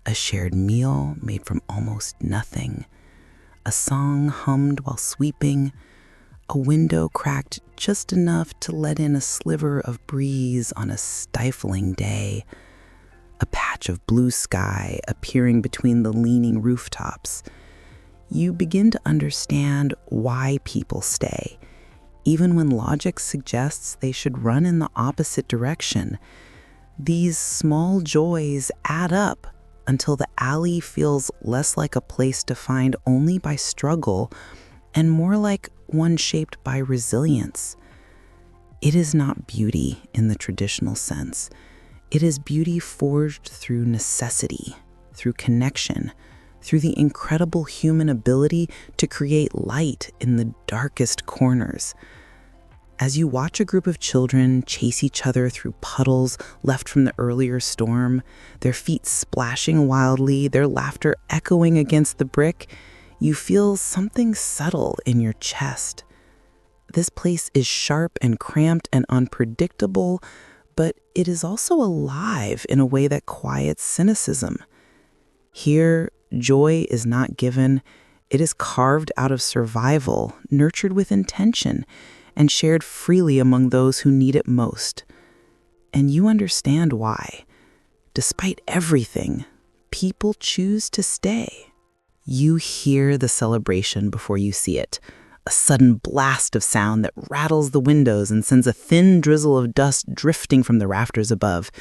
A shared meal made from almost nothing, a song hummed while sweeping, a window cracked just enough to let in a sliver of breeze on a stifling day, a patch of blue sky appearing between the leaning rooftops. You begin to understand why people stay, even when logic suggests they should run in the opposite direction. These small joys add up until the alley feels less like a place defined only by struggle and more like one shaped by resilience. It is not beauty in the traditional sense. It is beauty forged through necessity, through connection, through the incredible human ability to create light in the darkest corners. As you watch a group of children chase each other through puddles left from the earlier storm, their feet splashing wildly, their laughter echoing against the brick, you feel something subtle in your chest. This place is sharp and cramped and unpredictable, but it is also alive in a way that quiets cynicism. Here, joy is not given. It is carved out of survival, nurtured with intention, and shared freely among those who need it most. And you understand why. Despite everything, people choose to stay. You hear the celebration before you see it, a sudden blast of sound that rattles the windows and sends a thin drizzle of dust drifting from the rafters above.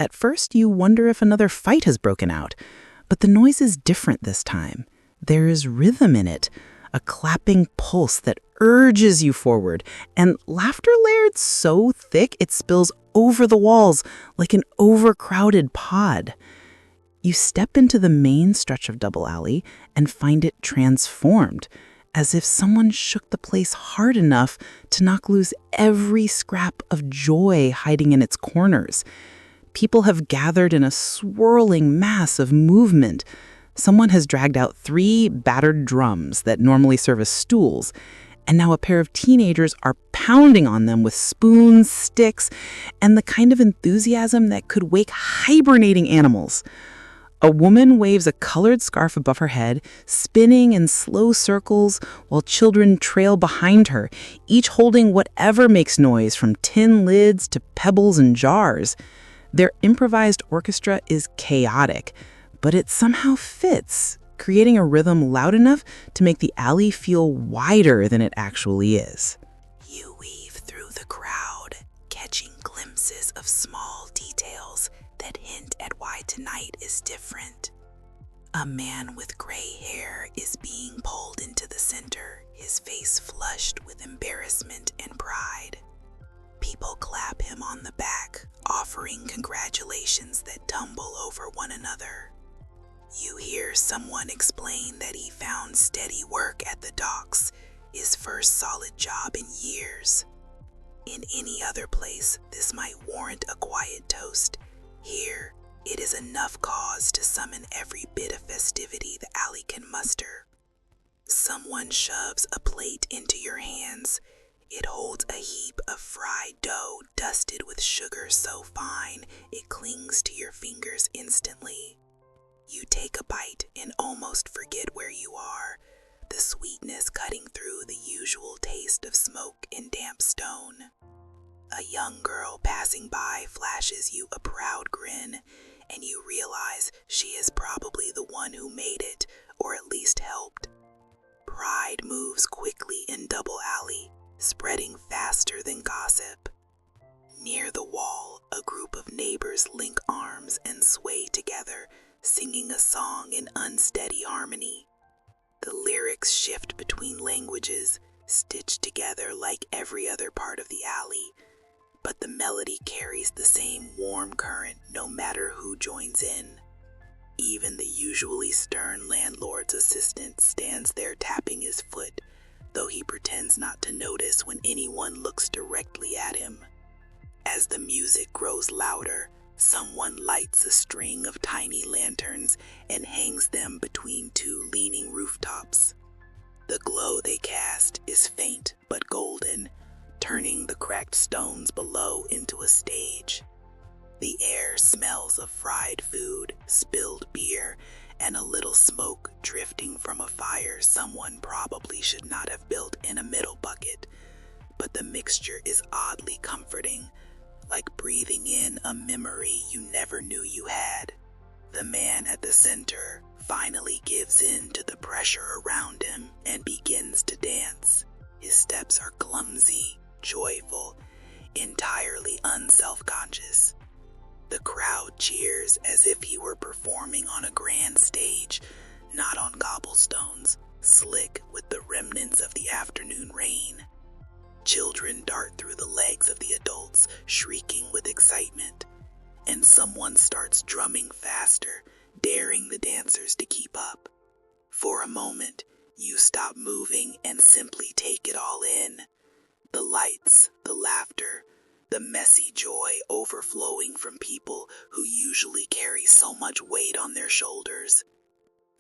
At first, you wonder if another fight has broken out, but the noise is different this time. There is rhythm in it, a clapping pulse that urges you forward, and laughter layered so thick it spills over the walls like an overcrowded pod. You step into the main stretch of Double Alley and find it transformed, as if someone shook the place hard enough to knock loose every scrap of joy hiding in its corners. People have gathered in a swirling mass of movement. Someone has dragged out 3 battered drums that normally serve as stools, and now a pair of teenagers are pounding on them with spoons, sticks, and the kind of enthusiasm that could wake hibernating animals. A woman waves a colored scarf above her head, spinning in slow circles while children trail behind her, each holding whatever makes noise from tin lids to pebbles and jars. Their improvised orchestra is chaotic, but it somehow fits, creating a rhythm loud enough to make the alley feel wider than it actually is. You weave through the crowd, catching glimpses of small details that hint at why tonight is different. A man with gray hair is being pulled into the center, his face flushed with embarrassment and pride. People clap him on the back, offering congratulations that tumble over one another. You hear someone explain that he found steady work at the docks, his first solid job in years. In any other place, this might warrant a quiet toast. Here, it is enough cause to summon every bit of festivity the alley can muster. Someone shoves a plate into your hands. It holds a heap of fried dough dusted with sugar so fine it clings to your fingers instantly. You take a bite and almost forget where you are, the sweetness cutting through the usual taste of smoke and damp stone. A young girl passing by flashes you a proud grin, and you realize she is probably the one who made it, or at least helped. Pride moves quickly in Double Alley, spreading faster than gossip. Near the wall, a group of neighbors link arms and sway together, singing a song in unsteady harmony. The lyrics shift between languages, stitched together like every other part of the alley, but the melody carries the same warm current no matter who joins in. Even the usually stern landlord's assistant stands there tapping his foot, though he pretends not to notice when anyone looks directly at him. As the music grows louder, someone lights a string of tiny lanterns and hangs them between two leaning rooftops. The glow they cast is faint but golden, turning the cracked stones below into a stage. The air smells of fried food, spilled beer, and a little smoke drifting from a fire someone probably should not have built in a middle bucket, but the mixture is oddly comforting, like breathing in a memory you never knew you had. The man at the center finally gives in to the pressure around him and begins to dance. His steps are clumsy, joyful, entirely unself-conscious. The crowd cheers as if he were performing on a grand stage, not on cobblestones, slick with the remnants of the afternoon rain. Children dart through the legs of the adults, shrieking with excitement, and someone starts drumming faster, daring the dancers to keep up. For a moment, you stop moving and simply take it all in. The lights, the laughter, the messy joy overflowing from people who usually carry so much weight on their shoulders.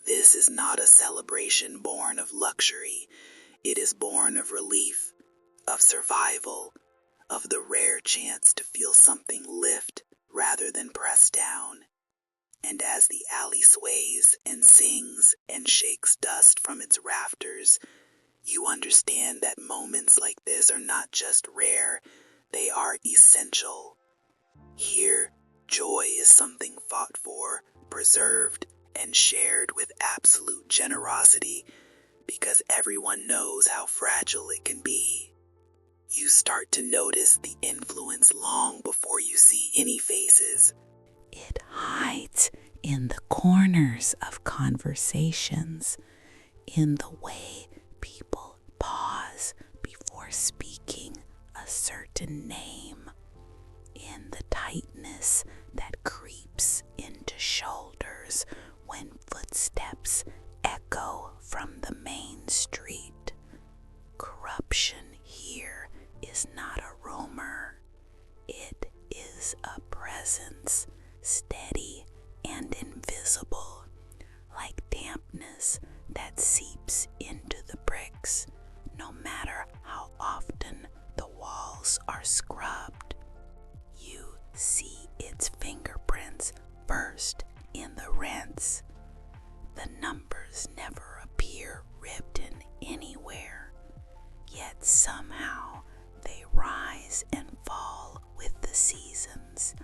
This is not a celebration born of luxury. It is born of relief, of survival, of the rare chance to feel something lift rather than press down. And as the alley sways and sings and shakes dust from its rafters, you understand that moments like this are not just rare, they are essential. Here, joy is something fought for, preserved, and shared with absolute generosity, because everyone knows how fragile it can be. You start to notice the influence long before you see any faces. It hides in the corners of conversations, in the way people pause before speaking a certain name, in the tightness that creeps into shoulders when footsteps echo from the main street. Corruption here is not a rumor. It is a presence, steady and invisible, like dampness that seeps into the bricks, no matter how often the walls are scrubbed. You see its fingerprints first in the rents. The numbers never appear written anywhere, yet somehow they rise and fall with the seasons,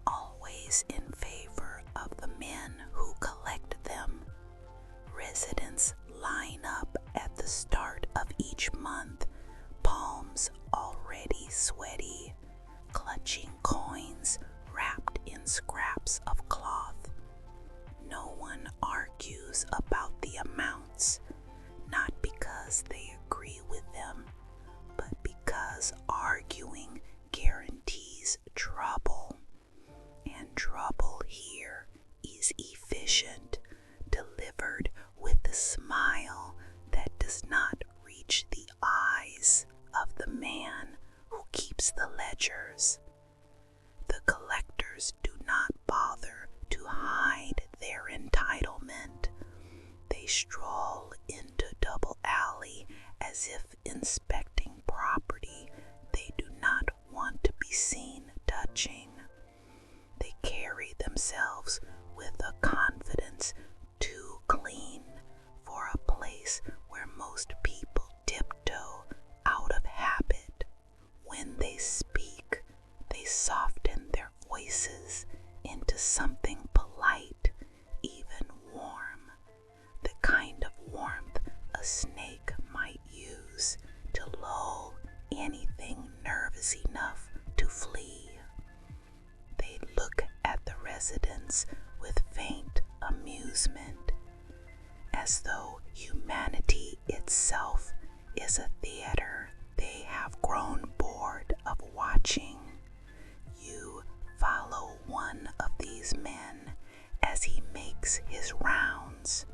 always in favor of the men who collect them. Residents line up at the start of each month, palms already sweaty, clutching coins wrapped in scraps of cloth. No one argues about the amounts, not because they agree with them, but because arguing guarantees trouble. And trouble here is efficient, delivered with a smile that does not reach the eyes of the man who keeps the ledgers. The collectors do not bother to hide their entitlement. They stroll into Double Alley as if inspecting property they do not want to be seen touching. They carry themselves with a confidence too clean for a place where most people tiptoe out of habit. When they speak, they soften their voices into something polite, even warm, the kind of warmth a snake might use to lull anything nervous enough to flee. They look at the residents with faint amusement, as though Humanity itself is a theater they have grown bored of watching. You follow one of these men as he makes his rounds,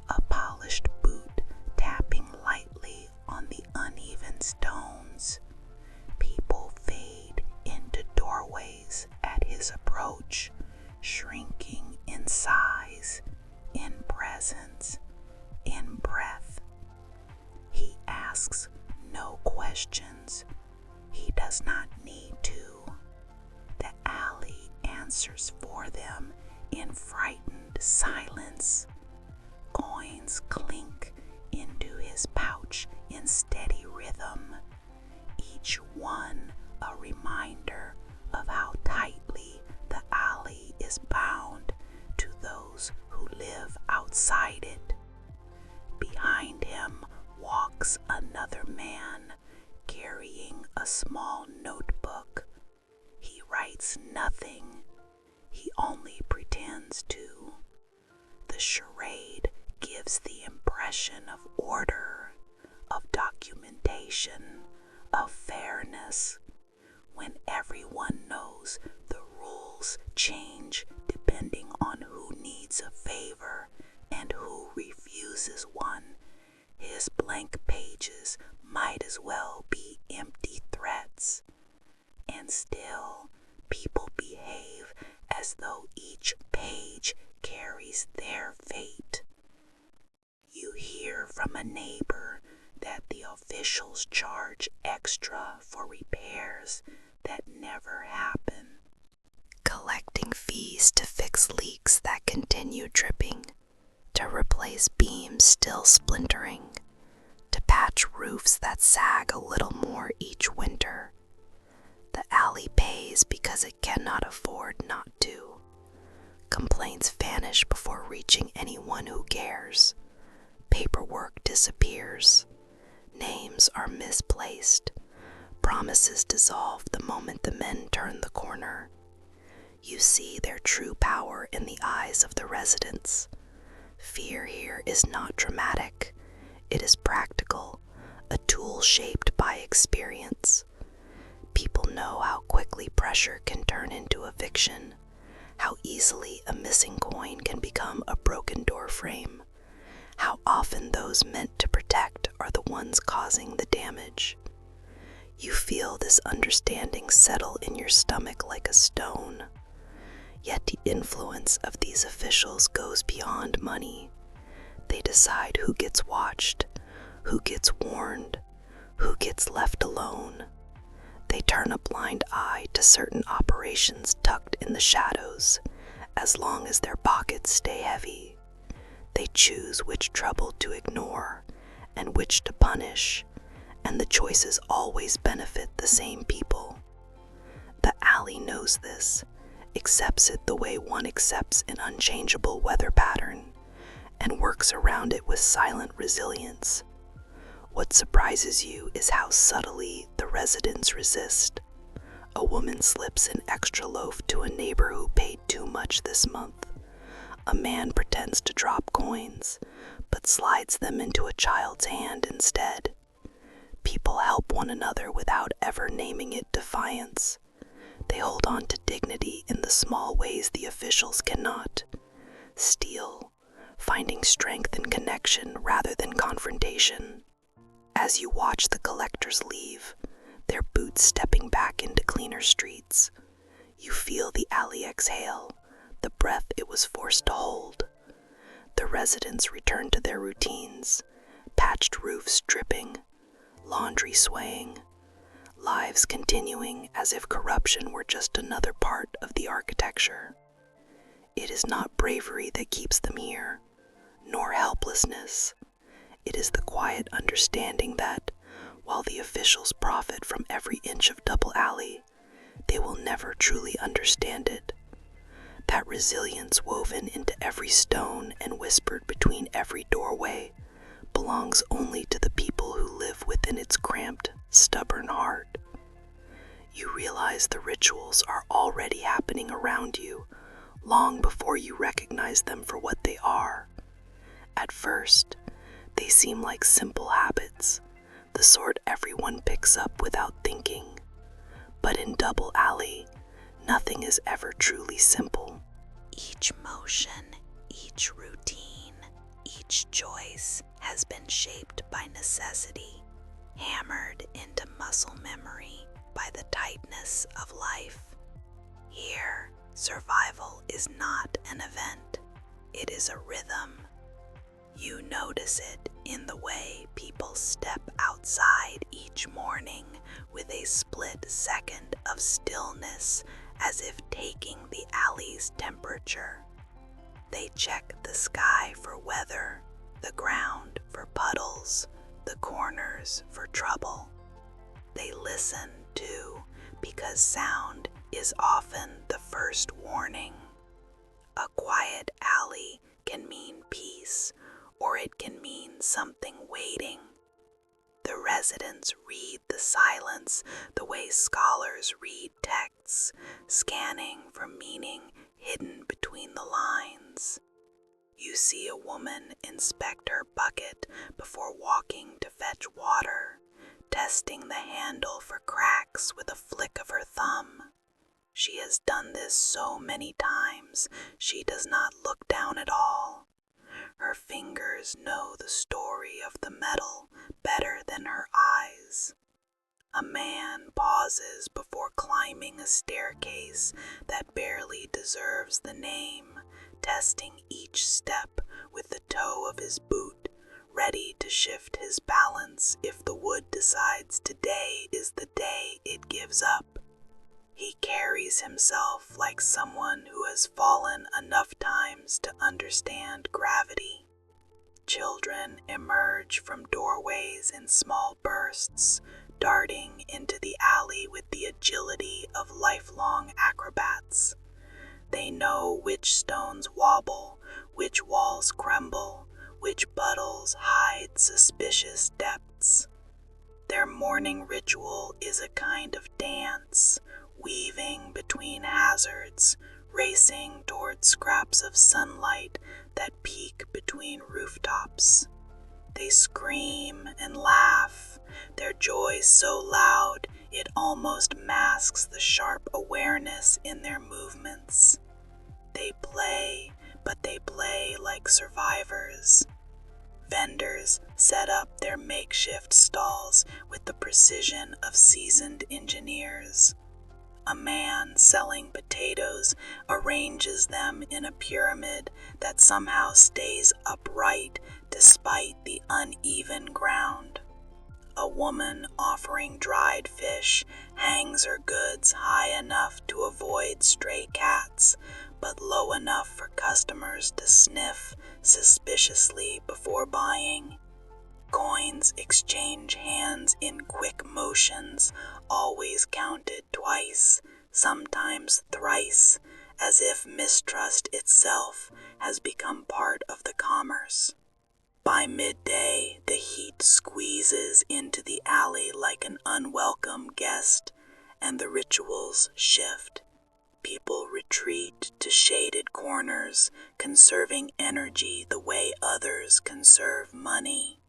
a polished boot tapping lightly on the uneven stones. People fade into doorways at his approach, shrinking in size, in presence, in breath. He asks no questions. He does not need to. The alley answers for them in frightened silence. Coins clink into his pouch in steady rhythm, each one a reminder of how tightly the alley is bound to those who live outside it. Behind him walks another man carrying a small notebook. He writes nothing. He only pretends to. The charade gives the impression of order, of documentation, of fairness. When everyone knows the rules change depending on who needs a favor and who refuses one, his blank pages might as well be empty threats. And still, people behave as though each page carries their fate. You hear from a neighbor that the officials charge extra for repairs that never happen, collecting fees to fix leaks that continue dripping, to replace beams still splintering, to patch roofs that sag a little more each winter. The alley pays because it cannot afford not to. Complaints vanish before reaching anyone who cares. Paperwork disappears. Names are misplaced. Promises dissolve the moment the men turn the corner. You see their true power in the eyes of the residents. Fear here is not dramatic. It is practical, a tool shaped by experience. People know how quickly pressure can turn into eviction, how easily a missing coin can become a broken door frame, how often those meant to protect are the ones causing the damage. You feel this understanding settle in your stomach like a stone. Yet the influence of these officials goes beyond money. They decide who gets watched, who gets warned, who gets left alone. They turn a blind eye to certain operations tucked in the shadows, as long as their pockets stay heavy. They choose which trouble to ignore and which to punish, and the choices always benefit the same people. The alley knows this, accepts it the way one accepts an unchangeable weather pattern, and works around it with silent resilience. What surprises you is how subtly the residents resist. A woman slips an extra loaf to a neighbor who paid too much this month. A man pretends to drop coins, but slides them into a child's hand instead. People help one another without ever naming it defiance. They hold on to dignity in the small ways the officials cannot. Steal, finding strength in connection rather than confrontation. As you watch the collectors leave, their boots stepping back into cleaner streets, you feel the alley exhale, the breath it was forced to hold. The residents return to their routines, patched roofs dripping, laundry swaying, lives continuing as if corruption were just another part of the architecture. It is not bravery that keeps them here, nor helplessness. It is the quiet understanding that, while the officials profit from every inch of double alley, they will never truly understand it. That resilience woven into every stone and whispered between every doorway belongs only to the people who live within its cramped, stubborn heart. You realize the rituals are already happening around you, long before you recognize them for what they are. At first, They seem like simple habits, the sort everyone picks up without thinking. But in Double Alley, nothing is ever truly simple. Each motion, each routine, each choice has been shaped by necessity, hammered into muscle memory by the tightness of life. Here, survival is not an event, it is a rhythm. You notice it in the way people step outside each morning with a split second of stillness, as if taking the alley's temperature. They check the sky for weather, the ground for puddles, the corners for trouble. They listen, too, because sound is often the first warning. A quiet alley can mean peace, or it can mean something waiting. The residents read the silence the way scholars read texts, scanning for meaning hidden between the lines. You see a woman inspect her bucket before walking to fetch water, testing the handle for cracks with a flick of her thumb. She has done this so many times, she does not look down at all. Her fingers know the story of the metal better than her eyes. A man pauses before climbing a staircase that barely deserves the name, testing each step with the toe of his boot, ready to shift his balance if the wood decides today is the day it gives up. He carries himself like someone who has fallen enough times to understand gravity. Children emerge from doorways in small bursts, darting into the alley with the agility of lifelong acrobats. They know which stones wobble, which walls crumble, which puddles hide suspicious depths. Their morning ritual is a kind of dance, weaving between hazards, racing toward scraps of sunlight that peek between rooftops. They scream and laugh, their joy so loud it almost masks the sharp awareness in their movements. They play, but they play like survivors. Vendors set up their makeshift stalls with the precision of seasoned engineers. A man selling potatoes arranges them in a pyramid that somehow stays upright despite the uneven ground. A woman offering dried fish hangs her goods high enough to avoid stray cats, but low enough for customers to sniff suspiciously before buying. Coins exchange hands in quick motions, always counted twice, sometimes thrice, as if mistrust itself has become part of the commerce. By midday, the heat squeezes into the alley like an unwelcome guest, and the rituals shift. People retreat to shaded corners, conserving energy the way others conserve money.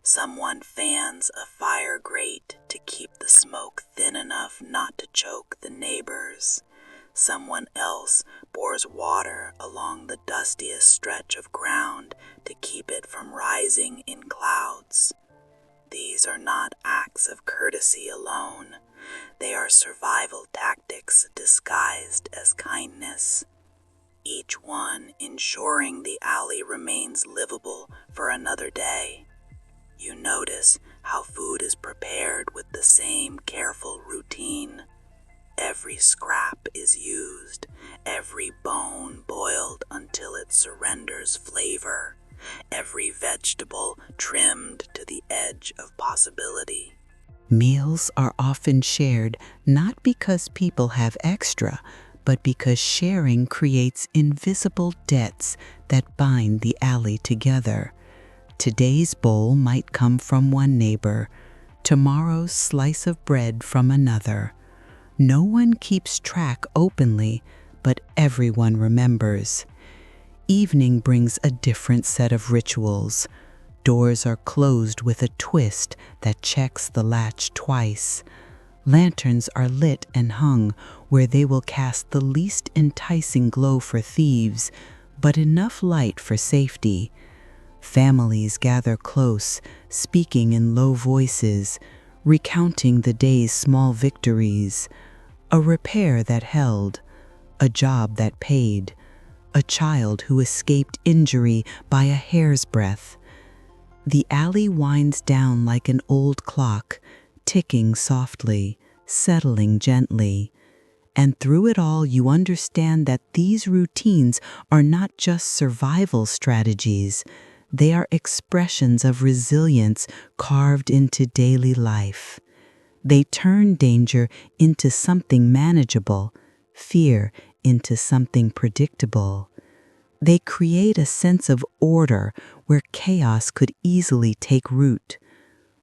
Someone fans a fire grate to keep the smoke thin enough not to choke the neighbors. Someone else pours water along the dustiest stretch of ground to keep it from rising in clouds. These are not acts of courtesy alone. They are survival tactics disguised as kindness. Each one ensuring the alley remains livable for another day. You notice how food is prepared with the same careful routine. Every scrap is used, every bone boiled until it surrenders flavor, every vegetable trimmed to the edge of possibility. Meals are often shared not because people have extra, but because sharing creates invisible debts that bind the alley together. Today's bowl might come from one neighbor, tomorrow's slice of bread from another. No one keeps track openly, but everyone remembers. Evening brings a different set of rituals. Doors are closed with a twist that checks the latch twice. Lanterns are lit and hung where they will cast the least enticing glow for thieves, but enough light for safety. Families gather close, speaking in low voices, recounting the day's small victories. A repair that held, a job that paid, a child who escaped injury by a hair's breadth. The alley winds down like an old clock, ticking softly, settling gently. And through it all, you understand that these routines are not just survival strategies. They are expressions of resilience carved into daily life. They turn danger into something manageable, fear into something predictable. They create a sense of order where chaos could easily take root.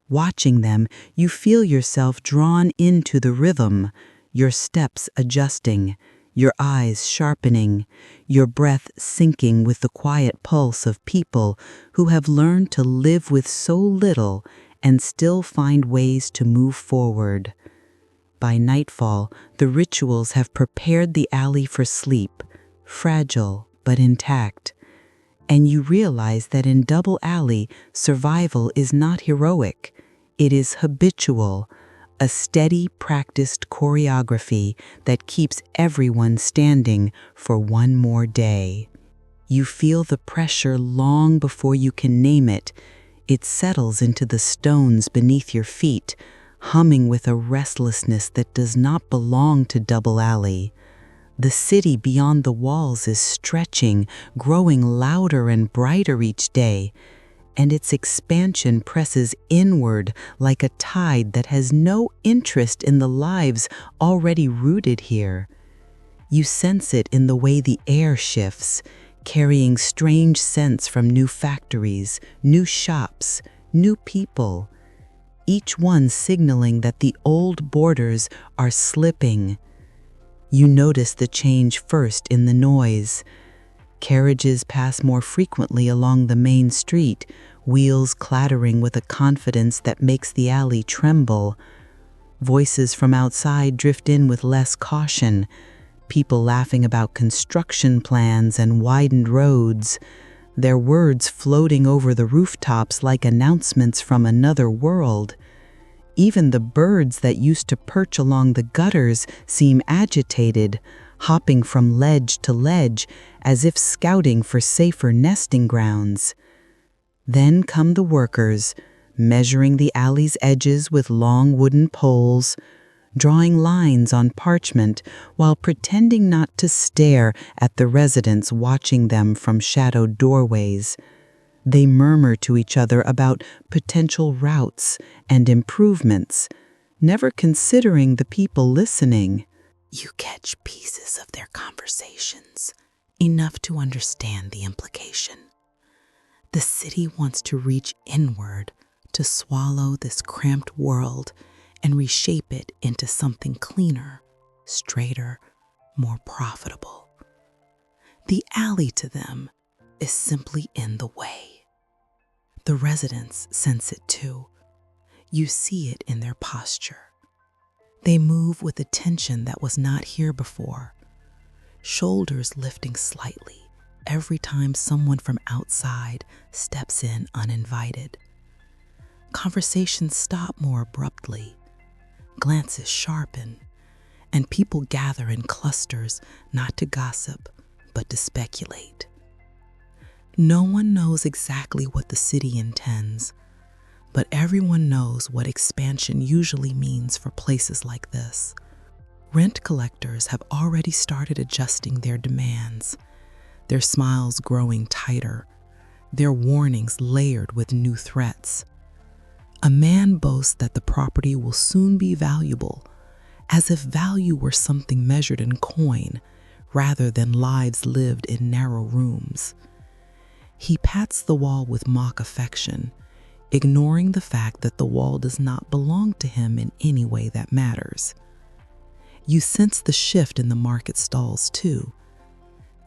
Watching them, you feel yourself drawn into the rhythm, your steps adjusting, your eyes sharpening, your breath syncing with the quiet pulse of people who have learned to live with so little and still find ways to move forward. By nightfall, the rituals have prepared the alley for sleep, fragile but intact. And you realize that in Double Alley, survival is not heroic. It is habitual, a steady, practiced choreography that keeps everyone standing for one more day. You feel the pressure long before you can name it. It settles into the stones beneath your feet, humming with a restlessness that does not belong to Double Alley. The city beyond the walls is stretching, growing louder and brighter each day, and its expansion presses inward like a tide that has no interest in the lives already rooted here. You sense it in the way the air shifts, carrying strange scents from new factories, new shops, new people, each one signaling that the old borders are slipping. You notice the change first in the noise. Carriages pass more frequently along the main street, wheels clattering with a confidence that makes the alley tremble. Voices from outside drift in with less caution, people laughing about construction plans and widened roads, their words floating over the rooftops like announcements from another world. Even the birds that used to perch along the gutters seem agitated, hopping from ledge to ledge as if scouting for safer nesting grounds. Then come the workers, measuring the alley's edges with long wooden poles, drawing lines on parchment while pretending not to stare at the residents watching them from shadowed doorways. They murmur to each other about potential routes and improvements, never considering the people listening. You catch pieces of their conversations, enough to understand the implication. The city wants to reach inward, to swallow this cramped world and reshape it into something cleaner, straighter, more profitable. The alley to them is simply in the way. The residents sense it too. You see it in their posture. They move with a tension that was not here before, shoulders lifting slightly every time someone from outside steps in uninvited. Conversations stop more abruptly, glances sharpen, and people gather in clusters not to gossip, but to speculate. No one knows exactly what the city intends, but everyone knows what expansion usually means for places like this. Rent collectors have already started adjusting their demands, their smiles growing tighter, their warnings layered with new threats. A man boasts that the property will soon be valuable, as if value were something measured in coin rather than lives lived in narrow rooms. He pats the wall with mock affection, ignoring the fact that the wall does not belong to him in any way that matters. You sense the shift in the market stalls too.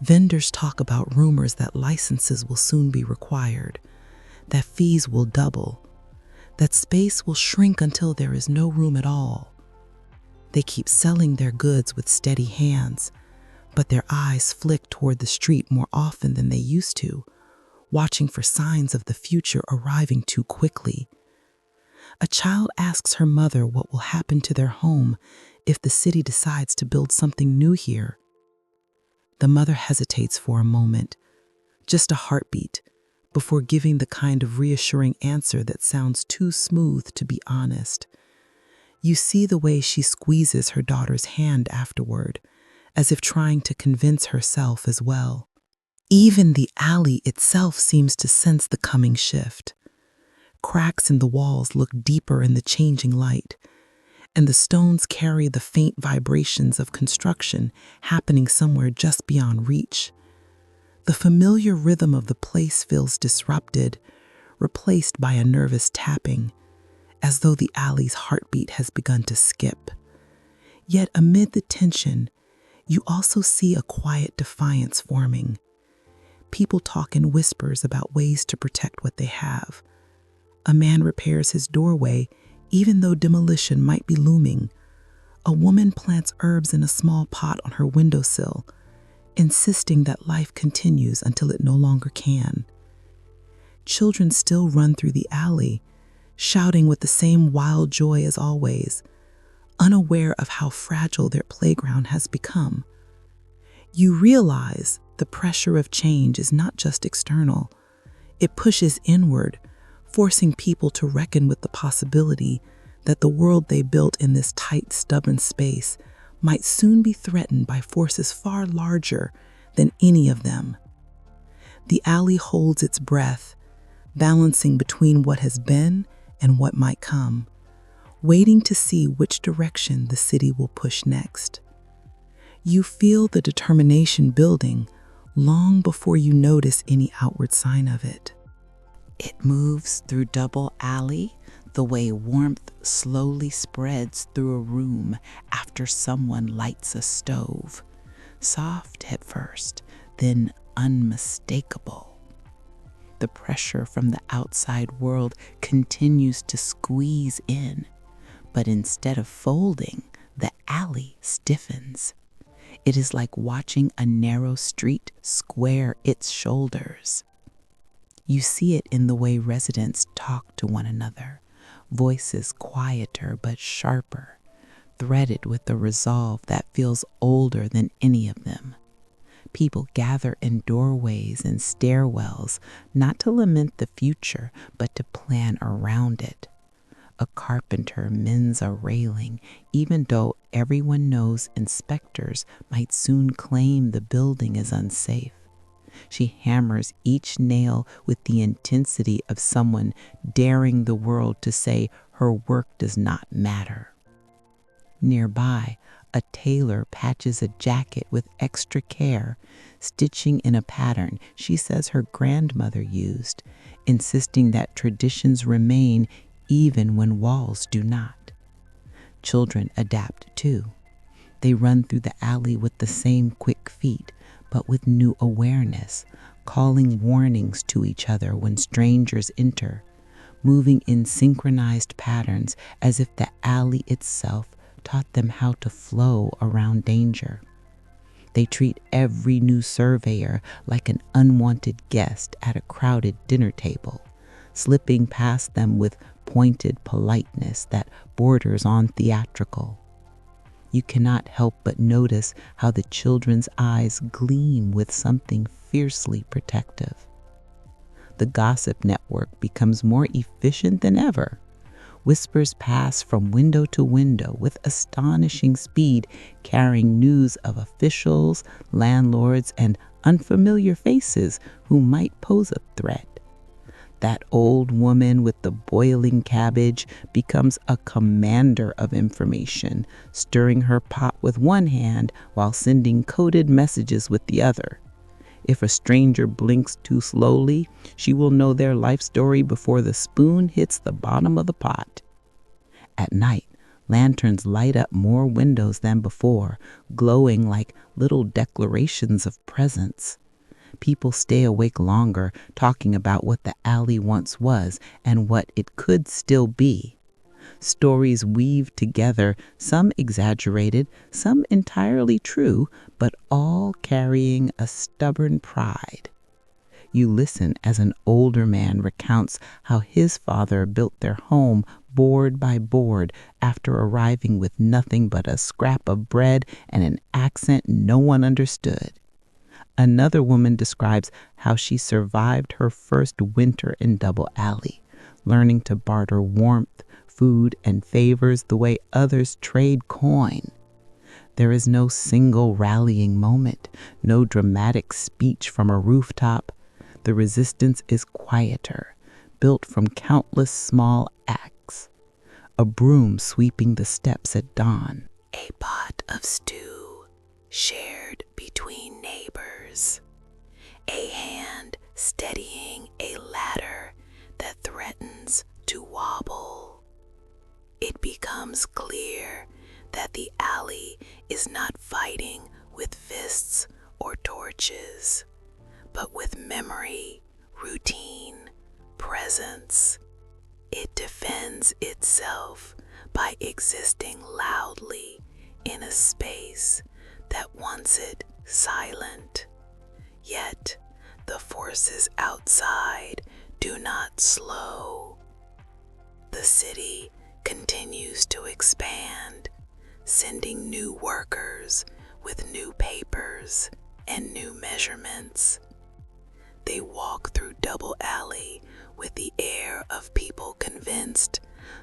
Vendors talk about rumors that licenses will soon be required, that fees will double, that space will shrink until there is no room at all. They keep selling their goods with steady hands, but their eyes flick toward the street more often than they used to, watching for signs of the future arriving too quickly. A child asks her mother what will happen to their home if the city decides to build something new here. The mother hesitates for a moment, just a heartbeat, before giving the kind of reassuring answer that sounds too smooth to be honest. You see the way she squeezes her daughter's hand afterward, as if trying to convince herself as well. Even the alley itself seems to sense the coming shift. Cracks in the walls look deeper in the changing light, and the stones carry the faint vibrations of construction happening somewhere just beyond reach. The familiar rhythm of the place feels disrupted, replaced by a nervous tapping, as though the alley's heartbeat has begun to skip. Yet amid the tension, you also see a quiet defiance forming. People talk in whispers about ways to protect what they have. A man repairs his doorway, even though demolition might be looming. A woman plants herbs in a small pot on her windowsill, insisting that life continues until it no longer can. Children still run through the alley, shouting with the same wild joy as always, unaware of how fragile their playground has become. You realize the pressure of change is not just external. It pushes inward, forcing people to reckon with the possibility that the world they built in this tight, stubborn space might soon be threatened by forces far larger than any of them. The alley holds its breath, balancing between what has been and what might come, waiting to see which direction the city will push next. You feel the determination building long before you notice any outward sign of it. It moves through Double Alley the way warmth slowly spreads through a room after someone lights a stove. Soft at first, then unmistakable. The pressure from the outside world continues to squeeze in, but instead of folding, the alley stiffens. It is like watching a narrow street square its shoulders. You see it in the way residents talk to one another, voices quieter but sharper, threaded with a resolve that feels older than any of them. People gather in doorways and stairwells, not to lament the future, but to plan around it. A carpenter mends a railing, even though everyone knows inspectors might soon claim the building is unsafe. She hammers each nail with the intensity of someone daring the world to say her work does not matter. Nearby, a tailor patches a jacket with extra care, stitching in a pattern she says her grandmother used, insisting that traditions remain even when walls do not. Children adapt too. They run through the alley with the same quick feet, but with new awareness, calling warnings to each other when strangers enter, moving in synchronized patterns as if the alley itself taught them how to flow around danger. They treat every new surveyor like an unwanted guest at a crowded dinner table, slipping past them with pointed politeness that borders on theatrical. You cannot help but notice how the children's eyes gleam with something fiercely protective. The gossip network becomes more efficient than ever. Whispers pass from window to window with astonishing speed, carrying news of officials, landlords, and unfamiliar faces who might pose a threat. That old woman with the boiling cabbage becomes a commander of information, stirring her pot with one hand while sending coded messages with the other. If a stranger blinks too slowly, she will know their life story before the spoon hits the bottom of the pot. At night, lanterns light up more windows than before, glowing like little declarations of presence. People stay awake longer talking about what the alley once was and what it could still be. Stories weave together, some exaggerated, some entirely true, but all carrying a stubborn pride. You listen as an older man recounts how his father built their home board by board after arriving with nothing but a scrap of bread and an accent no one understood. Another woman describes how she survived her first winter in Double Alley, learning to barter warmth, food, and favors the way others trade coin. There is no single rallying moment, no dramatic speech from a rooftop. The resistance is quieter, built from countless small acts. A broom sweeping the steps at dawn. A pot of stew shared between neighbors. A hand steadying a ladder that threatens to wobble. It becomes clear that the alley is not fighting with fists or torches, but with memory, routine, presence. It defends itself by existing loudly in a space that wants it silent. Yet the forces outside do not slow. The city continues to expand, sending new workers with new papers and new measurements. They walk through Double Alley with the air of people convinced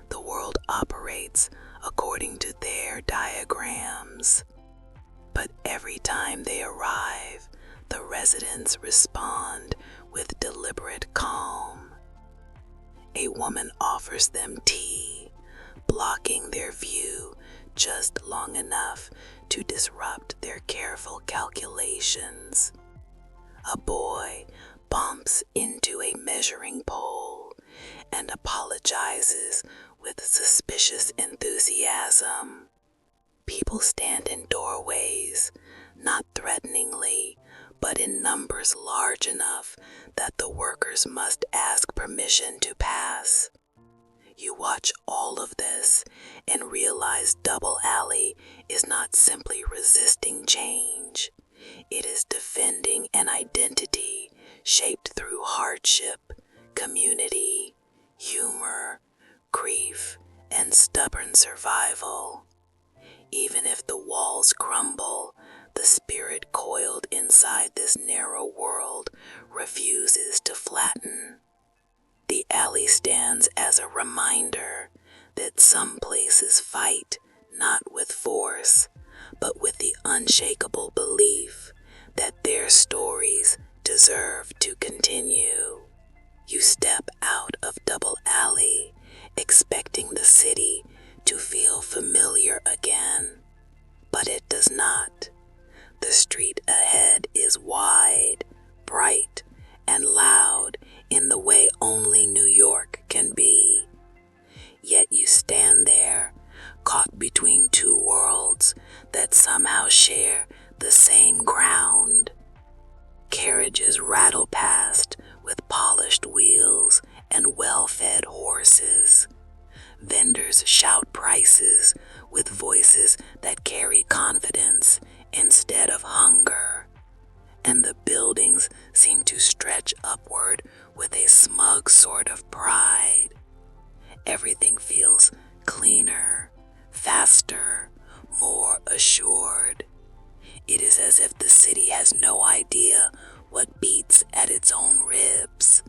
the world operates according to their diagrams. But every time they arrive, the residents respond with deliberate calm. A woman offers them tea, blocking their view just long enough to disrupt their careful calculations. A boy bumps into a measuring pole and apologizes with suspicious enthusiasm. People stand in doorways, not threateningly, but in numbers large enough that the workers must ask permission to pass. You watch all of this and realize Double Alley is not simply resisting change. It is defending an identity shaped through hardship, community, humor, grief, and stubborn survival. Even if the walls crumble, the spirit coiled inside this narrow world refuses to flatten. The alley stands as a reminder that some places fight not with force, but with the unshakable belief that their stories deserve to continue. You step out of Double Alley, expecting the city to feel familiar again, but it does not. The street ahead is wide, bright, and loud in the way only New York can be. Yet you stand there, caught between two worlds that somehow share the same ground. Carriages rattle past with polished wheels and well-fed horses. Vendors shout prices with voices that carry confidence instead of hunger. And the buildings seem to stretch upward with a smug sort of pride. Everything feels cleaner, faster, more assured. It is as if the city has no idea what beats at its own ribs.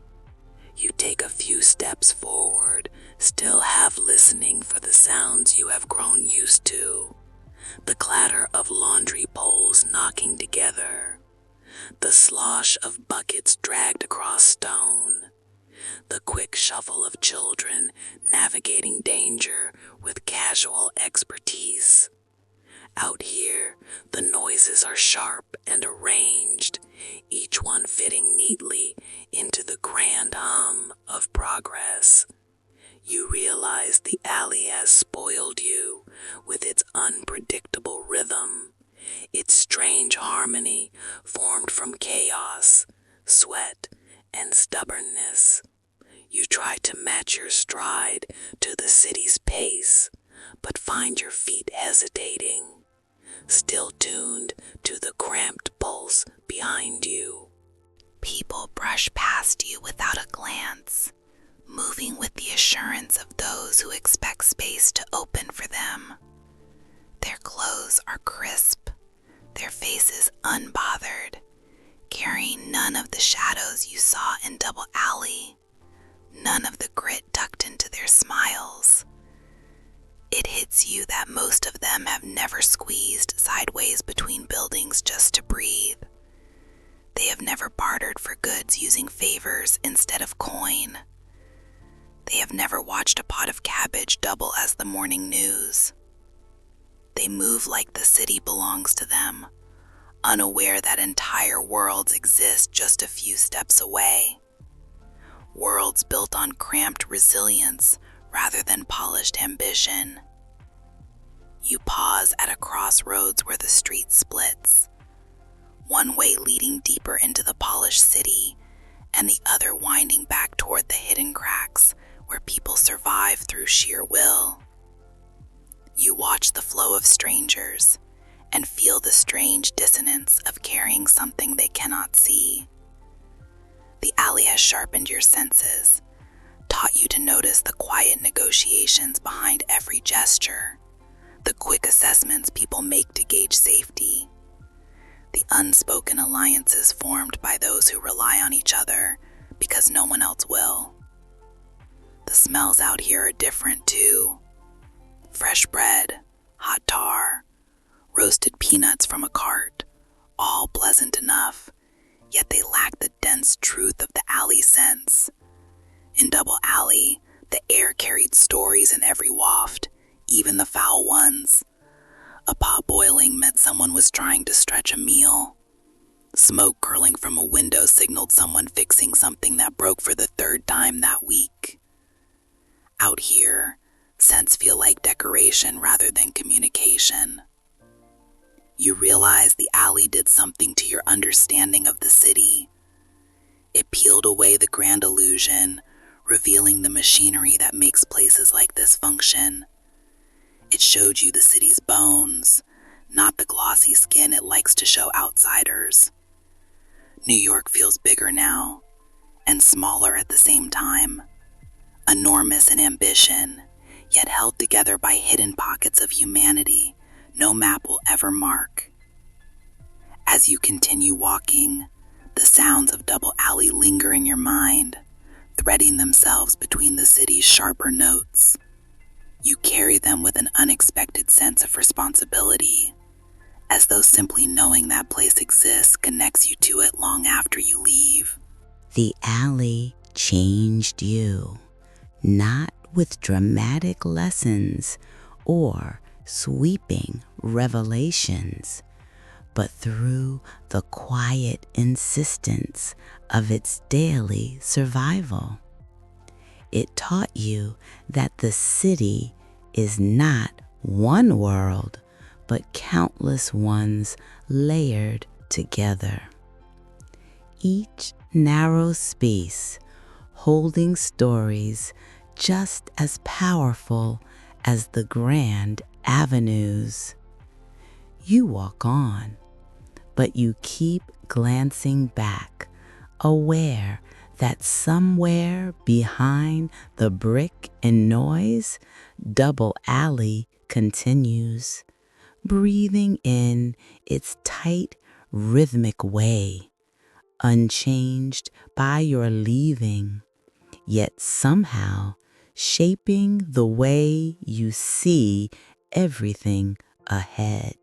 You take a few steps forward, still half listening for the sounds you have grown used to. The clatter of laundry poles knocking together, the slosh of buckets dragged across stone, the quick shuffle of children navigating danger with casual expertise. Out here, the noises are sharp and arranged, each one fitting neatly into the grand hum of progress. You realize the alley has spoiled you with its unpredictable rhythm, its strange harmony formed from chaos, sweat, and stubbornness. You try to match your stride to the city's pace, but find your feet hesitating, still tuned to the cramped pulse behind you. People brush past you without a glance, moving with the assurance of those who expect space to open for them. Their clothes are crisp, their faces unbothered, carrying none of the shadows you saw in Double Alley, none of the grit tucked into their smiles. It hits you that most of them have never squeezed sideways between buildings just to breathe. They have never bartered for goods using favors instead of coin. They have never watched a pot of cabbage double as the morning news. They move like the city belongs to them, unaware that entire worlds exist just a few steps away. Worlds built on cramped resilience rather than polished ambition. You pause at a crossroads where the street splits, one way leading deeper into the polished city, and the other winding back toward the hidden cracks where people survive through sheer will. You watch the flow of strangers and feel the strange dissonance of carrying something they cannot see. The alley has sharpened your senses, taught you to notice the quiet negotiations behind every gesture, the quick assessments people make to gauge safety, the unspoken alliances formed by those who rely on each other because no one else will. The smells out here are different too. Fresh bread, hot tar, roasted peanuts from a cart, all pleasant enough, yet they lack the dense truth of the alley sense. In Double Alley, the air carried stories in every waft, even the foul ones. A pot boiling meant someone was trying to stretch a meal. Smoke curling from a window signaled someone fixing something that broke for the third time that week. Out here, scents feel like decoration rather than communication. You realize the alley did something to your understanding of the city. It peeled away the grand illusion, revealing the machinery that makes places like this function. It showed you the city's bones, not the glossy skin it likes to show outsiders. New York feels bigger now, and smaller at the same time. Enormous in ambition, yet held together by hidden pockets of humanity no map will ever mark. As you continue walking, the sounds of Double Alley linger in your mind, threading themselves between the city's sharper notes. You carry them with an unexpected sense of responsibility, as though simply knowing that place exists connects you to it long after you leave. The alley changed you, not with dramatic lessons or sweeping revelations, but through the quiet insistence of its daily survival. It taught you that the city is not one world, but countless ones layered together. Each narrow space holding stories just as powerful as the grand avenues. You walk on, but you keep glancing back, aware that somewhere behind the brick and noise, Double Alley continues, breathing in its tight, rhythmic way, unchanged by your leaving, yet somehow shaping the way you see everything ahead.